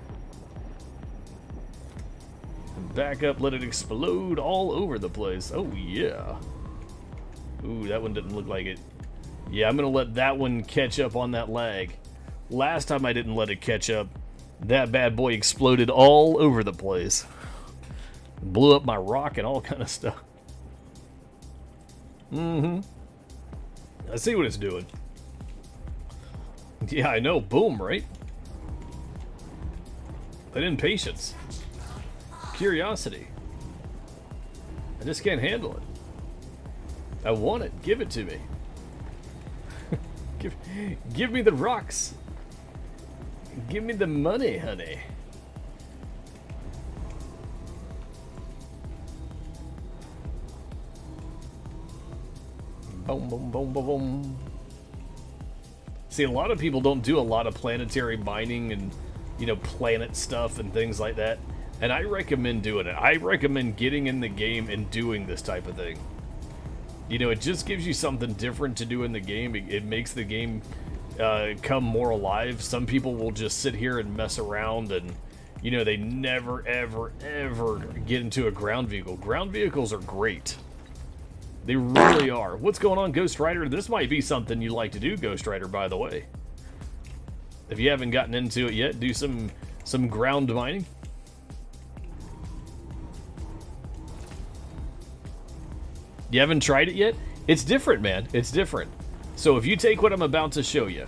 Back up, let it explode all over the place. Oh, yeah. Ooh, that one didn't look like it. Yeah, I'm going to let that one catch up on that lag. Last time I didn't let it catch up, that bad boy exploded all over the place. Blew up my rock and all kind of stuff. Mm-hmm. I see what it's doing. Yeah, I know. Boom, right? But impatience. Curiosity. I just can't handle it. I want it. Give it to me. give me the rocks. Give me the money, honey. Boom, boom, boom, boom, boom. See, a lot of people don't do a lot of planetary mining and, you know, planet stuff and things like that. And I recommend doing it. I recommend getting in the game and doing this type of thing. You know, it just gives you something different to do in the game. It makes the game come more alive. Some people will just sit here and mess around and, you know, they never, ever, ever get into a ground vehicle. Ground vehicles are great. They really are. What's going on, Ghost Rider? This might be something you like to do, Ghost Rider, by the way. If you haven't gotten into it yet, do some ground mining. You haven't tried it yet? It's different, man. It's different. So if you take what I'm about to show you,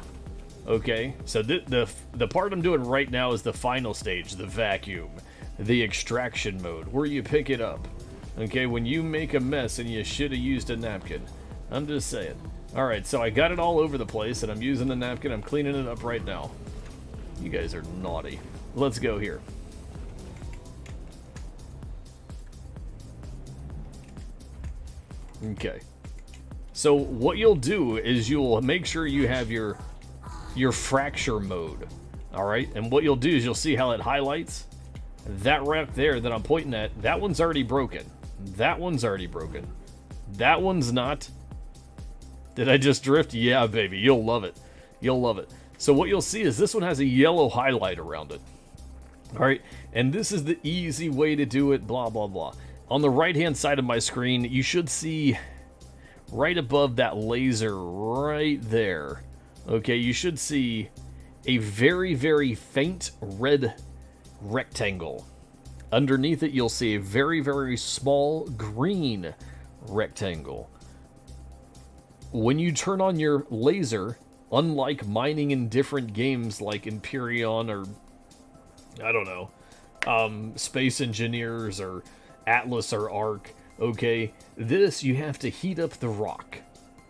okay? So the part I'm doing right now is the final stage, the vacuum, the extraction mode, where you pick it up. Okay, when you make a mess and you should have used a napkin. I'm just saying. Alright, so I got it all over the place and I'm using the napkin. I'm cleaning it up right now. You guys are naughty. Let's go here. Okay. So what you'll do is you'll make sure you have your fracture mode. Alright, and what you'll do is you'll see how it highlights. That right there that I'm pointing at, that one's already broken. That one's already broken. That one's not. Did I just drift? Yeah, baby. You'll love it. You'll love it. So what you'll see is this one has a yellow highlight around it. All right. And this is the easy way to do it, blah, blah, blah. On the right-hand side of my screen, you should see right above that laser right there. Okay, you should see a very, very faint red rectangle. Underneath it, you'll see a very, very small green rectangle. When you turn on your laser, unlike mining in different games like Empyrean or, I don't know, Space Engineers or Atlas or Ark, okay, this, you have to heat up the rock.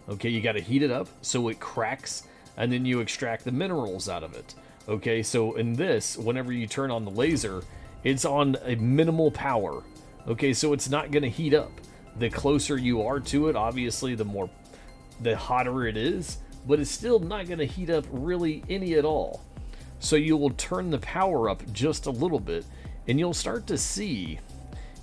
Okay, you got to heat it up so it cracks, and then you extract the minerals out of it. Okay, so in this, whenever you turn on the laser, it's on a minimal power. Okay, so it's not going to heat up. The closer you are to it, obviously, the hotter it is, but it's still not going to heat up really any at all. So you will turn the power up just a little bit, and you'll start to see,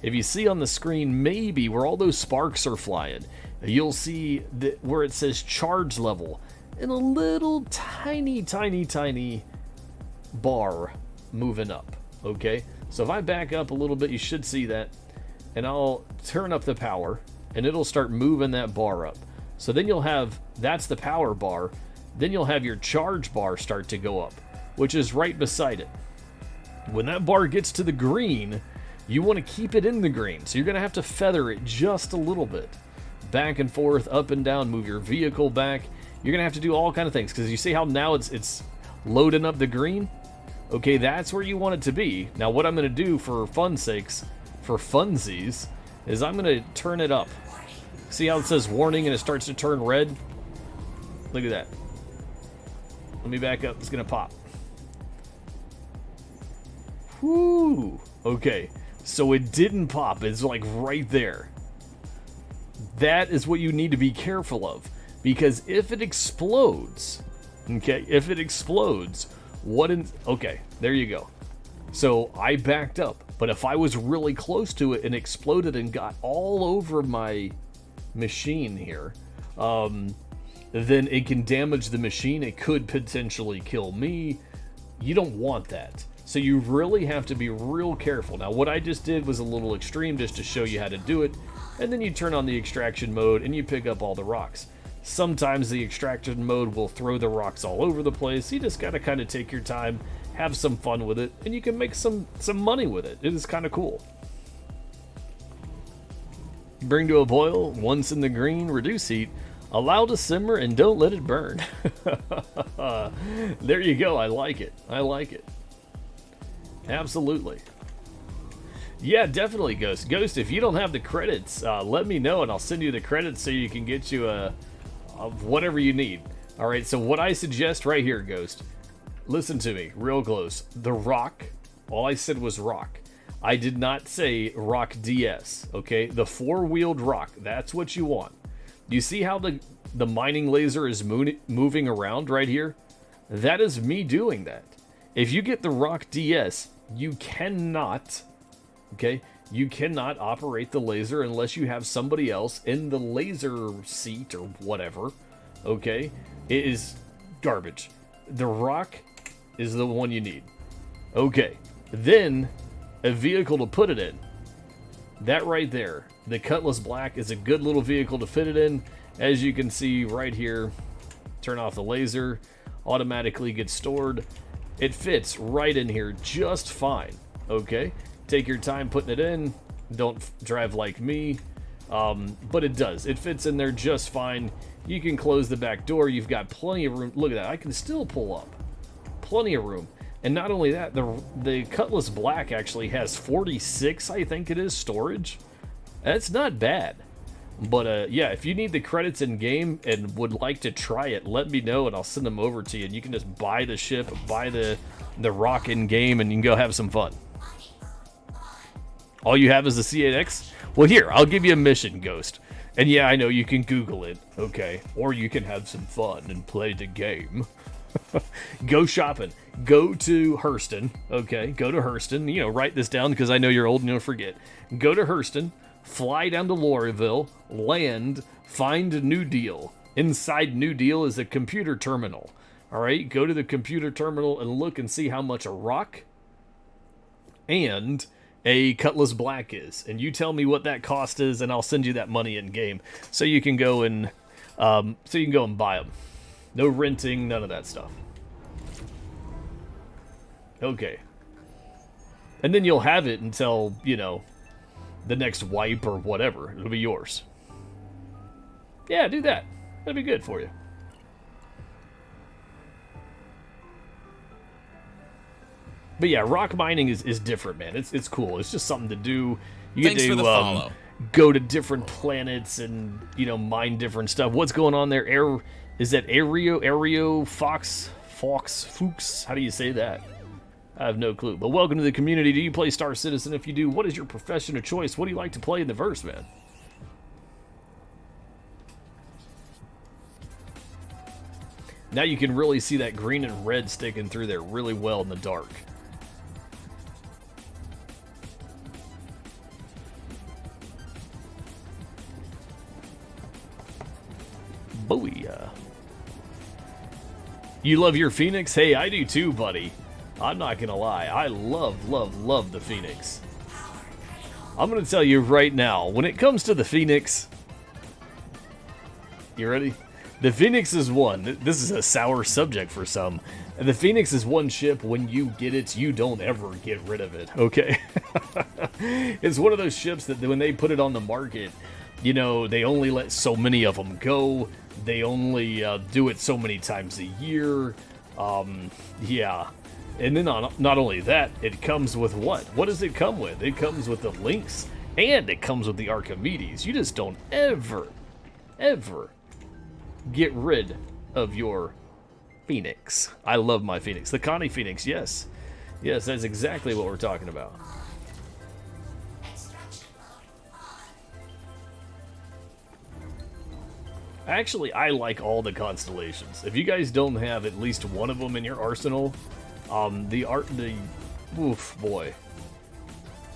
if you see on the screen, maybe where all those sparks are flying, you'll see that where it says charge level, and a little tiny, tiny, tiny bar moving up. Okay, so if I back up a little bit, you should see that, and I'll turn up the power, and it'll start moving that bar up. So then you'll have, that's the power bar, then you'll have your charge bar start to go up, which is right beside it. When that bar gets to the green, you want to keep it in the green, so you're going to have to feather it just a little bit. Back and forth, up and down, move your vehicle back. You're going to have to do all kind of things, because you see how now it's loading up the green? Okay, that's where you want it to be. Now what I'm going to do for fun's sakes, for funsies, is I'm going to turn it up. See how it says warning and it starts to turn red? Look at that. Let me back up. It's going to pop. Whoo! Okay, so it didn't pop. It's like right there. That is what you need to be careful of. Because if it explodes, okay, if it explodes, okay, there you go. So I backed up, but if I was really close to it and exploded and got all over my machine here, then it can damage the machine. It could potentially kill me. You don't want that. So you really have to be real careful. Now what I just did was a little extreme just to show you how to do it, and then you turn on the extraction mode and you pick up all the rocks. Sometimes the extraction mode will throw the rocks all over the place. You just gotta kind of take your time, have some fun with it, and you can make some money with it. It is kind of cool. Bring to a boil, once in the green, reduce heat, Allow to simmer and don't let it burn. There you go. I like it. I like it. Absolutely. Yeah, definitely, Ghost. Ghost, if you don't have the credits, let me know and I'll send you the credits so you can get you a whatever you need. All right, so what I suggest right here, Ghost, listen to me real close. The Rock, all I said was Rock. I did not say Rock DS, okay? The four-wheeled Rock, that's what you want. You see how the mining laser is moving around right here? That is me doing that. If you get the Rock DS, you cannot, okay? You cannot operate the laser unless you have somebody else in the laser seat or whatever, okay? It is garbage. The Rock is the one you need. Okay, then a vehicle to put it in. That right there, the Cutlass Black is a good little vehicle to fit it in. As you can see right here, turn off the laser, automatically gets stored. It fits right in here just fine, okay? Take your time putting it in. Don't drive like me, but it does. It fits in there just fine. You can close the back door. You've got plenty of room. Look at that. I can still pull up. Plenty of room. And not only that, the Cutlass Black actually has 46, I think it is, storage. That's not bad. But yeah, if you need the credits in game and would like to try it, let me know and I'll send them over to you. And you can just buy the ship, buy the Rock in game, and you can go have some fun. All you have is the C8X? Well, here, I'll give you a mission, Ghost. And yeah, I know you can Google it, okay? Or you can have some fun and play the game. Go shopping. Go to Hurston, okay? Go to Hurston. You know, write this down because I know you're old and you'll forget. Go to Hurston, fly down to Lorville, land, find New Deal. Inside New Deal is a computer terminal, all right? Go to the computer terminal and look and see how much a Rock and a Cutlass Black is. And you tell me what that cost is and I'll send you that money in game so you can go and buy them. No renting, none of that stuff. Okay. And then you'll have it until, you know, the next wipe or whatever. It'll be yours. Yeah, do that. That'd be good for you. But yeah, rock mining is different, man. It's cool. It's just something to do. You Thanks get for to the follow. go to different planets and, you know, mine different stuff. What's going on there? Is that Aereo, Fox, Fuchs? How do you say that? I have no clue. But welcome to the community. Do you play Star Citizen? If you do, what is your profession of choice? What do you like to play in the verse, man? Now you can really see that green and red sticking through there really well in the dark. Booyah. You love your Phoenix? Hey, I do too, buddy. I'm not gonna lie. I love the Phoenix. I'm gonna tell you right now, when it comes to the Phoenix... You ready? The Phoenix is one. This is a sour subject for some. The Phoenix is one ship, when you get it, you don't ever get rid of it, okay? It's one of those ships that when they put it on the market, you know, they only let so many of them go. They only do it so many times a year. Yeah. And then not only that, it comes with what? What does it come with? It comes with the Lynx, and it comes with the Archimedes. You just don't ever get rid of your Phoenix. I love my Phoenix. The Connie Phoenix, yes. Yes, that's exactly what we're talking about. Actually, I like all the constellations. If you guys don't have at least one of them in your arsenal, oof, boy.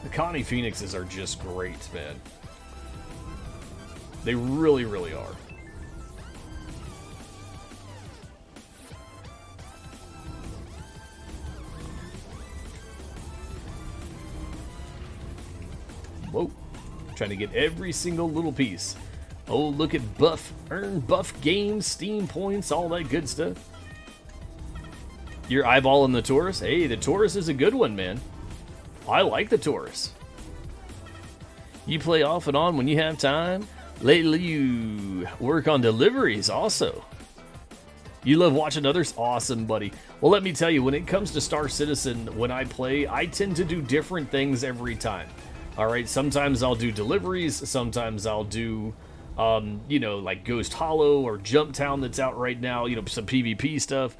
The Connie Phoenixes are just great, man. They really, really are. Whoa. Trying to get every single little piece. Oh, look at buff. Earn buff games, Steam points, all that good stuff. You're eyeballing the Taurus? Hey, the Taurus is a good one, man. I like the Taurus. You play off and on when you have time. Lately, you work on deliveries also. You love watching others? Awesome, buddy. Well, let me tell you, when it comes to Star Citizen, when I play, I tend to do different things every time. All right, sometimes I'll do deliveries, sometimes I'll do, you know, like Ghost Hollow or Jump Town that's out right now, you know, some PvP stuff.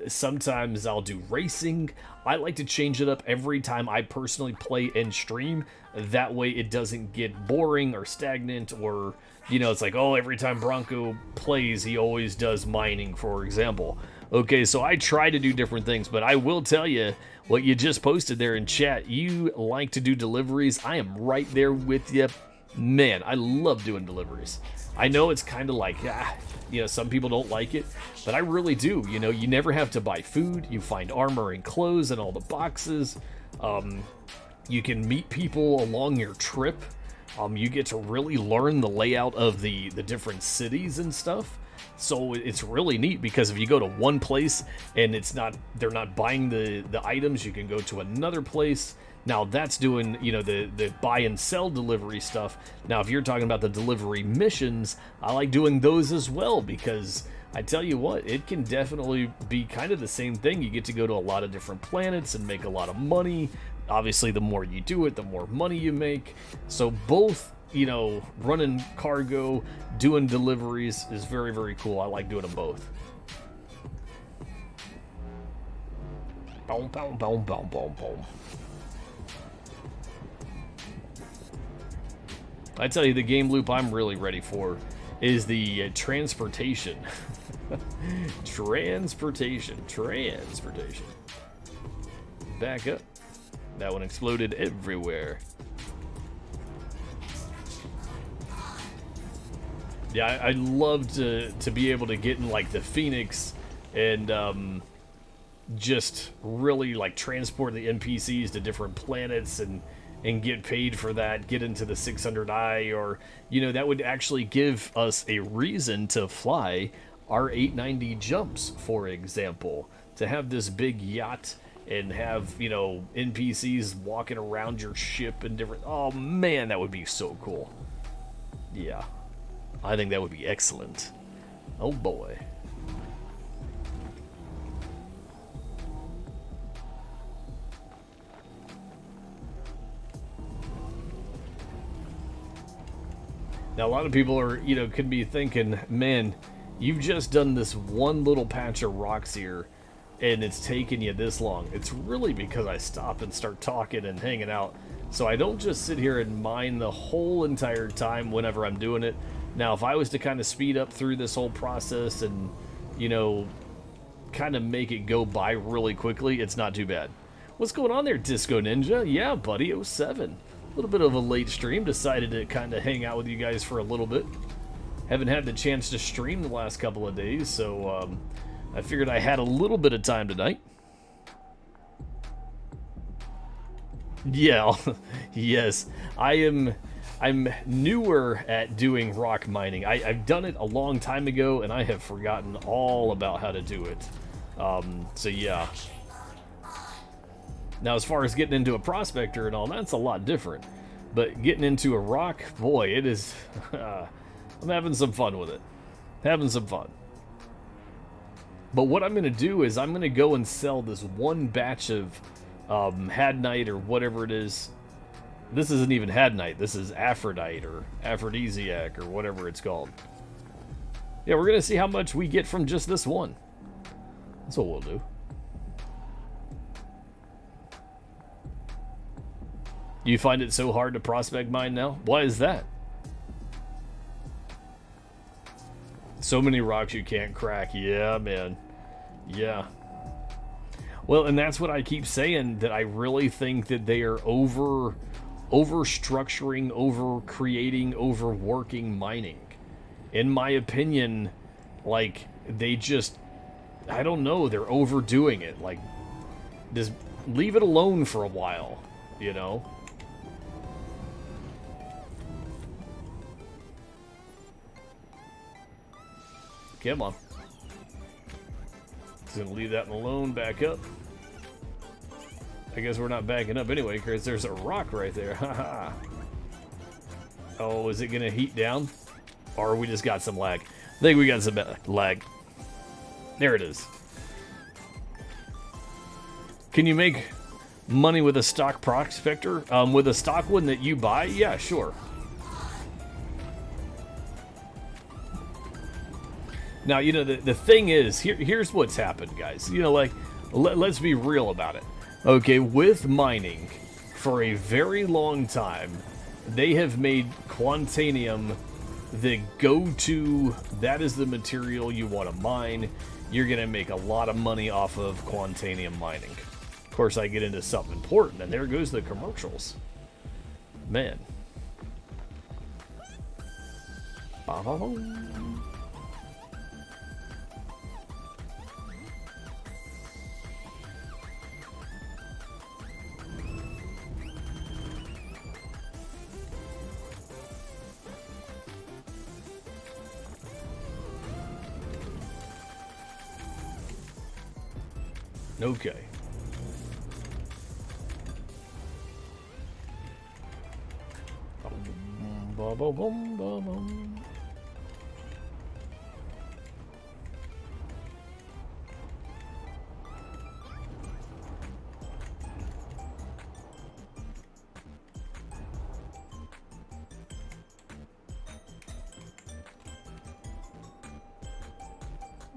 Sometimes I'll do racing. I like to change it up every time I personally play and stream. That way it doesn't get boring or stagnant or, you know, it's like, oh, every time Bronco plays, he always does mining, for example. Okay, so I try to do different things, but I will tell you what you just posted there in chat. You like to do deliveries. I am right there with you. Man, I love doing deliveries. I know it's kind of like, you know, some people don't like it, but I really do. You know, you never have to buy food. You find armor and clothes in all the boxes. You can meet people along your trip. You get to really learn the layout of the different cities and stuff. So it's really neat because if you go to one place and they're not buying the items, you can go to another place. Now that's doing, you know, the buy and sell delivery stuff. Now if you're talking about the delivery missions, I like doing those as well because I tell you what, it can definitely be kind of the same thing. You get to go to a lot of different planets and make a lot of money. Obviously, the more you do it, the more money you make. So both, you know, running cargo, doing deliveries is very, very cool. I like doing them both. Boom, boom, boom, boom, boom, boom. I tell you, the game loop I'm really ready for is the transportation. Transportation. Back up. That one exploded everywhere. Yeah, I'd love to be able to get in like the Phoenix and just really like transport the NPCs to different planets and get paid for that, get into the 600i, or, you know, that would actually give us a reason to fly our 890 jumps, for example, to have this big yacht and have, you know, NPCs walking around your ship and different, oh man, that would be so cool. Yeah, I think that would be excellent. Oh boy. Now, a lot of people are, you know, could be thinking, man, you've just done this one little patch of rocks here, and it's taken you this long. It's really because I stop and start talking and hanging out. So I don't just sit here and mine the whole entire time whenever I'm doing it. Now, if I was to kind of speed up through this whole process and, you know, kind of make it go by really quickly, it's not too bad. What's going on there, Disco Ninja? Yeah, buddy, 07. A little bit of a late stream. Decided to kind of hang out with you guys for a little bit. Haven't had the chance to stream the last couple of days, so I figured I had a little bit of time tonight. Yeah, yes, I'm newer at doing rock mining. I've done it a long time ago, and I have forgotten all about how to do it. So yeah. Now, as far as getting into a prospector and all, that's a lot different. But getting into a rock, boy, it is... I'm having some fun with it. Having some fun. But what I'm going to do is I'm going to go and sell this one batch of Hadnite or whatever it is. This isn't even Hadnite. This is Aphrodite or Aphrodisiac or whatever it's called. Yeah, we're going to see how much we get from just this one. That's what we'll do. You find it so hard to prospect mine now? Why is that? So many rocks you can't crack. Yeah, man. Yeah. Well, and that's what I keep saying, that I really think that they are over-structuring, over-creating, overworking mining. In my opinion, like, they just, I don't know, they're overdoing it. Like, just leave it alone for a while, you know? Come on. Just gonna leave that alone, back up. I guess we're not backing up anyway, because there's a rock right there. Haha. Oh, is it going to heat down? Or we just got some lag? I think we got some lag. There it is. Can you make money with a stock prospector? With a stock one that you buy? Yeah, sure. Now, you know, the thing is, here's what's happened, guys. You know, like, let's be real about it. Okay, with mining, for a very long time, they have made Quantanium the go-to, that is the material you want to mine. You're going to make a lot of money off of Quantanium mining. Of course, I get into something important, and there goes the commercials. Man. Okay.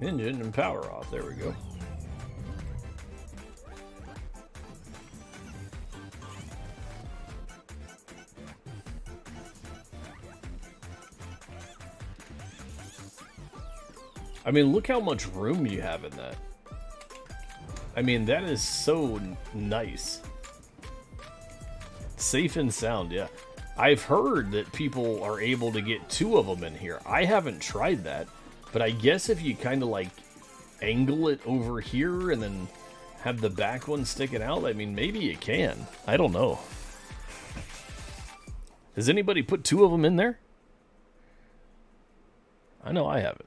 Engine and power off. There we go. I mean, look how much room you have in that. I mean, that is so nice. Safe and sound, yeah. I've heard that people are able to get 2 of them in here. I haven't tried that, but I guess if you kind of like angle it over here and then have the back one sticking out, I mean, maybe you can. I don't know. Has anybody put 2 of them in there? I know I haven't.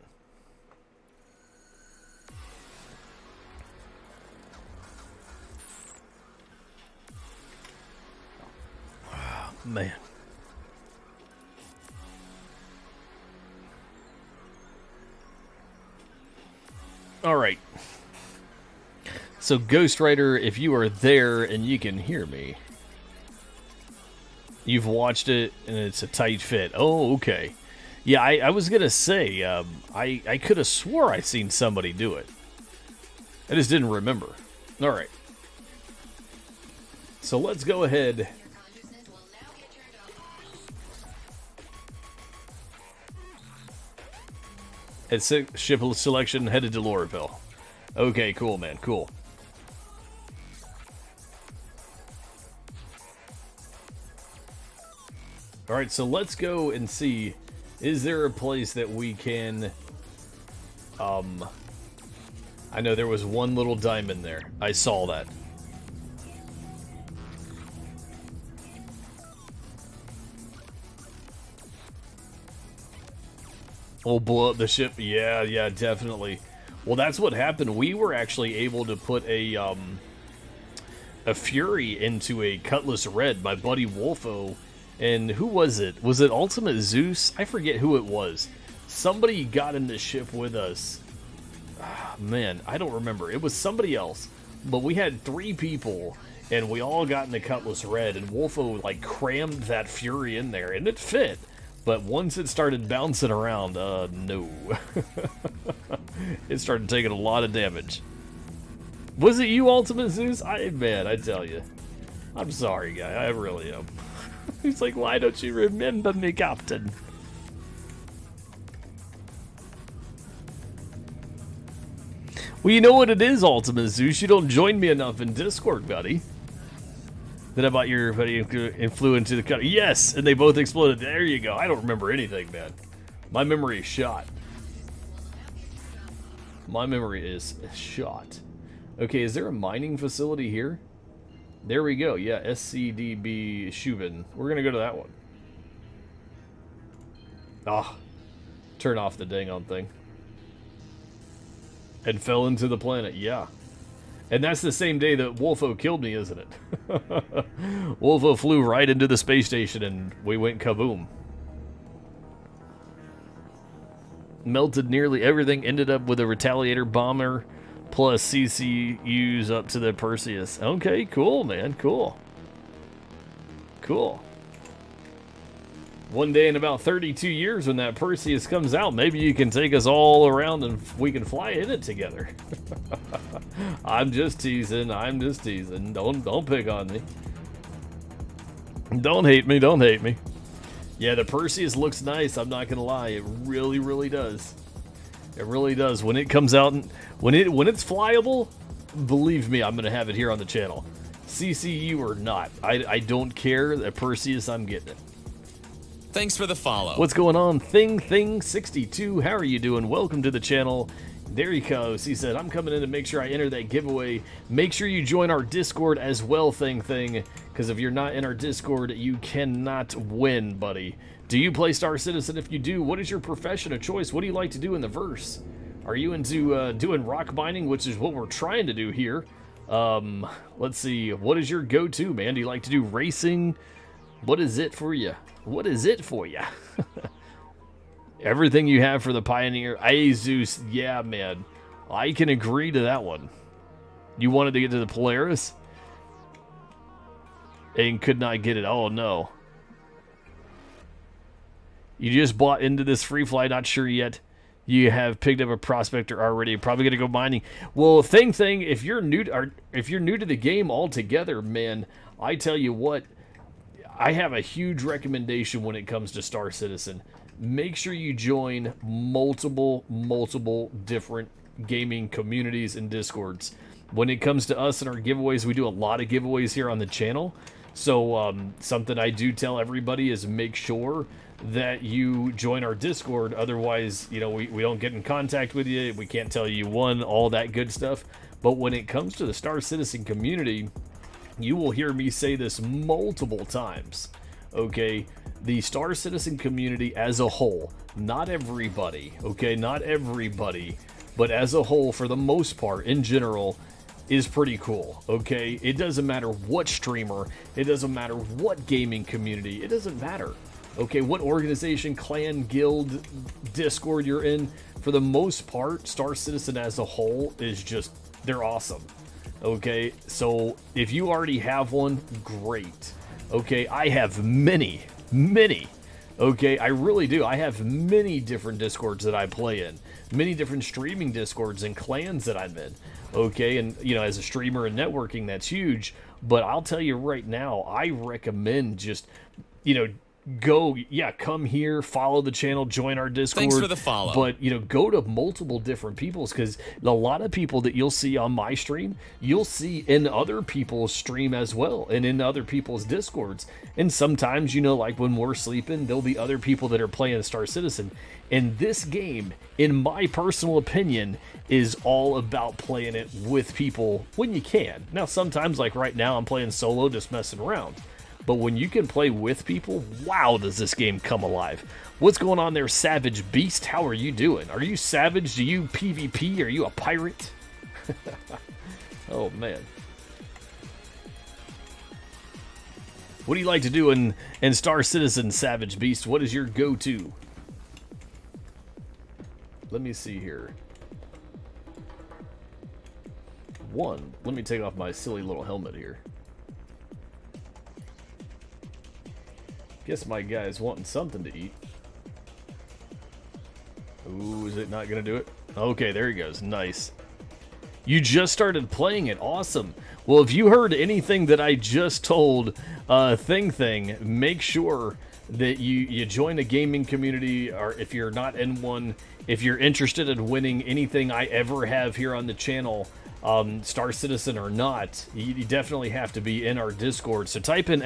Man. All right. So, Ghost Rider, if you are there and you can hear me, you've watched it and it's a tight fit. Oh, okay. Yeah, I was going to say, I could have swore I seen somebody do it. I just didn't remember. All right. So, let's go ahead. At ship selection, headed to Lorville. Okay, cool, man, cool. Alright, so let's go and see, is there a place that we can, I know there was one little diamond there. I saw that. Oh, blow up the ship. Yeah, yeah, definitely. Well, that's what happened. We were actually able to put a Fury into a Cutlass Red, my buddy Wolfo. And who was it? Was it Ultimate Zeus? I forget who it was. Somebody got in the ship with us. Man, I don't remember. It was somebody else. But we had 3 people, and we all got in the Cutlass Red, and Wolfo, like, crammed that Fury in there, and it fit. But once it started bouncing around, no. It started taking a lot of damage. Was it you, Ultimate Zeus? Man, I tell you. I'm sorry, guy. I really am. He's like, why don't you remember me, Captain? Well, you know what it is, Ultimate Zeus. You don't join me enough in Discord, buddy. Then about your buddy flew into the cut. Yes, and they both exploded. There you go. I don't remember anything, man. My memory is shot. My memory is shot. Okay, is there a mining facility here? There we go. Yeah, SCDB Shubin. We're going to go to that one. Ah, turn off the dang on thing. And fell into the planet. Yeah. And that's the same day that Wolfo killed me, isn't it? Wolfo flew right into the space station and we went kaboom. Melted nearly everything. Ended up with a Retaliator bomber plus CCUs up to the Perseus. Okay, cool, man. Cool. Cool. One day in about 32 years when that Perseus comes out, maybe you can take us all around and we can fly in it together. I'm just teasing. I'm just teasing. Don't pick on me. Don't hate me. Don't hate me. Yeah, the Perseus looks nice. I'm not gonna lie. It really, really does. It really does. When it comes out, and when it's flyable, believe me, I'm gonna have it here on the channel. CCU or not, I don't care. The Perseus, I'm getting it. Thanks for the follow. What's going on, Thing62? How are you doing? Welcome to the channel. There he goes. He said, I'm coming in to make sure I enter that giveaway. Make sure you join our Discord as well, Thing, because if you're not in our Discord, you cannot win, buddy. Do you play Star Citizen? If you do, what is your profession of choice? What do you like to do in the verse? Are you into doing rock mining, which is what we're trying to do here? Let's see. What is your go-to, man? Do you like to do racing? What is it for you? What is it for you? Everything you have for the Pioneer. Zeus, yeah, man. I can agree to that one. You wanted to get to the Polaris? And could not get it. Oh, no. You just bought into this free fly, not sure yet. You have picked up a prospector already. Probably gonna go mining. Well, thing, if you're new to the game altogether, man, I tell you what, I have a huge recommendation when it comes to Star Citizen. Make sure you join multiple different gaming communities and Discords. When it comes to us and our giveaways, we do a lot of giveaways here on the channel. So something I do tell everybody is make sure that you join our Discord. Otherwise, you know, we don't get in contact with you. We can't tell you won, all that good stuff. But when it comes to the Star Citizen community, you will hear me say this multiple times, okay? The Star Citizen community as a whole, not everybody, okay? Not everybody, but as a whole, for the most part, in general, is pretty cool, okay? It doesn't matter what streamer, it doesn't matter what gaming community, it doesn't matter, okay? What organization, clan, guild, Discord you're in, for the most part, Star Citizen as a whole is just, they're awesome. Okay, so if you already have one, great. Okay, I have many. Okay, I really do. I have many different Discords that I play in. Many different streaming Discords and clans that I'm in. Okay, and you know, as a streamer and networking, that's huge. But I'll tell you right now, I recommend just, you know, come here, follow the channel, join our Discord. Thanks for the follow. But, you know, go to multiple different people's, because a lot of people that you'll see on my stream, you'll see in other people's stream as well, and in other people's Discords. And sometimes, you know, like when we're sleeping, there'll be other people that are playing Star Citizen. And this game, in my personal opinion, is all about playing it with people when you can. Now, sometimes, like right now, I'm playing solo, just messing around. But when you can play with people, wow, does this game come alive. What's going on there, Savage Beast? How are you doing? Are you savage? Do you PvP? Are you a pirate? Oh, man. What do you like to do in Star Citizen, Savage Beast? What is your go-to? Let me see here. One, let me take off my silly little helmet here. Guess my guy's wanting something to eat. Ooh, is it not gonna do it? Okay, there he goes. Nice. You just started playing it. Awesome. Well, if you heard anything that I just told Thing, make sure that you join a gaming community, or if you're not in one, if you're interested in winning anything I ever have here on the channel, Star Citizen or not, you definitely have to be in our Discord. So type in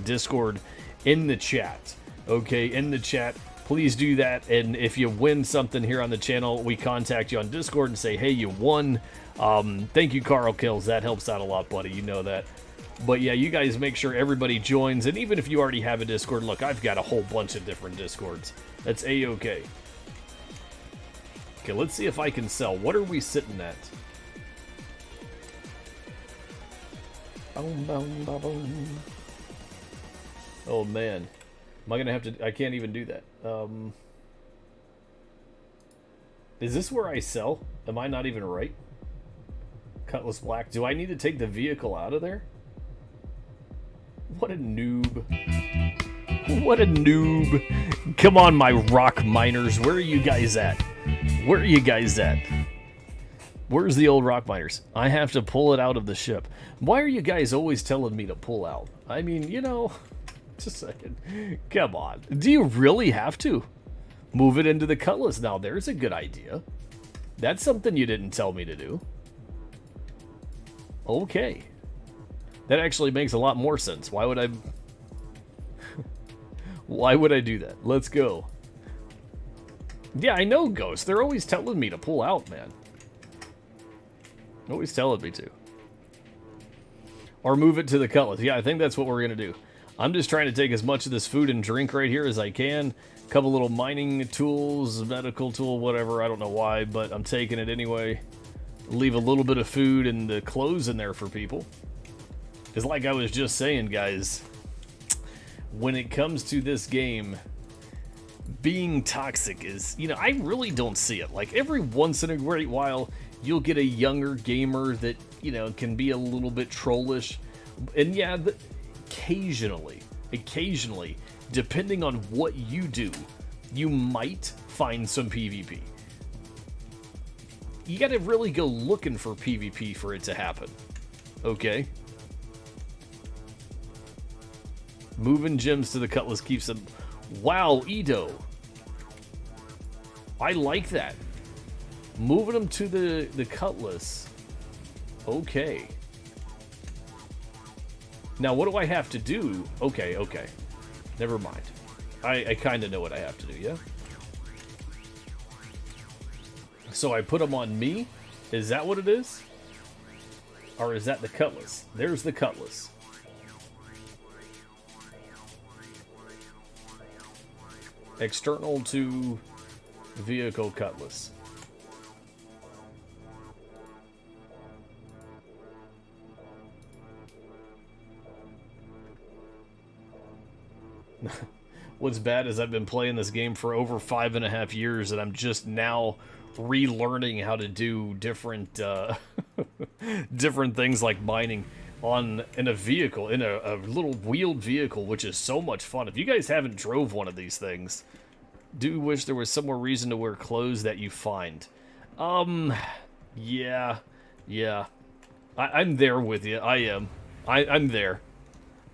!Discord in the chat. Okay, in the chat, please do that. And if you win something here on the channel, we contact you on Discord and say, hey, you won. Thank you, Carl Kills. That helps out a lot, buddy. You know that. But yeah, you guys make sure everybody joins. And even if you already have a Discord, look, I've got a whole bunch of different Discords. That's a-okay. Okay, let's see if I can sell. What are we sitting at? Boom, boom, boom, boom. Oh man, am I gonna have to? I can't even do that. Is this where I sell? Am I not even right? Cutlass black. Do I need to take the vehicle out of there? What a noob. What a noob. Come on, my rock miners. Where are you guys at? Where are you guys at? Where's the old rock miners? I have to pull it out of the ship. Why are you guys always telling me to pull out? I mean, you know, just a second. Come on. Do you really have to? Move it into the Cutlass. Now, there's a good idea. That's something you didn't tell me to do. Okay. That actually makes a lot more sense. Why would I... Why would I do that? Let's go. Yeah, I know, Ghost. They're always telling me to pull out, man. Always telling me to. Or move it to the Cutlass. Yeah, I think that's what we're going to do. I'm just trying to take as much of this food and drink right here as I can. A couple little mining tools, medical tool, whatever. I don't know why, but I'm taking it anyway. Leave a little bit of food and the clothes in there for people. Because like I was just saying, guys, when it comes to this game, being toxic is, you know, I really don't see it. Like, every once in a great while, you'll get a younger gamer that, you know, can be a little bit trollish. And yeah, occasionally, depending on what you do, you might find some PvP. You gotta really go looking for PvP for it to happen. Okay? Moving gems to the Cutlass keeps them... Wow, Edo. I like that. Moving them to the Cutlass. Okay. Now, what do I have to do? Okay. Never mind. I kind of know what I have to do, yeah? So I put them on me? Is that what it is? Or is that the Cutlass? There's the Cutlass. External to vehicle Cutlass. What's bad is I've been playing this game for over 5.5 years, and I'm just now relearning how to do different different things like mining in a vehicle, in a little wheeled vehicle, which is so much fun. If you guys haven't drove one of these things, do wish there was some more reason to wear clothes that you find. Yeah. I'm there with you. I am. I'm there.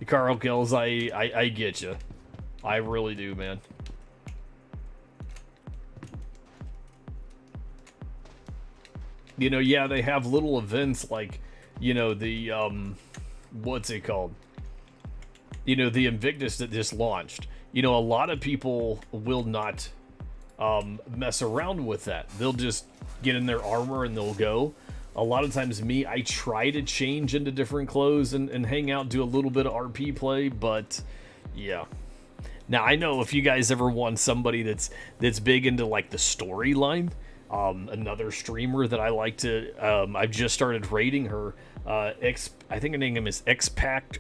Carl Kills, I get you. I really do, man. You know, yeah, they have little events like, you know, the, what's it called? You know, the Invictus that just launched. You know, a lot of people will not mess around with that. They'll just get in their armor and they'll go. A lot of times I try to change into different clothes and hang out, do a little bit of RP play, but yeah. Now, I know if you guys ever want somebody that's big into, like, the storyline, another streamer that I like to, I've just started raiding her, I think her name is X-Pact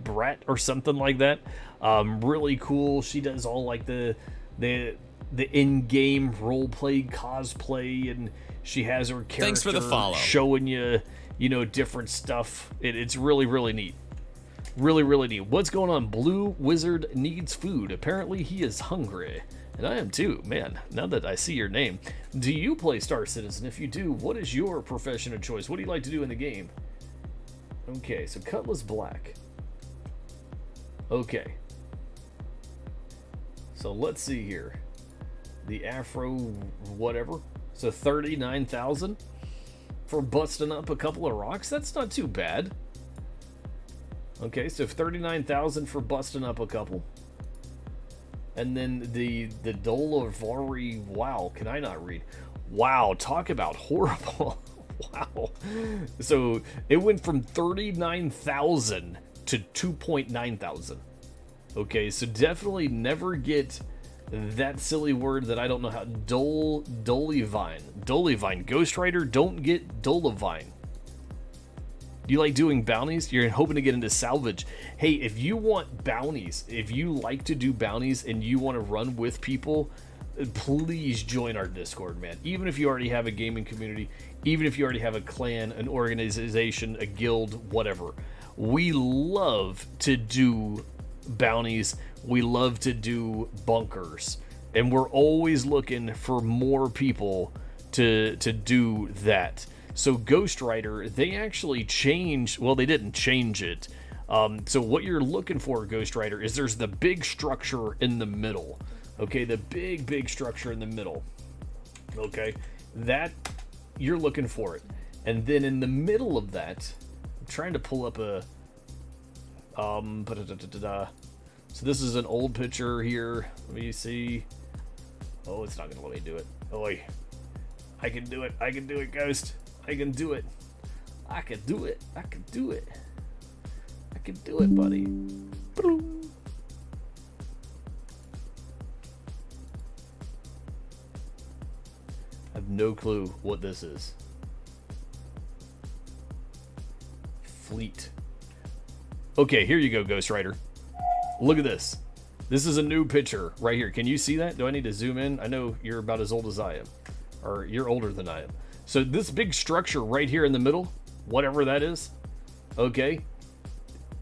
Brat or something like that. Really cool. She does all, like, the in-game roleplay, cosplay, and she has her character. Thanks for the follow. Showing you, you know, different stuff. It's really, really neat. Really, really neat. What's going on? Blue Wizard needs food. Apparently he is hungry. And I am too. Man, now that I see your name. Do you play Star Citizen? If you do, what is your profession of choice? What do you like to do in the game? Okay, so Cutlass Black. Okay. So let's see here. The Afro whatever. So 39,000 for busting up a couple of rocks? That's not too bad. Okay, so 39,000 for busting up a couple. And then the Dolavari, wow, can I not read? Wow, talk about horrible. Wow. So it went from 39,000 to 2.9 thousand. Okay, so definitely never get that silly word that I don't know how. Dolivine. Ghost Rider, don't get Dolivine. You like doing bounties? You're hoping to get into salvage. Hey, if you want bounties, if you like to do bounties and you want to run with people, please join our Discord, man. Even if you already have a gaming community, even if you already have a clan, an organization, a guild, whatever. We love to do bounties. We love to do bunkers. And we're always looking for more people to do that. So Ghost Rider, they actually changed, well, they didn't change it. So what you're looking for, Ghost Rider, is there's the big structure in the middle. Okay, the big structure in the middle. Okay, that, you're looking for it. And then in the middle of that, I'm trying to pull up a, so this is an old picture here. Let me see. Oh, it's not gonna let me do it. Oi. I can do it. I can do it, Ghost. I can do it. I can do it. I can do it. I can do it, buddy. Boom. I have no clue what this is. Fleet. Okay, here you go, Ghost Rider. Look at this. This is a new picture right here. Can you see that? Do I need to zoom in? I know you're about as old as I am. Or you're older than I am. So this big structure right here in the middle, whatever that is, okay?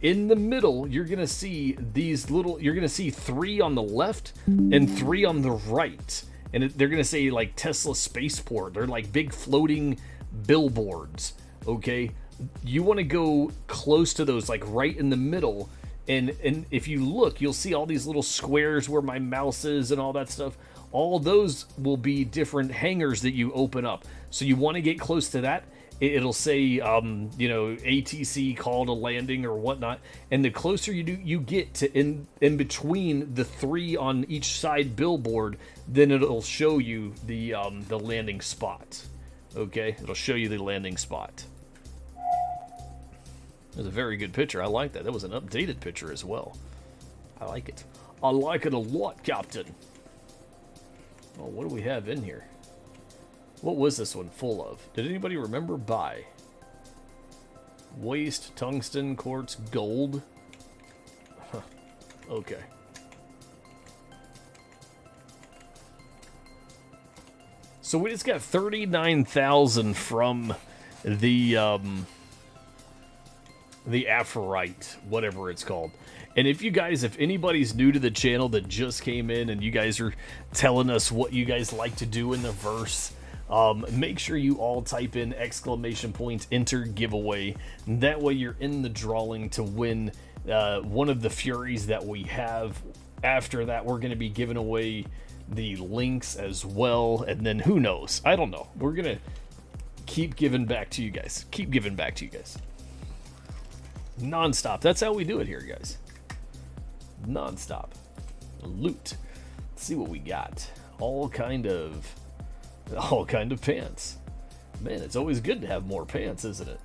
In the middle, you're gonna see these little, you're gonna see 3 on the left and 3 on the right. And they're gonna say like Tesla Spaceport. They're like big floating billboards, okay? You wanna go close to those, like right in the middle. And if you look, you'll see all these little squares where my mouse is and all that stuff. All those will be different hangars that you open up. So you want to get close to that. It'll say, you know, ATC call to landing or whatnot. And the closer you get to in between the 3 on each side billboard, then it'll show you the landing spot. Okay, it'll show you the landing spot. It was a very good picture. I like that. That was an updated picture as well. I like it. I like it a lot, Captain. Oh, what do we have in here? What was this one full of? Did anybody remember? Buy. Waste, tungsten, quartz, gold. Huh. Okay. So we just got 39,000 from the Aphorite, whatever it's called. And if you guys, if anybody's new to the channel that just came in and you guys are telling us what you guys like to do in the verse, make sure you all type in ! Enter giveaway. That way you're in the drawing to win one of the Furies that we have. After that, we're going to be giving away the links as well. And then who knows? I don't know. We're going to keep giving back to you guys. Keep giving back to you guys. Non-stop. That's how we do it here, guys. Non-stop. Loot. Let's see what we got. All kind of pants. Man, it's always good to have more pants, isn't it?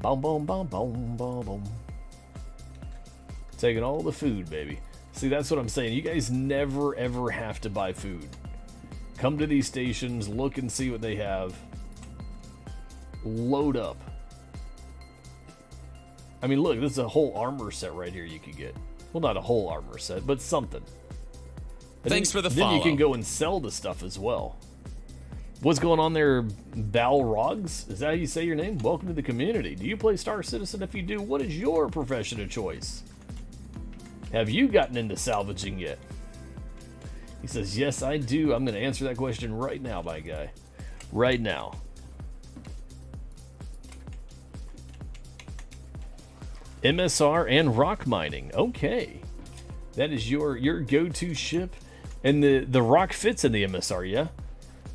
Boom, boom, boom, boom, boom, boom. Taking all the food, baby. See, that's what I'm saying. You guys never, ever have to buy food. Come to these stations, look and see what they have. Load up. I mean, look, this is a whole armor set right here you could get. Well, not a whole armor set, but something. And Thanks for the follow. Then you can go and sell the stuff as well. What's going on there, Balrogs? Is that how you say your name? Welcome to the community. Do you play Star Citizen? If you do, what is your profession of choice? Have you gotten into salvaging yet? He says, yes, I do. I'm going to answer that question right now, my guy. Right now. MSR and rock mining. Okay. That is your go-to ship. And the rock fits in the MSR, yeah?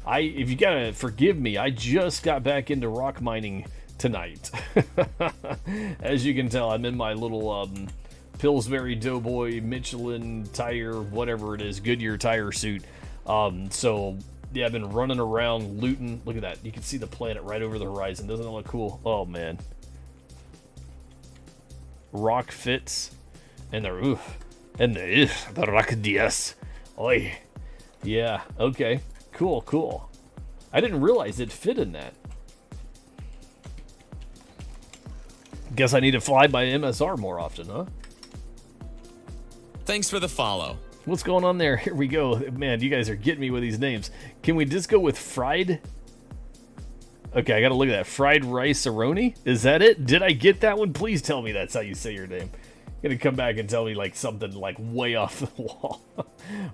If you gotta forgive me, I just got back into rock mining tonight. As you can tell, I'm in my little Pillsbury Doughboy Michelin tire, whatever it is, Goodyear tire suit. So yeah, I've been running around looting. Look at that. You can see the planet right over the horizon. Doesn't it look cool? Oh man. Rock fits, and the rock DS. Oi. Yeah, okay. Cool. I didn't realize it fit in that. Guess I need to fly by MSR more often, huh? Thanks for the follow. What's going on there? Here we go. Man, you guys are getting me with these names. Can we just go with fried? Okay, I gotta look at that. Fried rice-a-roni? Is that it? Did I get that one? Please tell me that's how you say your name. You're gonna come back and tell me like something like way off the wall.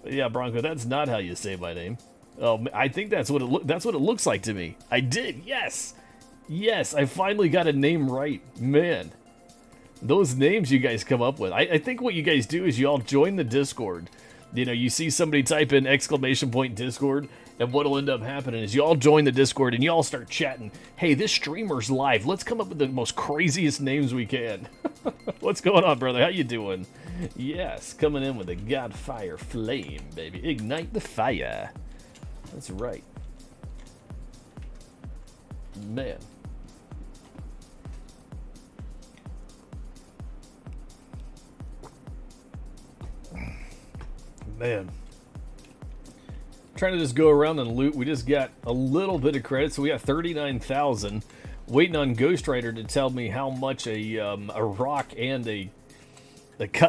Yeah, Bronco, that's not how you say my name. Oh, I think that's what it looks like to me. I did. Yes. Yes, I finally got a name right. Man. Those names you guys come up with. I think what you guys do is you all join the Discord. You know, you see somebody type in !Discord, and what'll end up happening is you all join the Discord and you all start chatting. Hey, this streamer's live. Let's come up with the most craziest names we can. What's going on, brother? How you doing? Yes, coming in with a Godfire flame, baby. Ignite the fire. That's right. Man. Man. Trying to just go around and loot. We just got a little bit of credit, so we got 39,000. Waiting on Ghost Rider to tell me how much a rock and a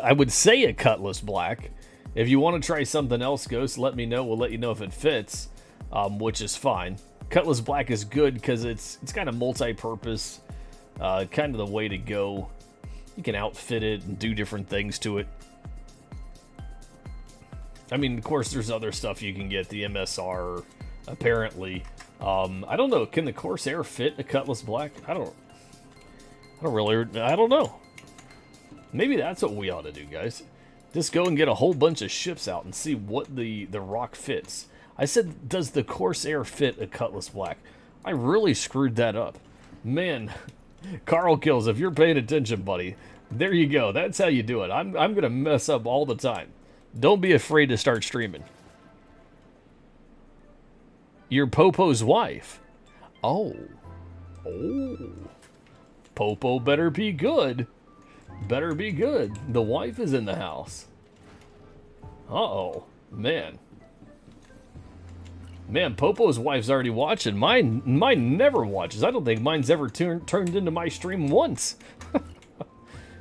I would say a Cutlass Black. If you want to try something else, Ghost, let me know. We'll let you know if it fits, which is fine. Cutlass Black is good because it's kind of multi-purpose, kind of the way to go. You can outfit it and do different things to it. I mean, of course, there's other stuff you can get. The MSR, apparently. I don't know. Can the Corsair fit a Cutlass Black? I don't know. Maybe that's what we ought to do, guys. Just go and get a whole bunch of ships out and see what the rock fits. I said, does the Corsair fit a Cutlass Black? I really screwed that up. Man, Carl Kills, if you're paying attention, buddy, there you go. That's how you do it. I'm going to mess up all the time. Don't be afraid to start streaming. Your Popo's wife. Oh. Popo better be good. Better be good. The wife is in the house. Uh-oh. Man. Man, Popo's wife's already watching. Mine never watches. I don't think mine's ever turned into my stream once.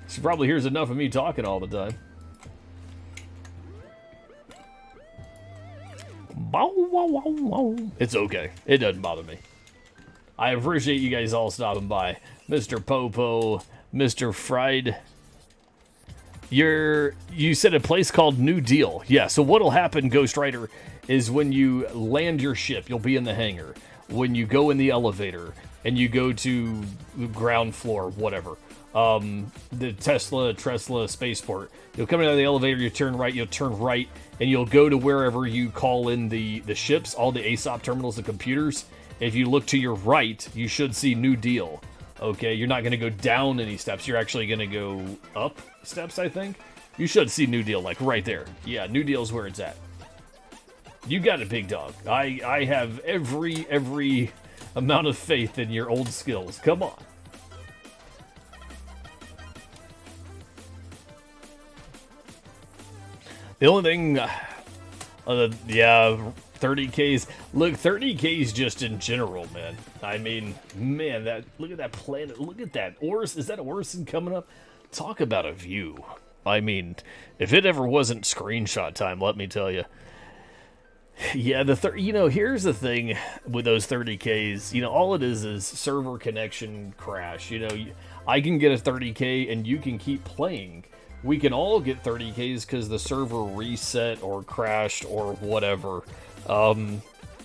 She probably hears enough of me talking all the time. Bow, wow, wow, wow. It's okay. It doesn't bother me. I appreciate you guys all stopping by. Mr. Popo, Mr. Fried. You said a place called New Deal. Yeah, so what'll happen, Ghost Rider, is when you land your ship, you'll be in the hangar. When you go in the elevator and you go to the ground floor, whatever, the Tesla spaceport, you'll come out of the elevator, you turn right, and you'll go to wherever you call in the ships, all the ASOP terminals, the computers. If you look to your right, you should see New Deal. Okay, you're not going to go down any steps. You're actually going to go up steps, I think. You should see New Deal, like right there. Yeah, New Deal's where it's at. You got it, big dog. I have every amount of faith in your old skills. Come on. The only thing, yeah, 30Ks. Look, 30Ks just in general, man. I mean, man, look at that planet. Look at that. Is that Orison coming up? Talk about a view. I mean, if it ever wasn't screenshot time, let me tell you. Yeah, here's the thing with those 30Ks. All it is server connection crash. I can get a 30K and you can keep playing. We can all get 30Ks because the server reset or crashed or whatever.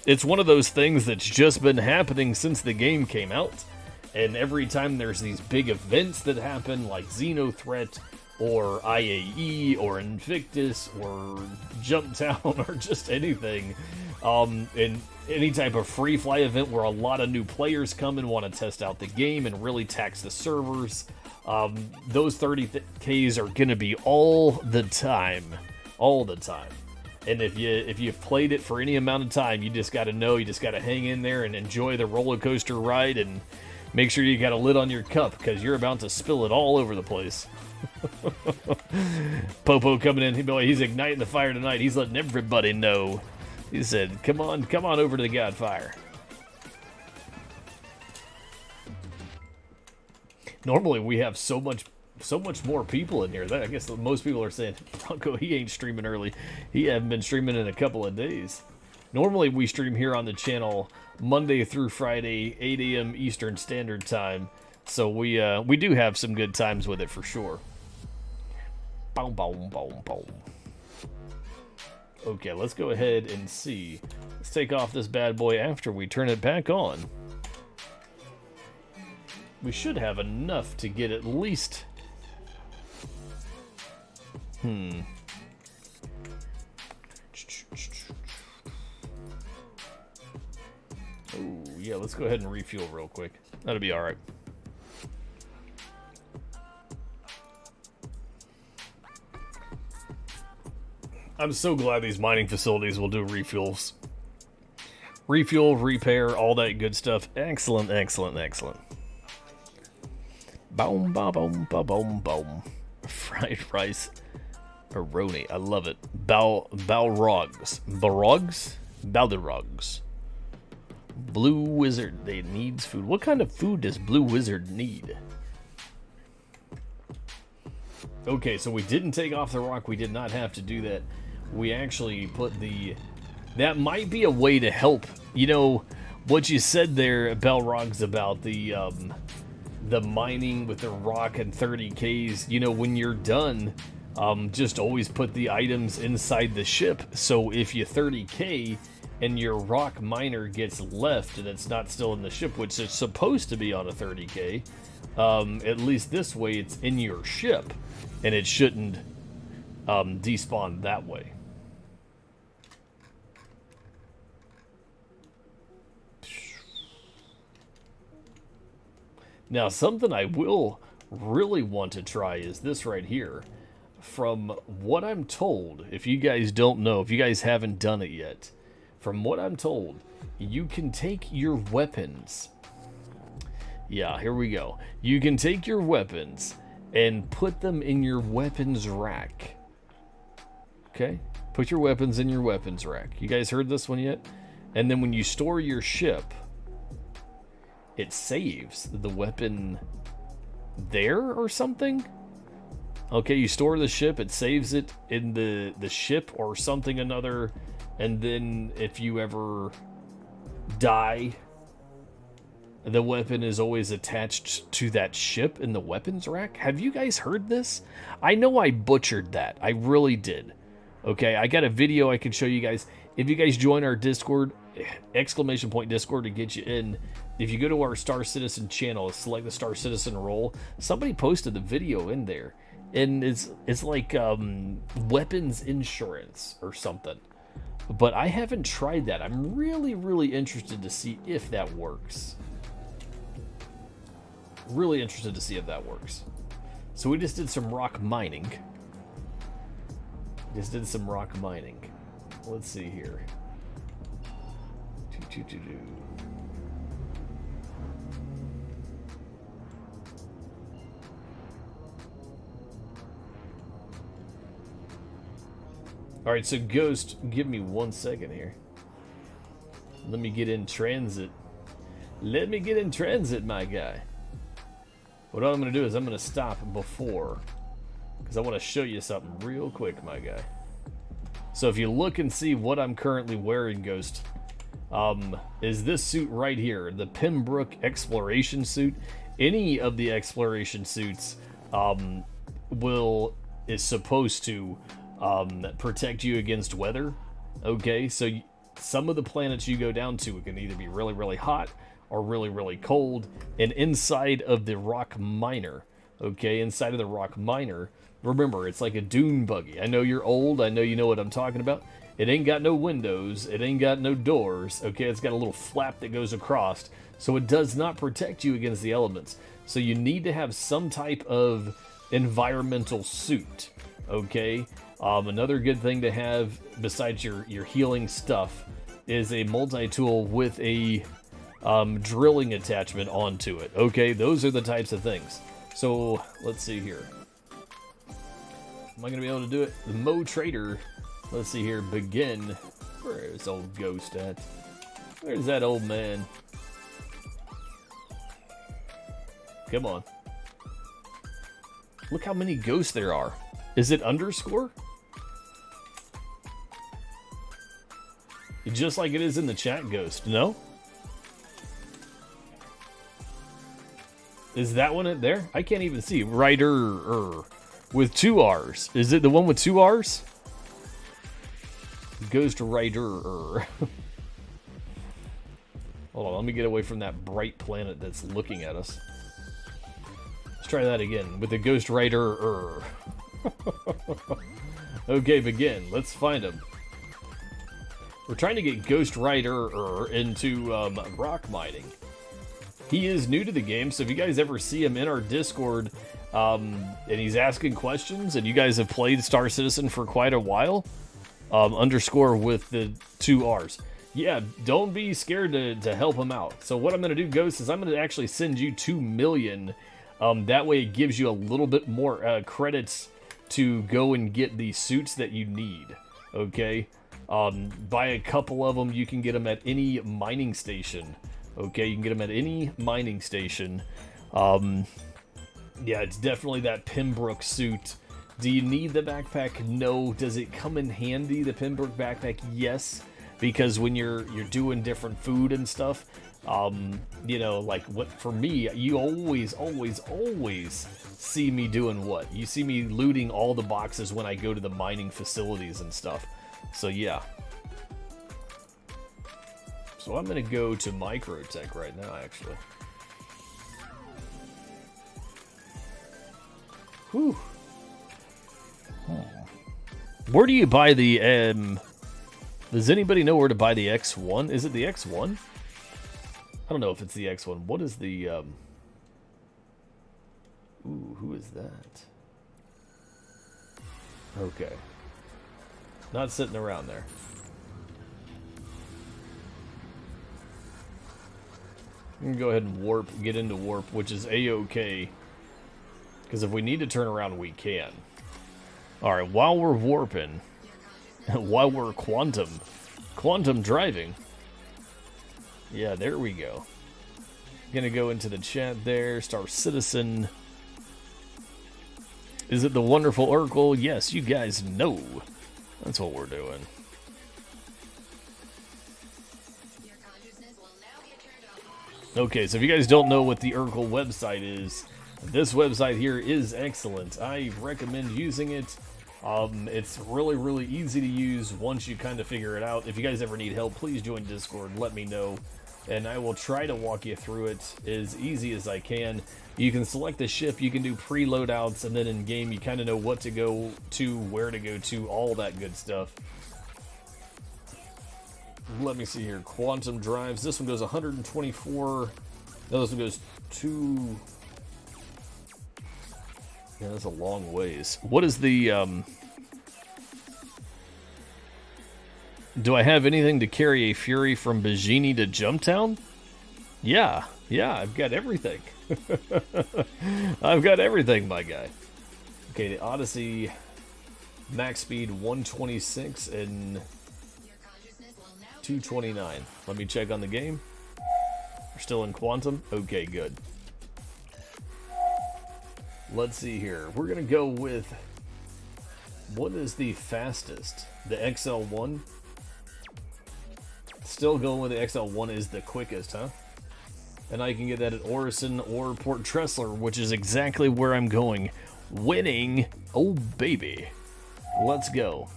It's one of those things that's just been happening since the game came out. And every time there's these big events that happen, like Xenothreat, or IAE, or Invictus, or Jumptown, or just anything. And any type of free fly event where a lot of new players come and want to test out the game and really tax the servers. Those 30Ks are going to be all the time. All the time. And if you've played it for any amount of time, you just got to know, you just got to hang in there and enjoy the roller coaster ride and make sure you got a lid on your cup because you're about to spill it all over the place. Popo coming in, boy, he's igniting the fire tonight. He's letting everybody know. He said, come on over to the Godfire. Normally we have so so much more people in here. I guess most people are saying, Bronco, he ain't streaming early. He haven't been streaming in a couple of days. Normally we stream here on the channel Monday through Friday, 8 a.m. Eastern Standard Time. So we do have some good times with it for sure. Boom, boom, boom, boom. Okay, let's go ahead and see. Let's take off this bad boy after we turn it back on. We should have enough to get at least... Oh, yeah, let's go ahead and refuel real quick. That'll be alright. I'm so glad these mining facilities will do refuels. Refuel, repair, all that good stuff. Excellent, excellent, excellent. Boom, ba, boom, ba, boom, boom. Fried rice. Aroni. I love it. Balrogs. Barogs? Balderogs. Blue Wizard. They needs food. What kind of food does Blue Wizard need? Okay, so we didn't take off the rock. We did not have to do that. We actually put the... That might be a way to help. You know, what you said there, Balrogs, about the mining with the rock and 30Ks. You know, when you're done, just always put the items inside the ship. So if you 30K and your rock miner gets left and it's not still in the ship, which is supposed to be on a 30K, at least this way it's in your ship and it shouldn't despawn that way. Now, something I will really want to try is this right here. From what I'm told, if you guys don't know, if you guys haven't done it yet, from what I'm told, you can take your weapons. Yeah, here we go. You can take your weapons and put them in your weapons rack. Okay? Put your weapons in your weapons rack. You guys heard this one yet? And then when you store your ship, it saves the weapon there or something? Okay, you store the ship, it saves it in the ship or something another, and then if you ever die, the weapon is always attached to that ship in the weapons rack. Have you guys heard this? I know I butchered that. I really did. Okay, I got a video I can show you guys. If you guys join our Discord, !Discord to get you in. If you go to our Star Citizen channel, select the Star Citizen role, somebody posted the video in there. And it's like weapons insurance or something. But I haven't tried that. I'm really, really interested to see if that works. Really interested to see if that works. So we just did some rock mining. Let's see here. Alright, so Ghost, give me 1 second here. Let me get in transit. Let me get in transit, my guy. What I'm going to do is I'm going to stop before, because I want to show you something real quick, my guy. So if you look and see what I'm currently wearing, Ghost, is this suit right here, the Pembroke Exploration Suit. Any of the exploration suits is supposed to protect you against weather. Okay, so some of the planets you go down to, it can either be really, really hot or really, really cold. And inside of the rock miner, okay, inside of the rock miner, remember, it's like a dune buggy. I know you're old, I know you know what I'm talking about. It ain't got no windows, it ain't got no doors, okay? It's got a little flap that goes across, so it does not protect you against the elements. So you need to have some type of environmental suit, okay? Another good thing to have, besides your healing stuff, is a multi-tool with a drilling attachment onto it, okay? Those are the types of things. So, let's see here. Am I going to be able to do it? The Mo Trader... Let's see here, begin. Where's old Ghost at? Where's that old man? Come on. Look how many ghosts there are. Is it underscore? Just like it is in the chat, Ghost. No? Is that one there? I can't even see. Writer with 2 R's. Is it the one with 2 R's? Ghost Writer. Hold on, let me get away from that bright planet that's looking at us. Let's try that again with the Ghost Writer. Okay, begin. Let's find him. We're trying to get Ghost Writer into rock mining. He is new to the game, so if you guys ever see him in our Discord and he's asking questions and you guys have played Star Citizen for quite a while, underscore with the 2 R's. Yeah, don't be scared to help him out. So what I'm going to do, Ghost, is I'm going to actually send you 2 million. That way it gives you a little bit more credits to go and get the suits that you need. Okay? Buy a couple of them. You can get them at any mining station. Okay, you can get them at any mining station. Yeah, it's definitely that Pembroke suit. Do you need the backpack? No. Does it come in handy, the Pembroke backpack? Yes, because when you're doing different food and stuff, you know, like what for me, you always see me doing what? You see me looting all the boxes when I go to the mining facilities and stuff. So yeah. So I'm going to go to Microtech right now, actually. Whew. Where do you buy the, does anybody know where to buy the X1? Is it the X1? I don't know if it's the X1. What is the, ooh, who is that? Okay. Not sitting around there. I'm gonna go ahead and warp, get into warp, which is a-okay. Because if we need to turn around, we can. Alright, while we're warping, while we're quantum driving. Yeah, there we go. Gonna go into the chat there, Star Citizen. Is it the wonderful Urkel? Yes, you guys know. That's what we're doing. Okay, so if you guys don't know what the Urkel website is, this website here is excellent. I recommend using it. It's really, really easy to use once you kind of figure it out. If you guys ever need help, please join Discord. Let me know, and I will try to walk you through it as easy as I can. You can select the ship, you can do pre-loadouts, and then in-game you kind of know what to go to, where to go to, all that good stuff. Let me see here. Quantum drives. This one goes 124. No, this one goes 2... Yeah, that's a long ways. What is the, do I have anything to carry a Fury from Bajini to Jumptown? Yeah, I've got everything. I've got everything, my guy. Okay, the Odyssey, max speed 126 and 229. Let me check on the game. We're still in Quantum? Okay, good. Let's see here. We're going to go with... What is the fastest? The XL1? Still going with the XL1 is the quickest, huh? And I can get that at Orison or Port Tressler, which is exactly where I'm going. Winning! Oh, baby. Let's go.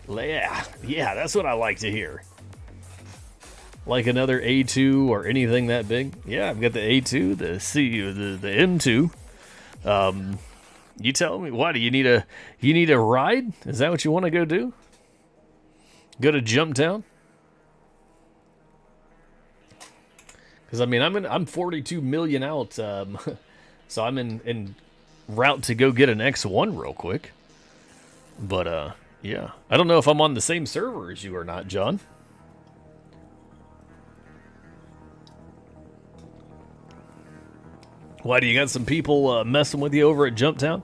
Yeah, that's what I like to hear. Like another A2 or anything that big. Yeah, I've got the A2, the M2. You tell me, what, you need a ride? Is that what you want to go do? Go to Jumptown? Because I mean, I'm 42 million out, so I'm in route to go get an X1 real quick. But yeah, I don't know if I'm on the same server as you or not, John. Why, do you got some people messing with you over at Jumptown?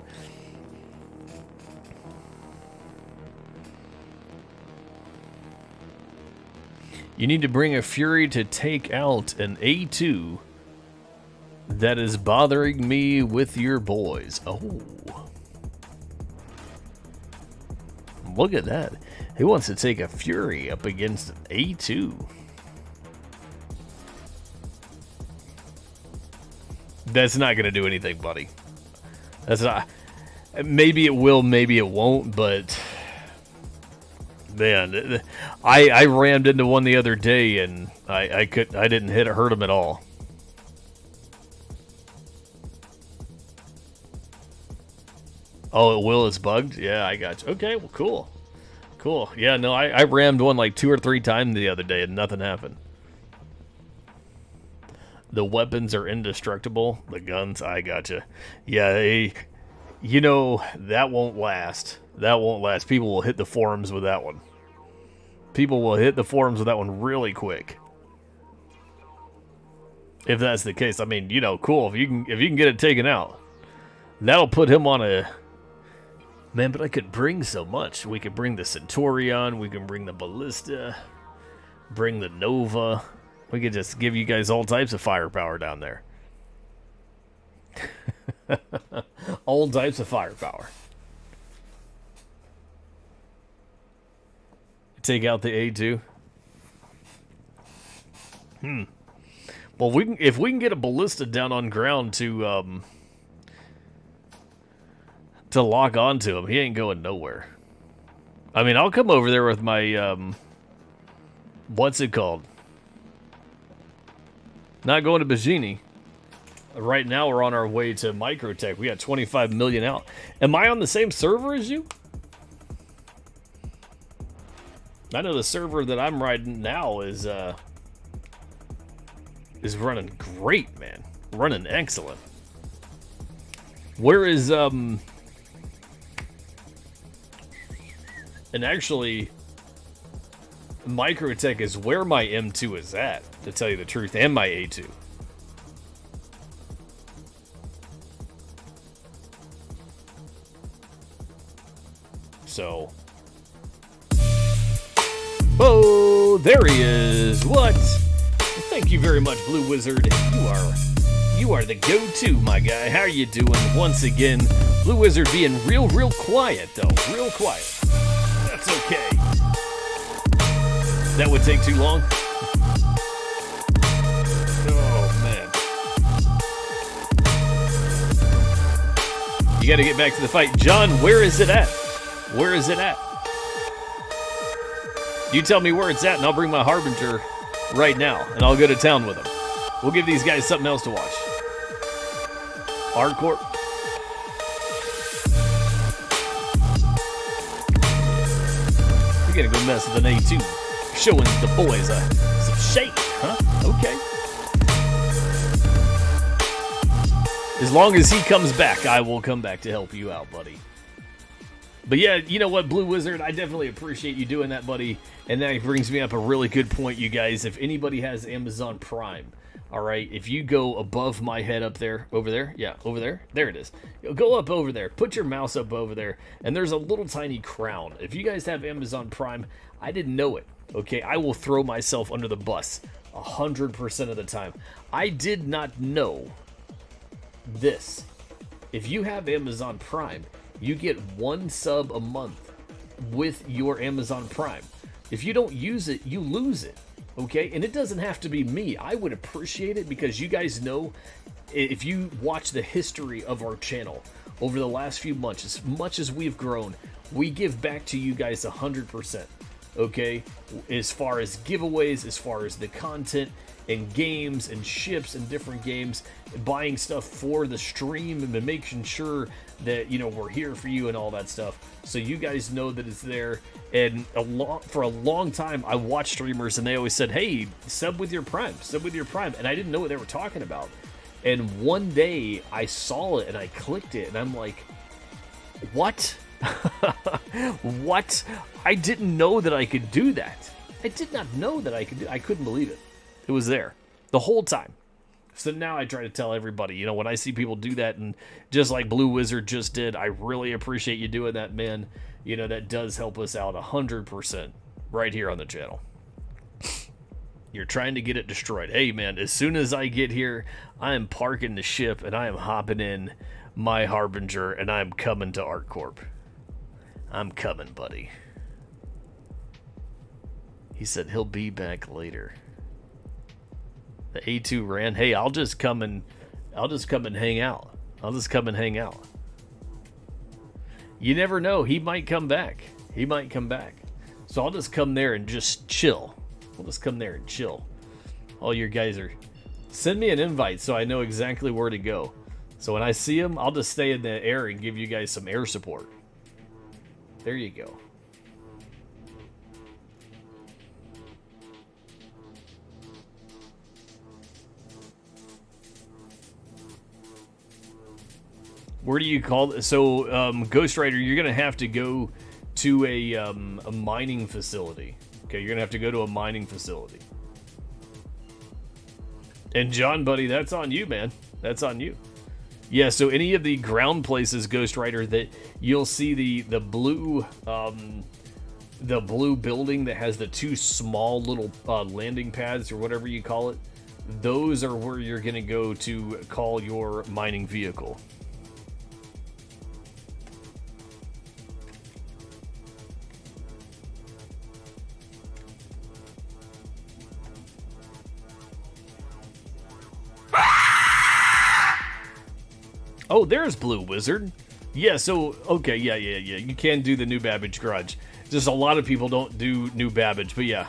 You need to bring a Fury to take out an A2 that is bothering me with your boys. Oh. Look at that. He wants to take a Fury up against an A2. That's not going to do anything, buddy. That's not... Maybe it will, maybe it won't, but... Man, I rammed into one the other day, and I didn't hurt him at all. Oh, it will. It's bugged. Yeah, I got you. Okay, well, cool, cool. Yeah, no, I rammed one like 2 or 3 times the other day, and nothing happened. The weapons are indestructible. The guns, I got you. Yeah, you know that won't last. That won't last. People will hit the forums with that one. People will hit the forums with that one really quick. If that's the case, I mean, you know, cool. If you can get it taken out, that'll put him on a... Man, but I could bring so much. We could bring the Centurion. We can bring the Ballista. Bring the Nova. We could just give you guys all types of firepower down there. All types of firepower. Take out the A2. Well, if we can get a Ballista down on ground to lock onto him, he ain't going nowhere. I mean, I'll come over there with my what's it called? Not going to Bajini. Right now, we're on our way to Microtech. We got 25 million out. Am I on the same server as you? I know the server that I'm riding now is running great, man. Running excellent. Where is and actually Microtech is where my M2 is at, to tell you the truth, and my A2. So, oh, there he is. What? Thank you very much, Blue Wizard. You are the go-to, my guy. How are you doing? Once again, Blue Wizard being real quiet, though. Real quiet. That's okay. That would take too long. Oh, man. You got to get back to the fight. John, where is it at? Where is it at? You tell me where it's at, and I'll bring my Harbinger right now, and I'll go to town with him. We'll give these guys something else to watch. Hardcore. We're gonna go mess with an A2. Showing the boys some shake, huh? Okay. As long as he comes back, I will come back to help you out, buddy. But yeah, you know what, Blue Wizard, I definitely appreciate you doing that, buddy. And that brings me up a really good point, you guys. If anybody has Amazon Prime, all right, if you go above my head up there, over there, yeah, over there, there it is. Go up over there, put your mouse up over there, and there's a little tiny crown. If you guys have Amazon Prime, I didn't know it, okay? I will throw myself under the bus 100% of the time. I did not know this. If you have Amazon Prime, you get 1 sub a month with your Amazon Prime. If you don't use it, you lose it, okay? And it doesn't have to be me. I would appreciate it because you guys know, if you watch the history of our channel over the last few months, as much as we've grown, we give back to you guys 100%, okay? As far as giveaways, as far as the content and games and ships and different games, buying stuff for the stream and making sure that, you know, we're here for you and all that stuff. So you guys know that it's there. And for a long time, I watched streamers and they always said, hey, sub with your Prime, sub with your Prime. And I didn't know what they were talking about. And one day I saw it and I clicked it and I'm like, what? What? I didn't know that I could do that. I did not know that I could do. I couldn't believe it. It was there the whole time. So now I try to tell everybody, you know, when I see people do that, and just like Blue Wizard just did, I really appreciate you doing that, man. You know, that does help us out 100% right here on the channel. You're trying to get it destroyed. Hey, man, as soon as I get here, I am parking the ship and I am hopping in my Harbinger and I'm coming to ArcCorp. I'm coming, buddy. He said he'll be back later. The A2 ran. Hey, I'll just come and hang out. I'll just come and hang out. You never know. He might come back. He might come back. So I'll just come there and just chill. I'll just come there and chill. All your guys are... Send me an invite so I know exactly where to go. So when I see him, I'll just stay in the air and give you guys some air support. There you go. Where do you call it? So, Ghost Rider, you're going to have to go to a mining facility. Okay, you're going to have to go to a mining facility. And John, buddy, that's on you, man. That's on you. Yeah, so any of the ground places, Ghost Rider, that you'll see the blue building that has the two small little landing pads or whatever you call it, those are where you're going to go to call your mining vehicle. Oh, there's Blue Wizard. Yeah, so, okay, yeah. You can do the New Babbage Garage. Just a lot of people don't do New Babbage, but yeah.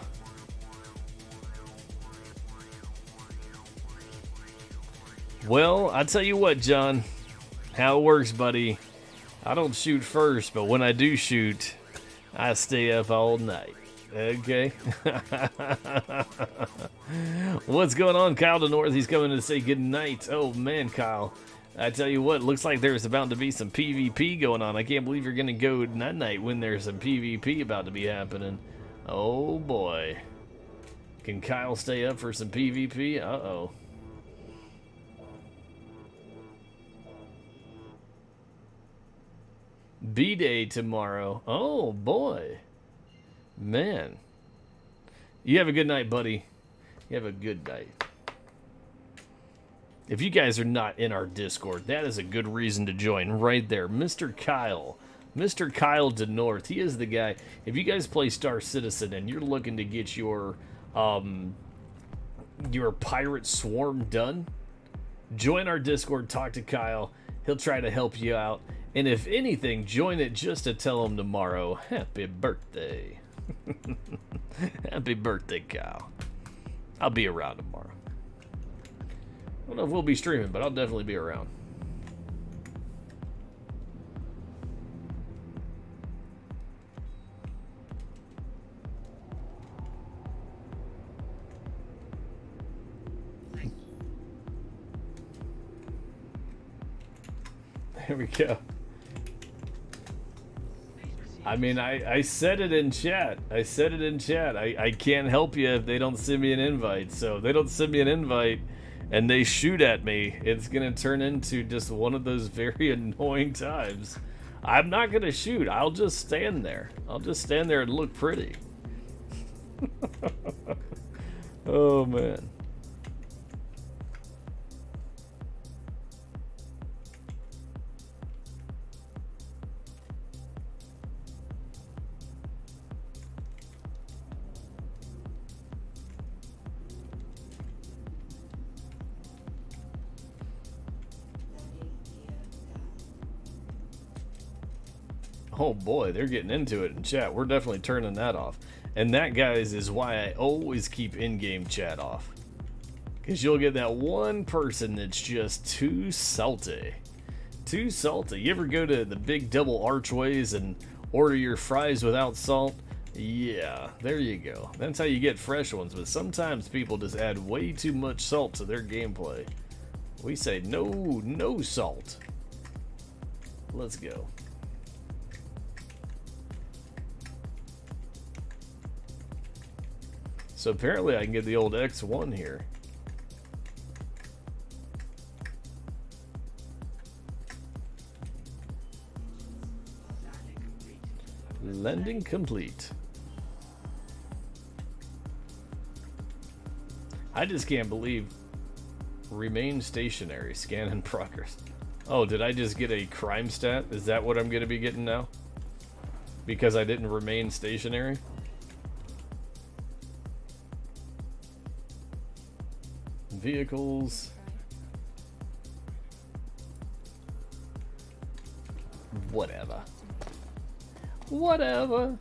Well, I tell you what, John. How it works, buddy. I don't shoot first, but when I do shoot, I stay up all night. Okay. What's going on, Kyle to North? He's coming to say good night. Oh, man, Kyle. I tell you what, looks like there's about to be some PvP going on. I can't believe you're going to go night-night when there's some PvP about to be happening. Oh, boy. Can Kyle stay up for some PvP? Uh-oh. B-Day tomorrow. Oh, boy. Man. You have a good night, buddy. You have a good night. If you guys are not in our Discord, that is a good reason to join right there. Mr. Kyle. Mr. Kyle to North. He is the guy. If you guys play Star Citizen and you're looking to get your pirate swarm done, join our Discord, talk to Kyle. He'll try to help you out. And if anything, join it just to tell him tomorrow, happy birthday. Happy birthday, Kyle. I'll be around tomorrow. I don't know if we'll be streaming, but I'll definitely be around. There we go. I mean, I said it in chat. I said it in chat. I can't help you if they don't send me an invite. So if they don't send me an invite and they shoot at me, it's going to turn into just one of those very annoying times. I'm not going to shoot. I'll just stand there. I'll just stand there and look pretty. Oh, man. Oh boy, they're getting into it in chat. We're definitely turning that off. And that, guys, is why I always keep in-game chat off. Because you'll get that one person that's just too salty. Too salty. You ever go to the big double archways and order your fries without salt? Yeah, there you go. That's how you get fresh ones. But sometimes people just add way too much salt to their gameplay. We say no salt. Let's go. So apparently I can get the old X1 here. Landing complete. I just can't believe. Remain stationary. Scan in progress. Oh, did I just get a crime stat? Is that what I'm going to be getting now? Because I didn't remain stationary? Vehicles. Whatever. Whatever.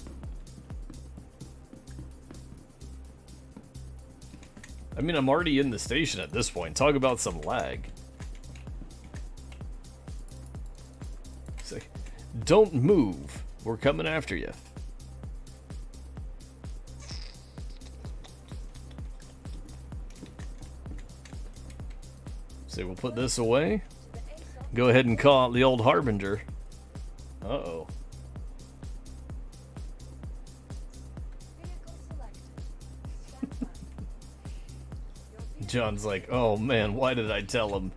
I mean, I'm already in the station at this point. Talk about some lag. Say, don't move. We're coming after you. So we'll put this away. Go ahead and call out the old Harbinger. Uh-oh. John's like, oh man, why did I tell him?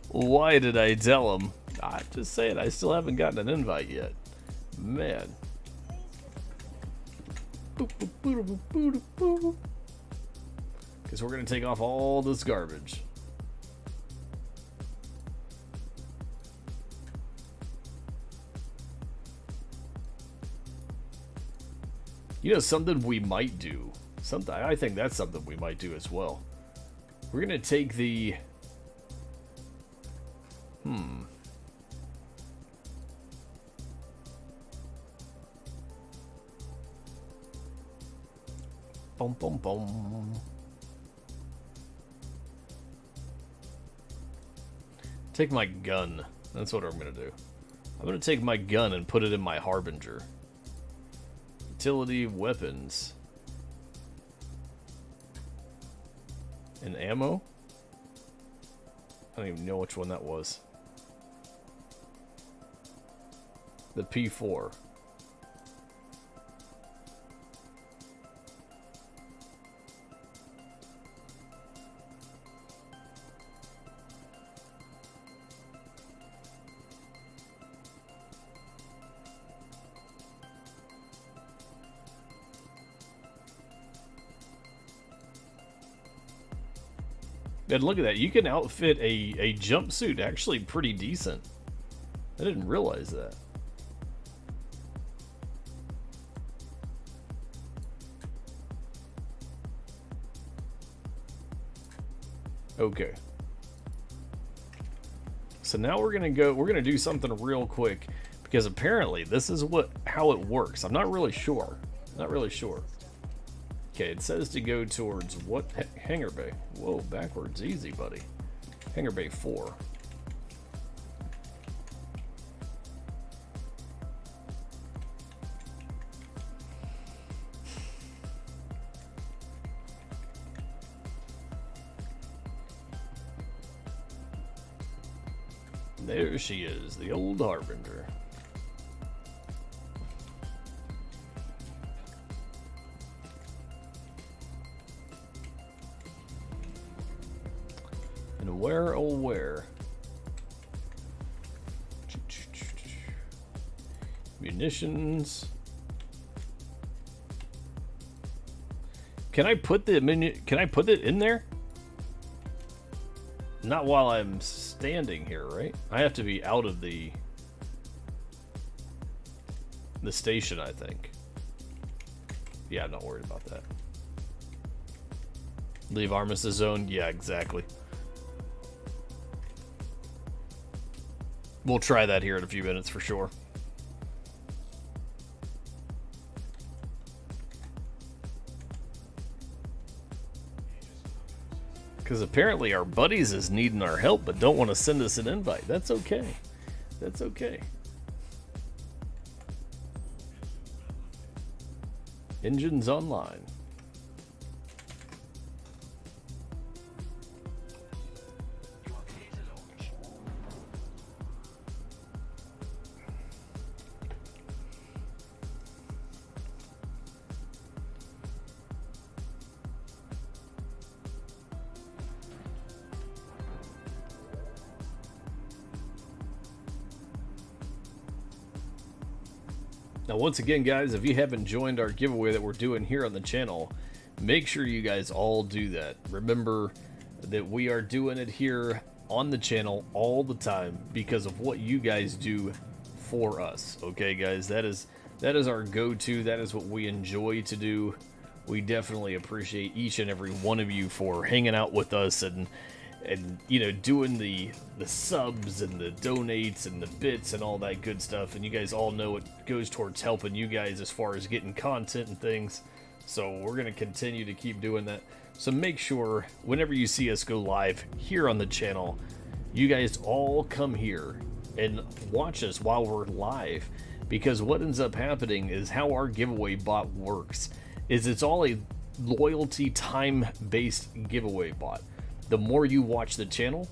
Why did I tell him? I'm just saying, I still haven't gotten an invite yet. Man. Because we're going to take off all this garbage. You know, something we might do. I think that's something we might do as well. We're going to take the... Bum, bum, bum. Take my gun. That's what I'm going to do. I'm going to take my gun and put it in my Harbinger. Utility weapons. And ammo? I don't even know which one that was. The P4. And look at that, you can outfit a jumpsuit actually pretty decent. I didn't realize that. Okay. So now we're gonna do something real quick, because apparently this is how it works. I'm not really sure. Okay, it says to go towards what? Hangar Bay. Whoa, backwards. Easy, buddy. Hangar Bay 4. There she is, the old Harbinger. And where, oh where? Munitions. Can I put it in there? Not while I'm standing here, right? I have to be out of the station, I think. Yeah, I'm not worried about that. Leave armistice zone? Yeah, exactly. We'll try that here in a few minutes for sure. Because apparently our buddies is needing our help but don't want to send us an invite. That's okay. That's okay. Engines online. Now, once again, guys, if you haven't joined our giveaway that we're doing here on the channel, make sure you guys all do that. Remember that we are doing it here on the channel all the time because of what you guys do for us. Okay, guys, that is our go-to. That is what we enjoy to do. We definitely appreciate each and every one of you for hanging out with us and you know, doing the subs and the donates and the bits and all that good stuff. And you guys all know it goes towards helping you guys as far as getting content and things. So we're going to continue to keep doing that. So make sure whenever you see us go live here on the channel, you guys all come here and watch us while we're live, because what ends up happening is how our giveaway bot works is it's all a loyalty time-based giveaway bot. The more you watch the channel,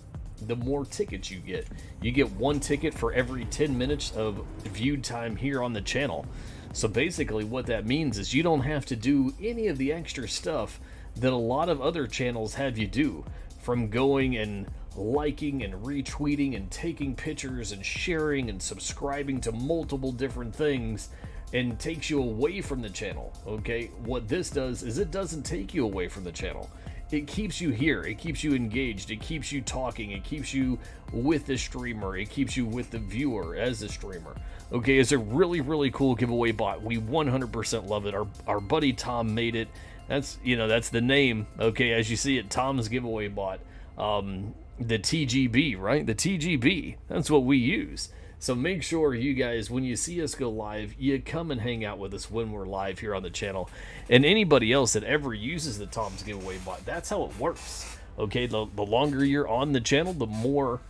the more tickets you get. You get 1 ticket for every 10 minutes of viewed time here on the channel. So basically what that means is you don't have to do any of the extra stuff that a lot of other channels have you do, from going and liking and retweeting and taking pictures and sharing and subscribing to multiple different things, and takes you away from the channel. Okay, what this does is it doesn't take you away from the channel. It keeps you here, it keeps you engaged, it keeps you talking, it keeps you with the streamer, it keeps you with the viewer as a streamer. Okay, it's a really, really cool giveaway bot. We 100% love it. Our buddy Tom made it. That's, you know, that's the name. Okay, as you see it, Tom's giveaway bot. The TGB, right? The TGB. That's what we use. So make sure you guys, when you see us go live, you come and hang out with us when we're live here on the channel. And anybody else that ever uses the Tom's giveaway bot, that's how it works. Okay, the longer you're on the channel, the more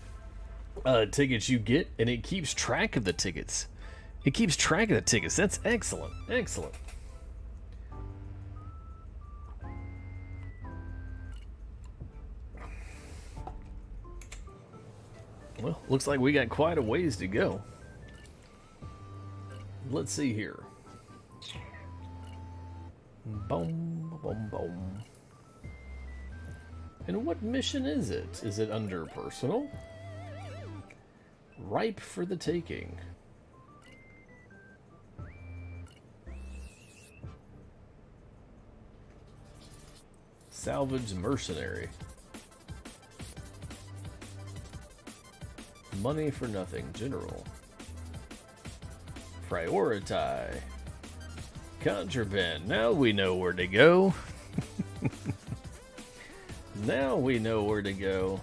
tickets you get, and it keeps track of the tickets. It keeps track of the tickets. That's excellent. Excellent. Well, looks like we got quite a ways to go. Let's see here. Boom, boom, boom. And what mission is it? Is it under personal? Ripe for the taking. Salvage mercenary. Money for nothing, general. Prioritize. Contraband. Now we know where to go. Now we know where to go.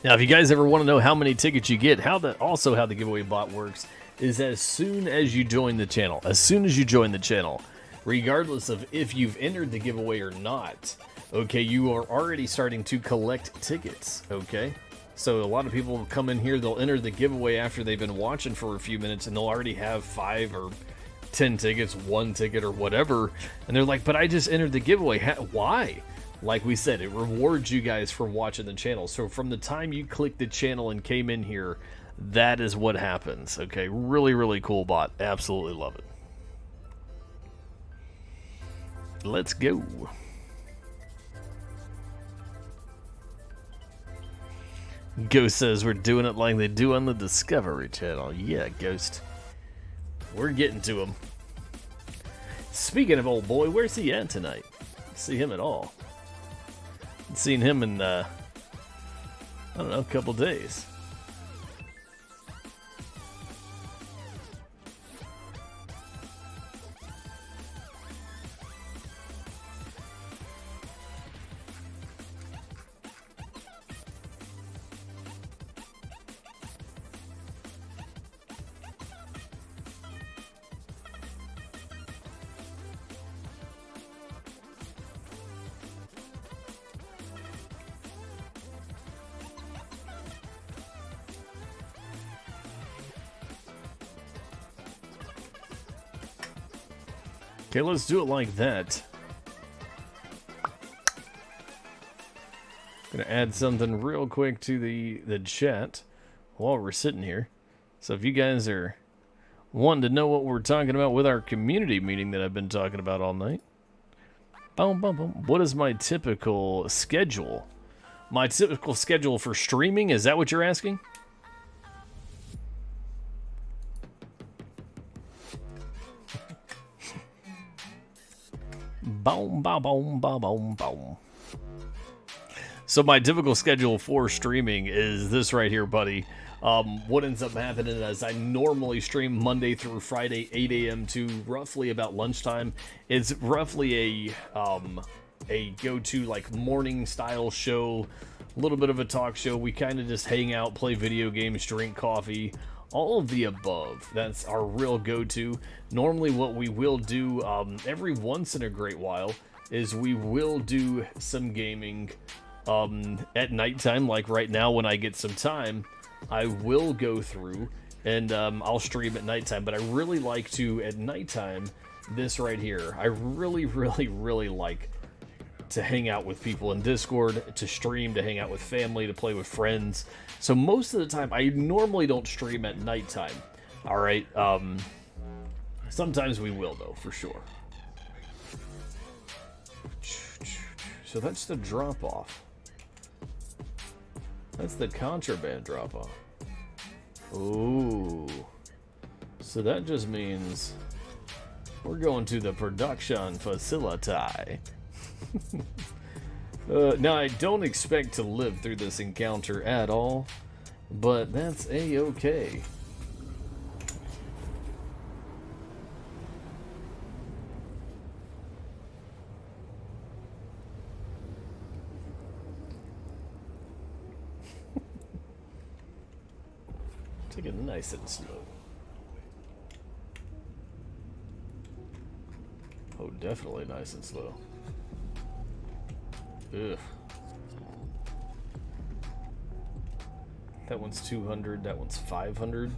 Now, if you guys ever want to know how many tickets you get, how the giveaway bot works is as soon as you join the channel. As soon as you join the channel, regardless of if you've entered the giveaway or not, okay, you are already starting to collect tickets, okay? So a lot of people will come in here, they'll enter the giveaway after they've been watching for a few minutes, and they'll already have 5 or 10 tickets, 1 ticket or whatever, and they're like, but I just entered the giveaway. Why? Like we said, it rewards you guys for watching the channel. So from the time you clicked the channel and came in here, that is what happens, okay? Really, really cool bot. Absolutely love it. Let's go. Ghost says we're doing it like they do on the Discovery Channel. Yeah, Ghost. We're getting to him. Speaking of old boy, where's he at tonight? See him at all. Haven't seen him in, I don't know, a couple days. Okay, let's do it like that. Gonna add something real quick to the chat while we're sitting here. So if you guys are wanting to know what we're talking about with our community meeting that I've been talking about all night. Boom, boom, boom. What is my typical schedule? My typical schedule for streaming? Is that what you're asking? Boom, boom, boom, boom, boom, boom. So my typical schedule for streaming is this right here, buddy. What ends up happening is I normally stream Monday through Friday, 8 a.m. to roughly about lunchtime. It's roughly a go-to like morning style show, a little bit of a talk show. We kind of just hang out, play video games, drink coffee, all of the above. That's our real go-to. Normally what we will do every once in a great while is we will do some gaming at nighttime. Like right now when I get some time, I will go through and I'll stream at nighttime. But I really like to, at nighttime, this right here, I really like to hang out with people in Discord, to stream, to hang out with family, to play with friends. So most of the time, I normally don't stream at nighttime. All right. Sometimes we will, though, for sure. So that's the drop-off. That's the contraband drop-off. Ooh. So that just means we're going to the production facility. Now, I don't expect to live through this encounter at all, but that's a-okay. Take it nice and slow. Oh, definitely nice and slow. Ugh. That one's 200, that one's 500.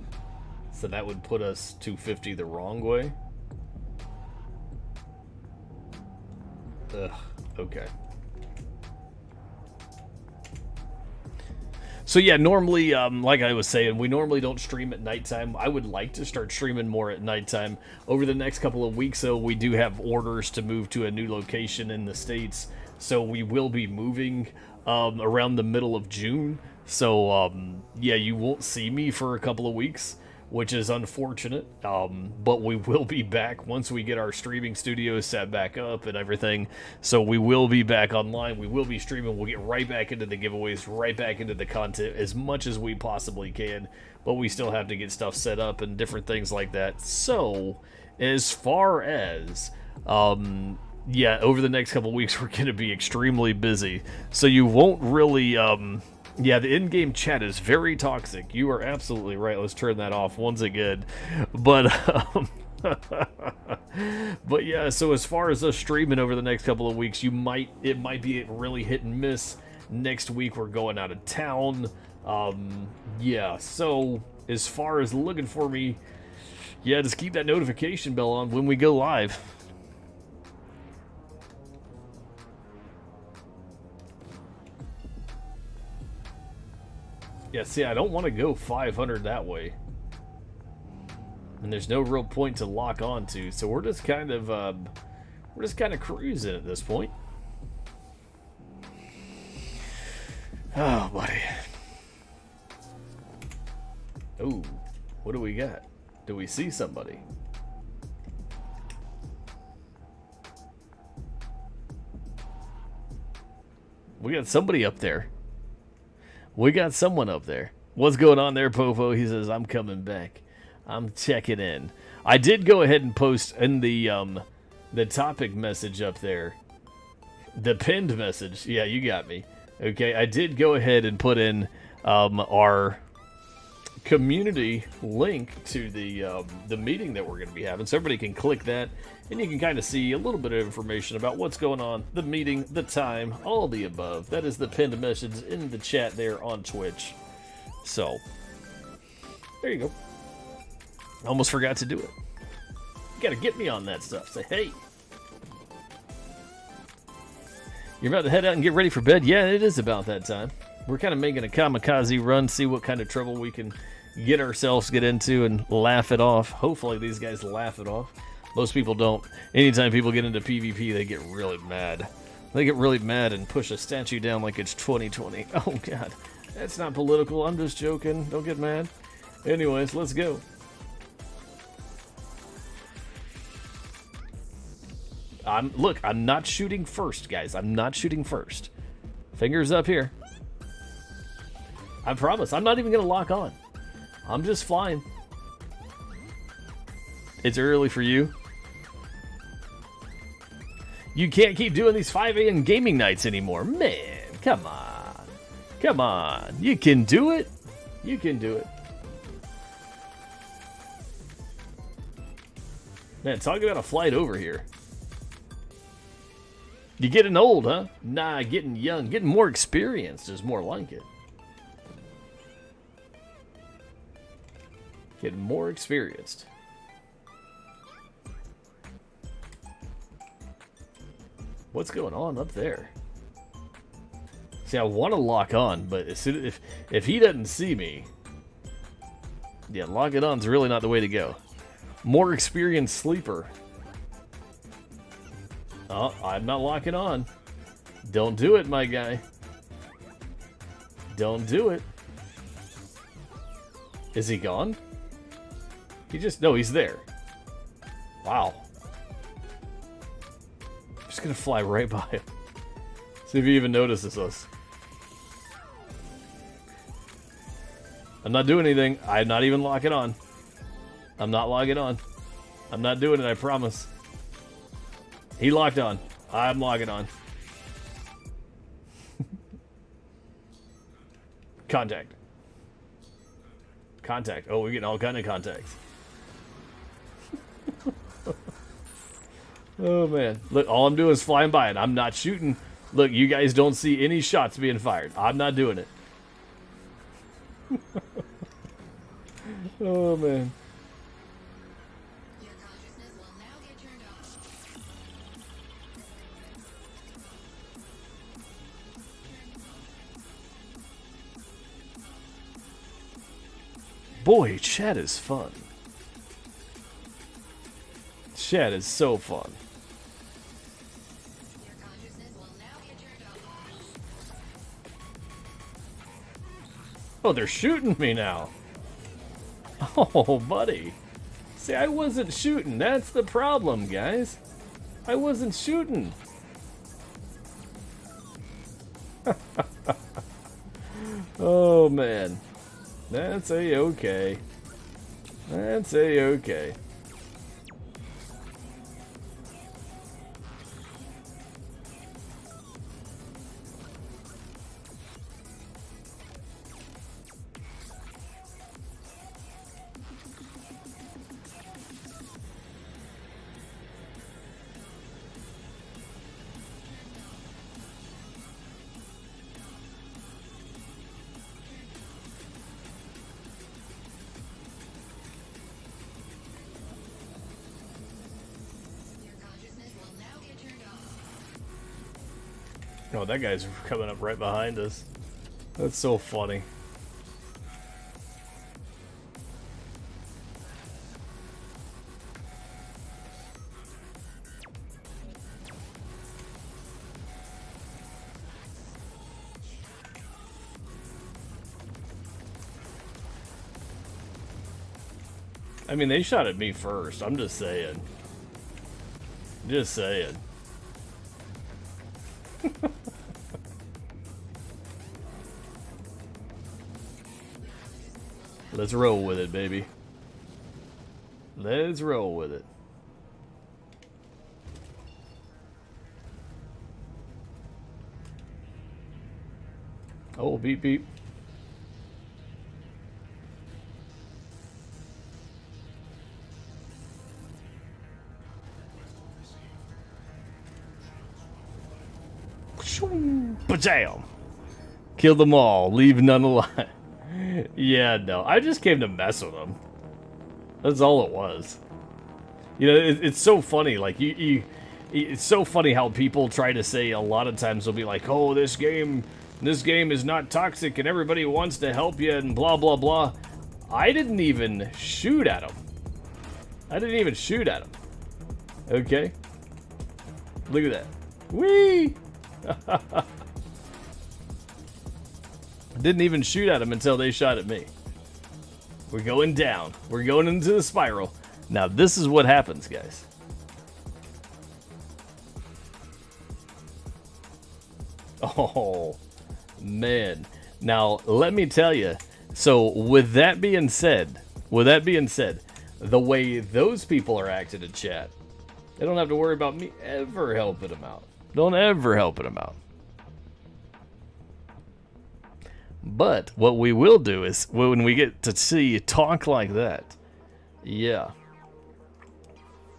So that would put us 250 the wrong way. Ugh, okay. So yeah, normally, like I was saying, we normally don't stream at nighttime. I would like to start streaming more at nighttime. Over the next couple of weeks, though, we do have orders to move to a new location in the States. So we will be moving around the middle of June. So, yeah, you won't see me for a couple of weeks, which is unfortunate. But we will be back once we get our streaming studio set back up and everything. So we will be back online. We will be streaming. We'll get right back into the giveaways, right back into the content as much as we possibly can. But we still have to get stuff set up and different things like that. So, as far as... yeah, over the next couple weeks, we're going to be extremely busy. So you won't really, yeah, the in-game chat is very toxic. You are absolutely right. Let's turn that off once again. But, but yeah, so as far as us streaming over the next couple of weeks, it might be really hit and miss. Next week, we're going out of town. Yeah, so as far as looking for me, yeah, just keep that notification bell on when we go live. Yeah, see, I don't want to go 500 that way. And there's no real point to lock onto, so we're just kind of cruising at this point. Oh, buddy. Oh, what do we got? Do we see somebody? We got somebody up there. We got someone up there. What's going on there, Popo? He says, I'm coming back. I'm checking in. I did go ahead and post in the topic message up there. The pinned message. Yeah, you got me. Okay, I did go ahead and put in our community link to the meeting that we're going to be having. So everybody can click that, and you can kind of see a little bit of information about what's going on, the meeting, the time, all the above. That is the pinned message in the chat there on Twitch. So, there you go. Almost forgot to do it. You got to get me on that stuff. Say, hey. You're about to head out and get ready for bed? Yeah, it is about that time. We're kind of making a kamikaze run, see what kind of trouble we can get into and laugh it off. Hopefully these guys laugh it off. Most people don't. Anytime people get into PvP, they get really mad. They get really mad and push a statue down like it's 2020. Oh, God. That's not political. I'm just joking. Don't get mad. Anyways, let's go. Look, I'm not shooting first, guys. I'm not shooting first. Fingers up here. I promise, I'm not even gonna lock on. I'm just flying. It's early for you. You can't keep doing these 5 a.m. gaming nights anymore. Man, come on. Come on. You can do it. You can do it. Man, talk about a flight over here. You getting old, huh? Nah, getting young. Getting more experienced is more like it. Getting more experienced. What's going on up there? See, I want to lock on, but as soon if he doesn't see me, yeah, locking on's really not the way to go. More experienced sleeper. Oh, I'm not locking on. Don't do it, my guy. Don't do it. Is he gone? No, he's there. Wow. I'm just gonna fly right by him. See if he even notices us. I'm not doing anything. I'm not even locking on. I'm not logging on. I'm not doing it, I promise. He locked on. I'm logging on. Contact. Contact. Oh, we're getting all kind of contacts. Oh, man. Look, all I'm doing is flying by it. I'm not shooting. Look, you guys don't see any shots being fired. I'm not doing it. Oh, man. Boy, chat is fun. Chat is so fun. Oh, they're shooting me now. Oh, buddy. See, I wasn't shooting. That's the problem, guys. I wasn't shooting. Oh, man. That's a-okay. That's a-okay. Oh, that guy's coming up right behind us. That's so funny. I mean, they shot at me first. I'm just saying. Just saying. Let's roll with it, baby. Let's roll with it. Oh, beep, beep. Ba-jam! Kill them all, leave none alive. Yeah, no, I just came to mess with them. That's all it was. You know, it's so funny. Like it's so funny how people try to say a lot of times they'll be like, "Oh, this game is not toxic and everybody wants to help you and blah blah blah." I didn't even shoot at them. I didn't even shoot at them. Okay, look at that. Whee! Didn't even shoot at them until they shot at me. We're going down. We're going into the spiral. Now this is what happens, guys. Oh, man. Now, let me tell you. So, with that being said, the way those people are acting in chat, they don't have to worry about me ever helping them out. Don't ever helping them out. But what we will do is, when we get to see you talk like that, yeah,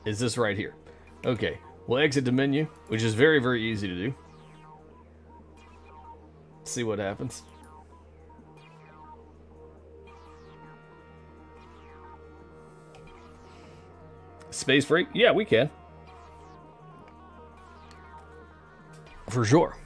is this right here. Okay, we'll exit the menu, which is very, very easy to do. See what happens. Space break? Yeah, we can. For sure.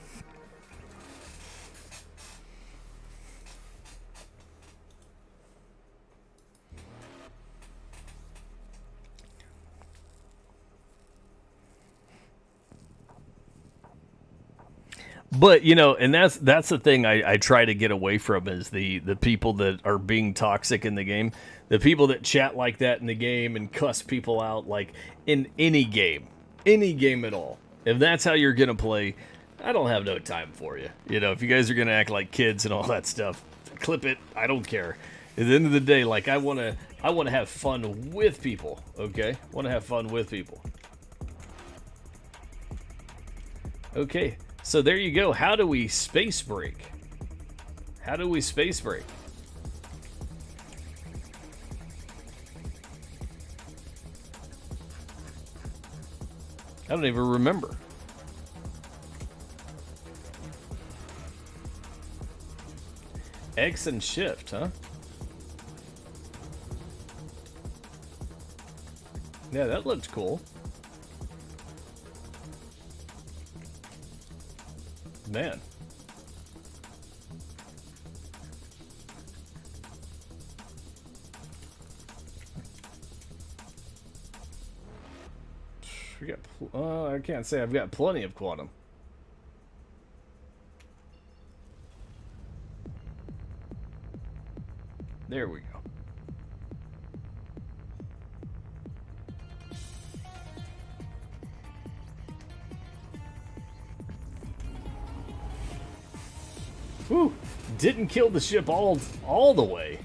But, you know, and that's the thing I try to get away from is the people that are being toxic in the game. The people that chat like that in the game and cuss people out, like, in any game at all. If that's how you're going to play, I don't have no time for you. You know, if you guys are going to act like kids and all that stuff, clip it. I don't care. At the end of the day, like, I want to have fun with people, okay? I want to have fun with people. Okay. So there you go. How do we space break? How do we space break? I don't even remember. X and shift, huh? Yeah, that looks cool. Man. We got, I can't say I've got plenty of quantum. There we go. Whew, didn't kill the ship all the way.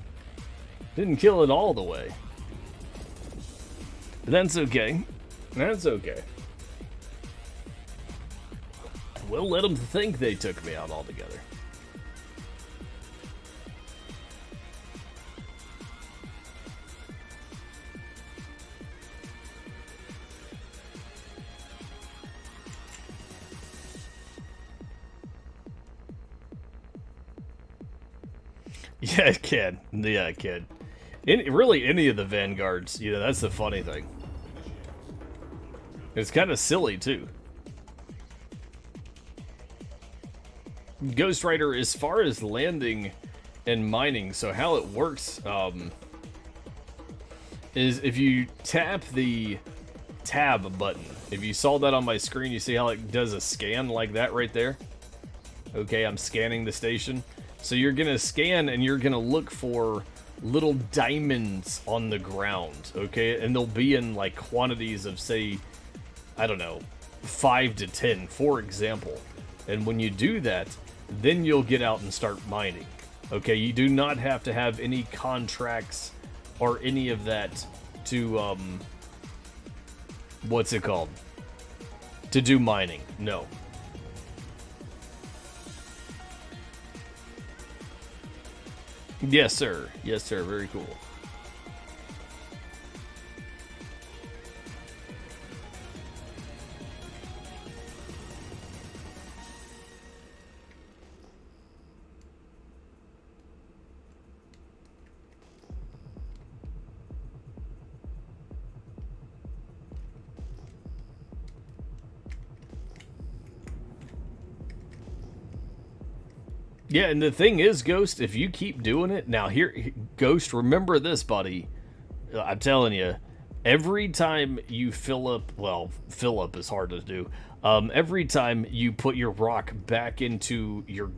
Didn't kill it all the way. But that's okay. That's okay. We'll let them think they took me out altogether. Yeah, it can. Yeah, it can. Really, any of the Vanguards, you know, that's the funny thing. It's kind of silly, too. Ghost Rider, as far as landing and mining, so how it works is if you tap the tab button, if you saw that on my screen, you see how it does a scan like that right there? Okay, I'm scanning the station. So you're going to scan and you're going to look for little diamonds on the ground, okay? And they'll be in, like, quantities of, say, I don't know, 5 to 10, for example. And when you do that, then you'll get out and start mining, okay? You do not have to have any contracts or any of that to, what's it called? To do mining, no. Yes, sir. Yes, sir. Very cool. Yeah, and the thing is, Ghost, if you keep doing it, now here, Ghost, remember this, buddy. I'm telling you, every time you fill up, well, fill up is hard to do. Every time you put your rock back into your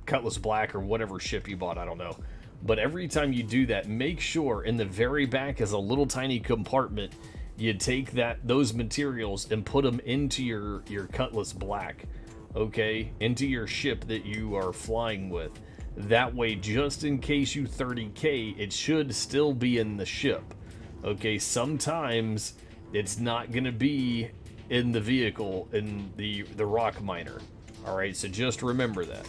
Cutlass Black or whatever ship you bought, I don't know. But every time you do that, make sure in the very back is a little tiny compartment. You take those materials and put them into your Cutlass Black. okay, into your ship that you are flying with. That way, just in case you 30k, it should still be in the ship. Okay, sometimes it's not going to be in the vehicle, in the rock miner. Alright, so just remember that.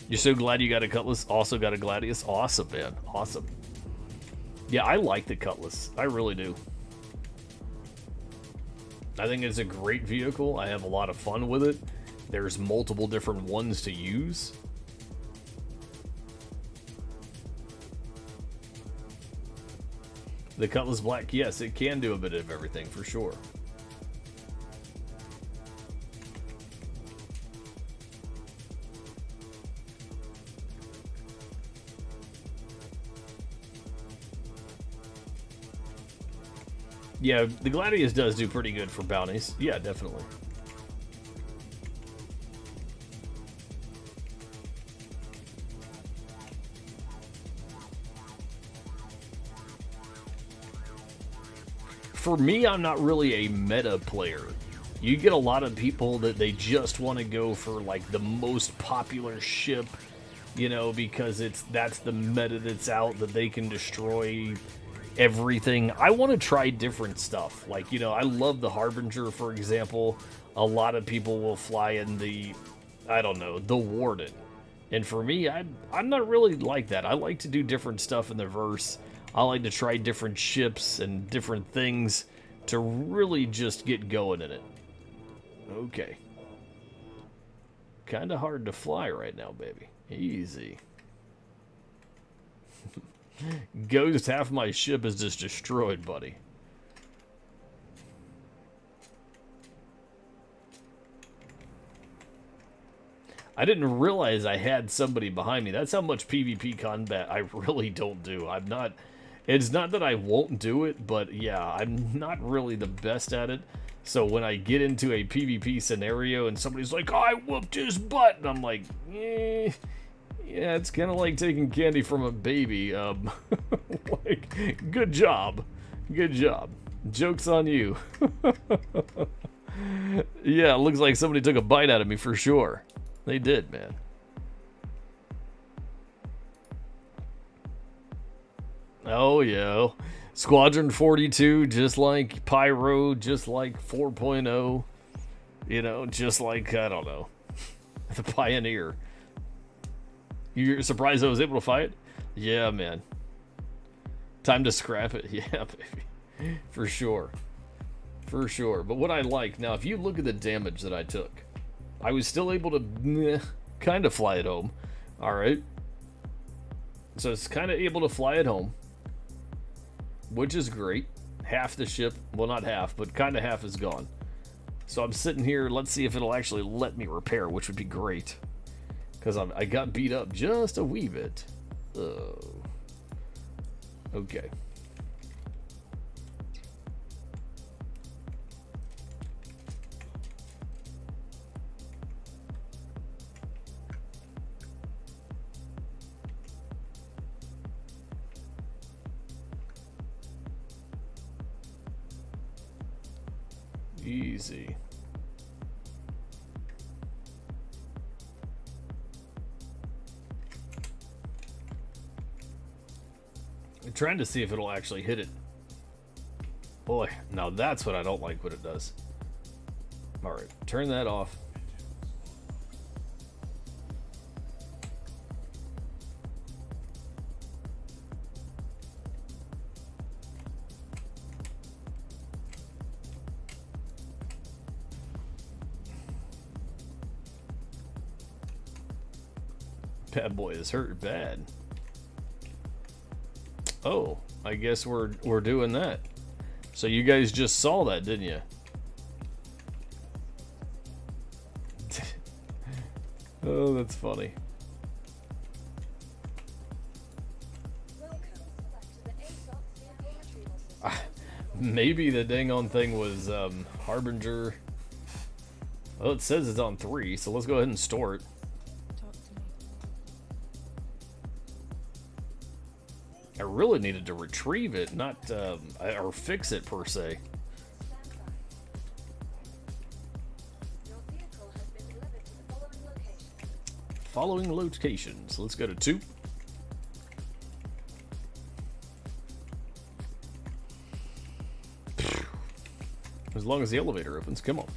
You're so glad you got a Cutlass, also got a Gladius? Awesome, man. Awesome. Yeah, I like the Cutlass. I really do. I think it's a great vehicle. I have a lot of fun with it. There's multiple different ones to use. The Cutlass Black, yes, it can do a bit of everything, for sure. Yeah, the Gladius does do pretty good for bounties. Yeah, definitely. For me, I'm not really a meta player. You get a lot of people that they just want to go for like the most popular ship, you know, because that's the meta that's out that they can destroy everything. I want to try different stuff. Like, you know, I love the Harbinger, for example. A lot of people will fly in the, I don't know, the Warden. And for me, I'm not really like that. I like to do different stuff in the verse. I like to try different ships and different things to really just get going in it. Okay. Kind of hard to fly right now, baby. Easy. Ghost, half my ship is just destroyed, buddy. I didn't realize I had somebody behind me. That's how much PvP combat I really don't do. I'm not... It's not that I won't do it, but yeah, I'm not really the best at it. So when I get into a PvP scenario and somebody's like, oh, I whooped his butt, and I'm like, eh... Yeah, it's kind of like taking candy from a baby. Like, good job. Good job. Joke's on you. Yeah, it looks like somebody took a bite out of me for sure. They did, man. Oh, yeah. Squadron 42, just like Pyro, just like 4.0. You know, just like, I don't know, the Pioneer. You're surprised I was able to fight? Yeah, man. Time to scrap it. Yeah, baby. For sure. For sure. But what I like, now if you look at the damage that I took, I was still able to kind of fly it home. Alright. So it's kind of able to fly it home, which is great. Half the ship, well, not half, but kind of half is gone. So I'm sitting here, let's see if it'll actually let me repair, which would be great. Because I got beat up just a wee bit. Oh. Okay. Easy. I'm trying to see if it'll actually hit it. Boy, now that's what I don't like what it does. Alright, turn that off. Bad boy is hurt bad. Oh, I guess we're doing that. So you guys just saw that, didn't you? Oh, that's funny. Maybe the dang on thing was Harbinger. Well, it says it's on 3, so let's go ahead and store it. I really needed to retrieve it, not or fix it per se. Following locations. Let's go to 2. As long as the elevator opens, come on.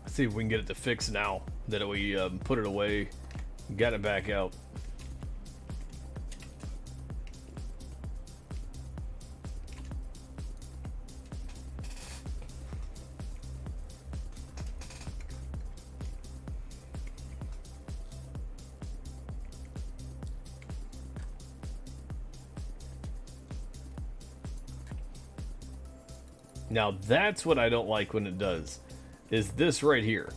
Let's see if we can get it to fix now that we put it away, got it back out. Now that's what I don't like when it does, is this right here.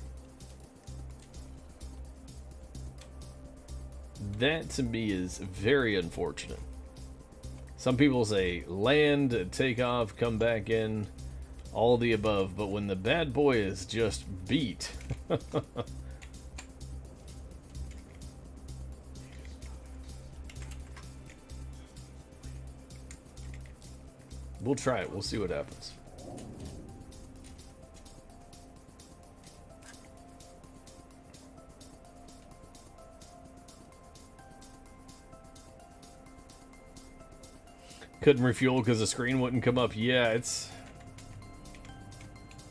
That to me is very unfortunate. Some people say land, take off, come back in, all the above, but when the bad boy is just beat. We'll try it, we'll see what happens. Couldn't refuel because the screen wouldn't come up. Yeah, it's...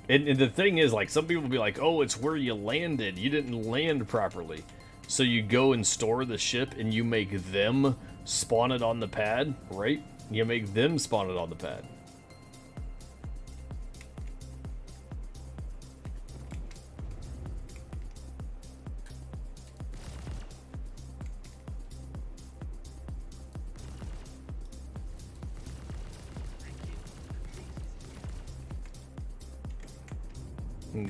And the thing is, like, some people will be like, oh, it's where you landed. You didn't land properly. So you go and store the ship and you make them spawn it on the pad, right? You make them spawn it on the pad.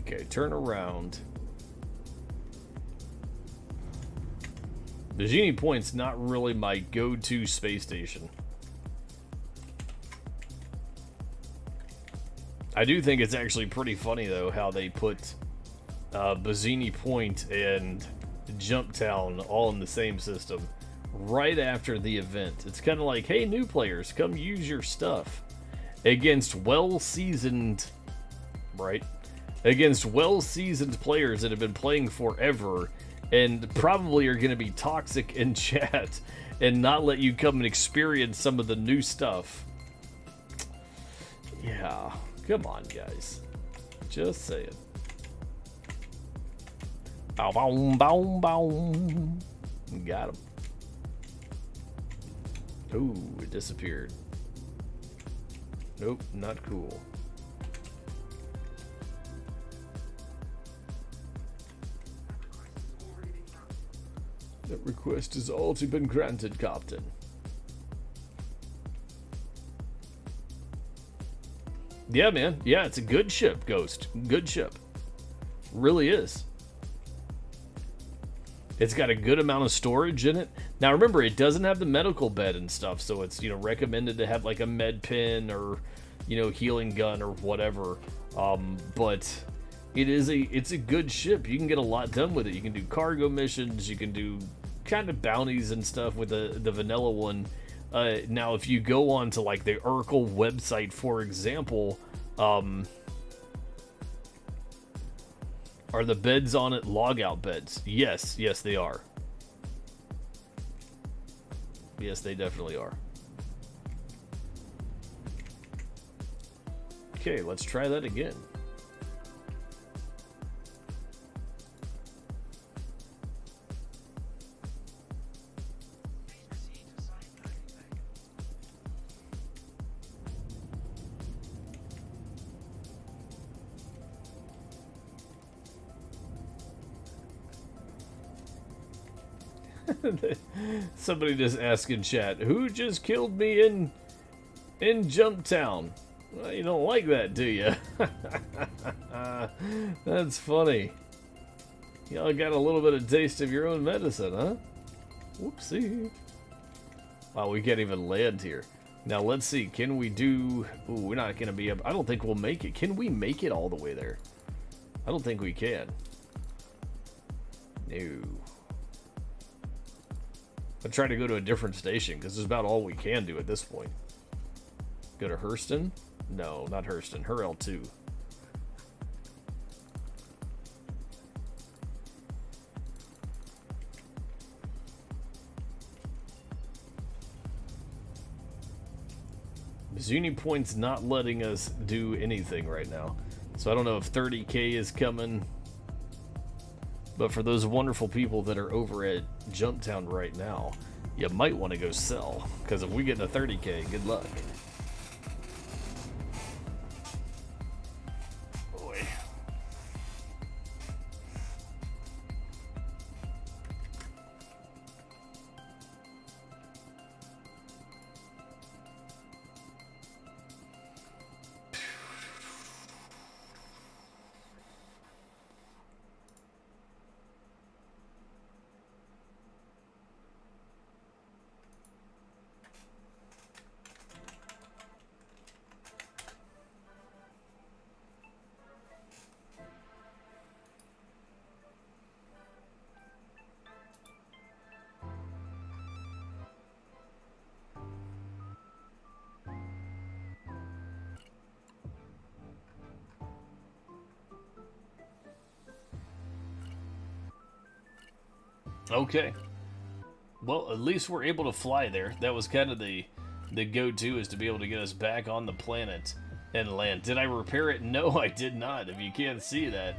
Okay, turn around. The Genie Point's not really my go-to space station. I do think it's actually pretty funny, though, how they put Bazini Point and Jumptown all in the same system right after the event. It's kind of like, hey, new players, come use your stuff. Against well-seasoned... Right? Against well-seasoned players that have been playing forever and probably are going to be toxic in chat and not let you come and experience some of the new stuff. Yeah, come on, guys. Just saying. Bow, bow, bow, bow. Got him. Ooh, it disappeared. Nope, not cool. That request has already been granted, Captain. Yeah, man. Yeah, it's a good ship, Ghost. Good ship. Really is. It's got a good amount of storage in it. Now, remember, it doesn't have the medical bed and stuff, so it's, you know, recommended to have, like, a med pen or, you know, healing gun or whatever. But... it's a good ship. You can get a lot done with it. You can do cargo missions. You can do kind of bounties and stuff with the vanilla one. Now, if you go on to like the Urkel website, for example, are the beds on it logout beds? Yes, yes they are. Yes, they definitely are. Okay, let's try that again. Somebody just asked in chat, who just killed me in Jumptown? Well, you don't like that, do you? That's funny. Y'all got a little bit of taste of your own medicine, huh? Whoopsie. Wow, we can't even land here. Now, let's see. Can we do... Ooh, we're not going to be able... I don't think we'll make it. Can we make it all the way there? I don't think we can. No. I'll try to go to a different station, because it's about all we can do at this point. Go to Hurston? No, not Hurston. Hurl 2. Zuni Point's not letting us do anything right now. So I don't know if 30K is coming. But for those wonderful people that are over at Jumptown right now, you might want to go sell. Because if we get to 30K, good luck. Boy. Okay. Well, at least we're able to fly there. That was kind of the go-to, is to be able to get us back on the planet and land. Did I repair it? No, I did not. If you can't see that,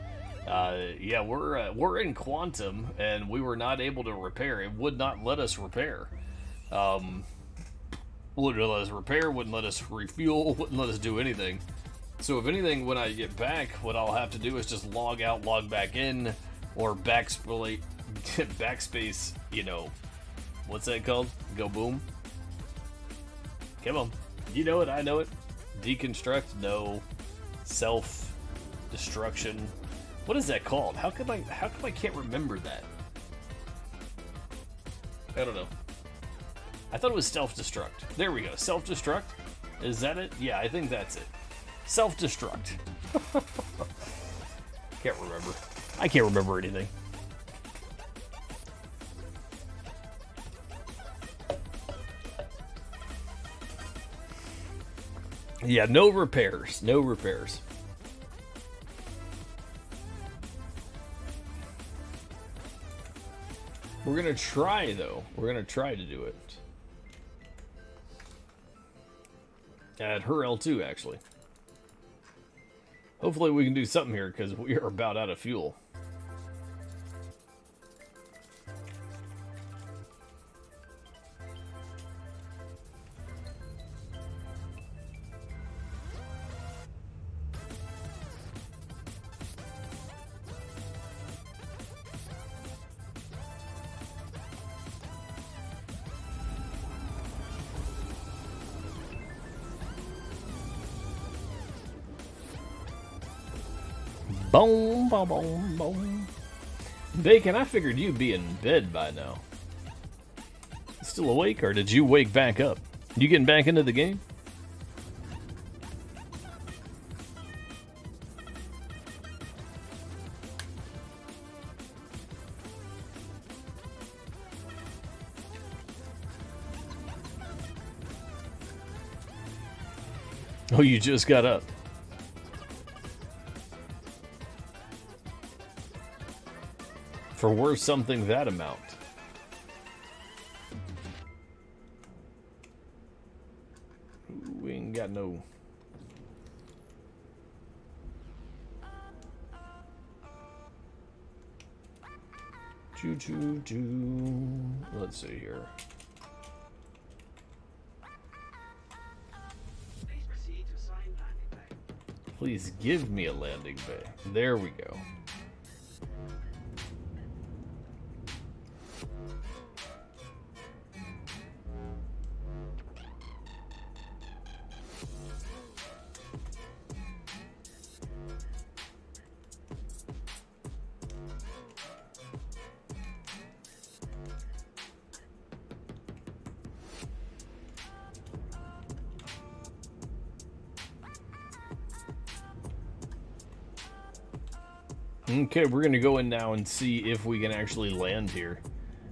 yeah, we're in quantum, and we were not able to repair. It would not let us repair. Wouldn't let us repair. Wouldn't let us refuel. Wouldn't let us do anything. So if anything, when I get back, what I'll have to do is just log out, log back in, or backspace, you know, what's that called? Go boom. Come on. You know it, I know it. Deconstruct, no. Self-destruction. What is that called? How come I can't remember that? I don't know. I thought it was self-destruct. There we go. Self-destruct? Is that it? Yeah, I think that's it. Self-destruct. Can't remember. I can't remember anything. Yeah, no repairs. No repairs. We're gonna try, though. We're gonna try to do it. At her L2, actually. Hopefully we can do something here, because we are about out of fuel. Boom, boom, boom, boom. Bacon, I figured you'd be in bed by now. Still awake, or did you wake back up? You getting back into the game? Oh, you just got up. For worth something that amount. We ain't got no... Choo-choo-choo. Let's see here. Please give me a landing bay. There we go. Okay, we're gonna go in now and see if we can actually land here.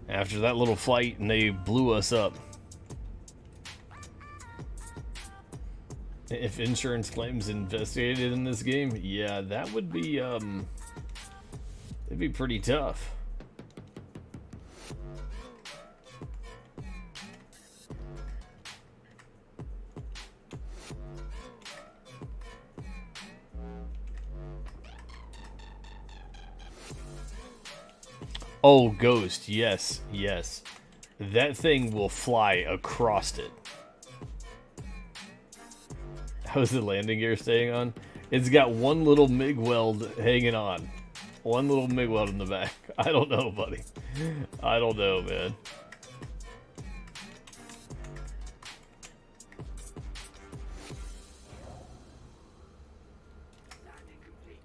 After that little fight and they blew us up. If insurance claims investigated in this game, yeah, that would be, it'd be pretty tough. Oh, Ghost, yes, yes. That thing will fly across it. How's the landing gear staying on? It's got one little MIG weld hanging on. One little MIG weld in the back. I don't know, buddy. I don't know, man.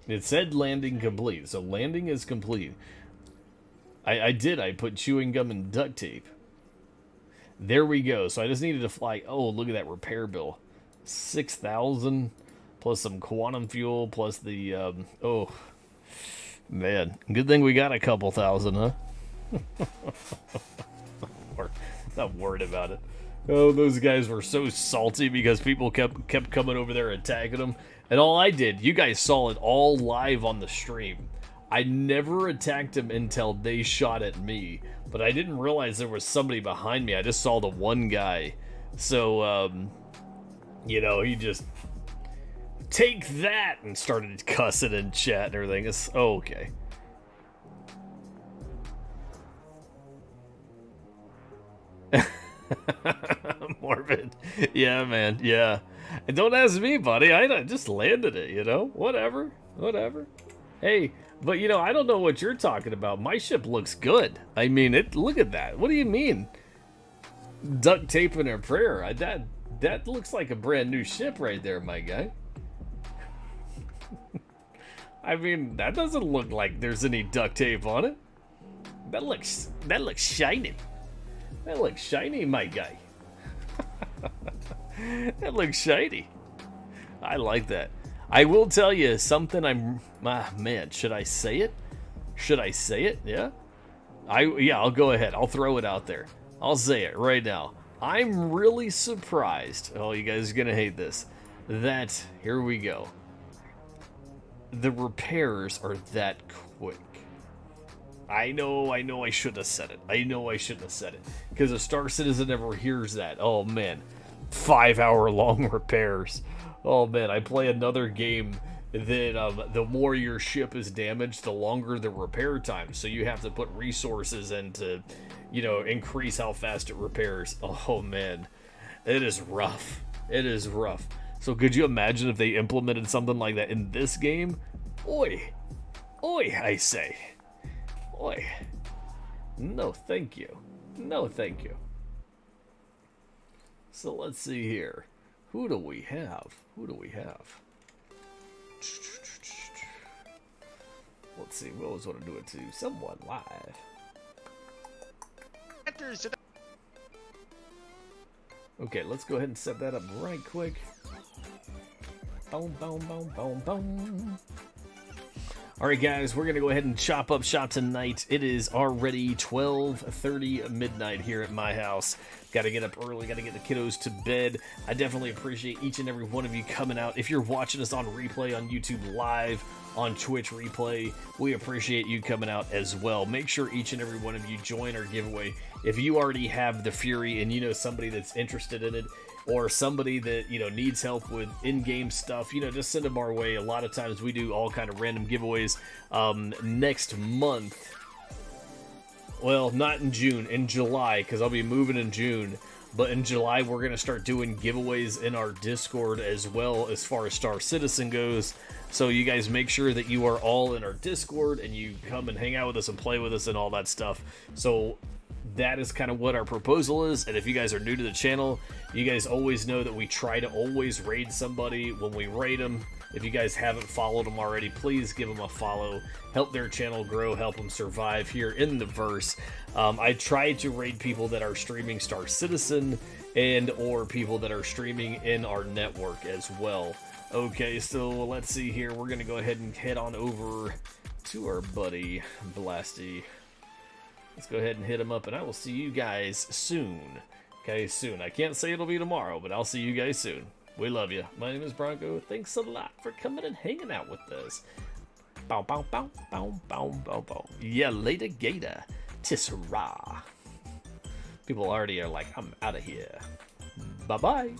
It said landing complete, so landing is complete. I put chewing gum and duct tape. There we go. So I just needed to fly. Oh, look at that repair bill. 6,000 plus some quantum fuel plus the, oh, man. Good thing we got a couple thousand, huh? Not worried about it. Oh, those guys were so salty because people kept coming over there attacking them. And all I did, you guys saw it all live on the stream. I never attacked them until they shot at me. But I didn't realize there was somebody behind me. I just saw the one guy. So, you know, he just... Take that! And started cussing in chat and everything. It's oh, okay. Morbid. Yeah, man. Yeah. And don't ask me, buddy. I just landed it, you know? Whatever. Whatever. Hey, but you know, I don't know what you're talking about. My ship looks good. I mean, look at that. What do you mean? Duct tape and a prayer. That looks like a brand new ship right there, my guy. I mean, that doesn't look like there's any duct tape on it. That looks shiny. That looks shiny, my guy. That looks shiny. I like that. I will tell you something. Man, should I say it? Should I say it? Yeah. Yeah, I'll go ahead. I'll throw it out there. I'll say it right now. I'm really surprised. Oh, you guys are gonna hate this. That here we go. The repairs are that quick. I know I shouldn't have said it. I know I shouldn't have said it. Because a Star Citizen never hears that. Oh, man. 5-hour-long repairs. Oh, man. I play another game that the more your ship is damaged, the longer the repair time. So you have to put resources in to, you know, increase how fast it repairs. Oh, man. It is rough. It is rough. So could you imagine if they implemented something like that in this game? Oi. Oi, I say. Oi. No, thank you. No, thank you. So let's see here. Who do we have? Who do we have? Let's see. What was want to do it to? Someone live. Okay, let's go ahead and set that up right quick. Boom, boom, boom, boom, boom. Alright guys, we're going to go ahead and chop up shop tonight. It is already 12:30 midnight here at my house. Got to get up early, got to get the kiddos to bed. I definitely appreciate each and every one of you coming out. If you're watching us on replay on YouTube Live, on Twitch replay, we appreciate you coming out as well. Make sure each and every one of you join our giveaway. If you already have the Fury and you know somebody that's interested in it, or somebody that, you know, needs help with in-game stuff, you know, just send them our way. A lot of times we do all kind of random giveaways. Next month, well, not in June, in July, because I'll be moving in June, but in July we're going to start doing giveaways in our Discord as well as far as Star Citizen goes. So you guys make sure that you are all in our Discord and you come and hang out with us and play with us and all that stuff. So that is kind of what our proposal is. And if you guys are new to the channel, you guys always know that we try to always raid somebody when we raid them. If you guys haven't followed them already, please give them a follow. Help their channel grow, help them survive here in the verse. I try to raid people that are streaming Star Citizen and or people that are streaming in our network as well. Okay, so let's see here. We're going to go ahead and head on over to our buddy Blasty. Let's go ahead and hit him up, and I will see you guys soon. Okay, soon. I can't say it'll be tomorrow, but I'll see you guys soon. We love you. My name is Bronco. Thanks a lot for coming and hanging out with us. Bow, bow, bow, bow, bow, bow, bow. Yeah, later, gator. Tissera. People already are like, I'm out of here. Bye-bye.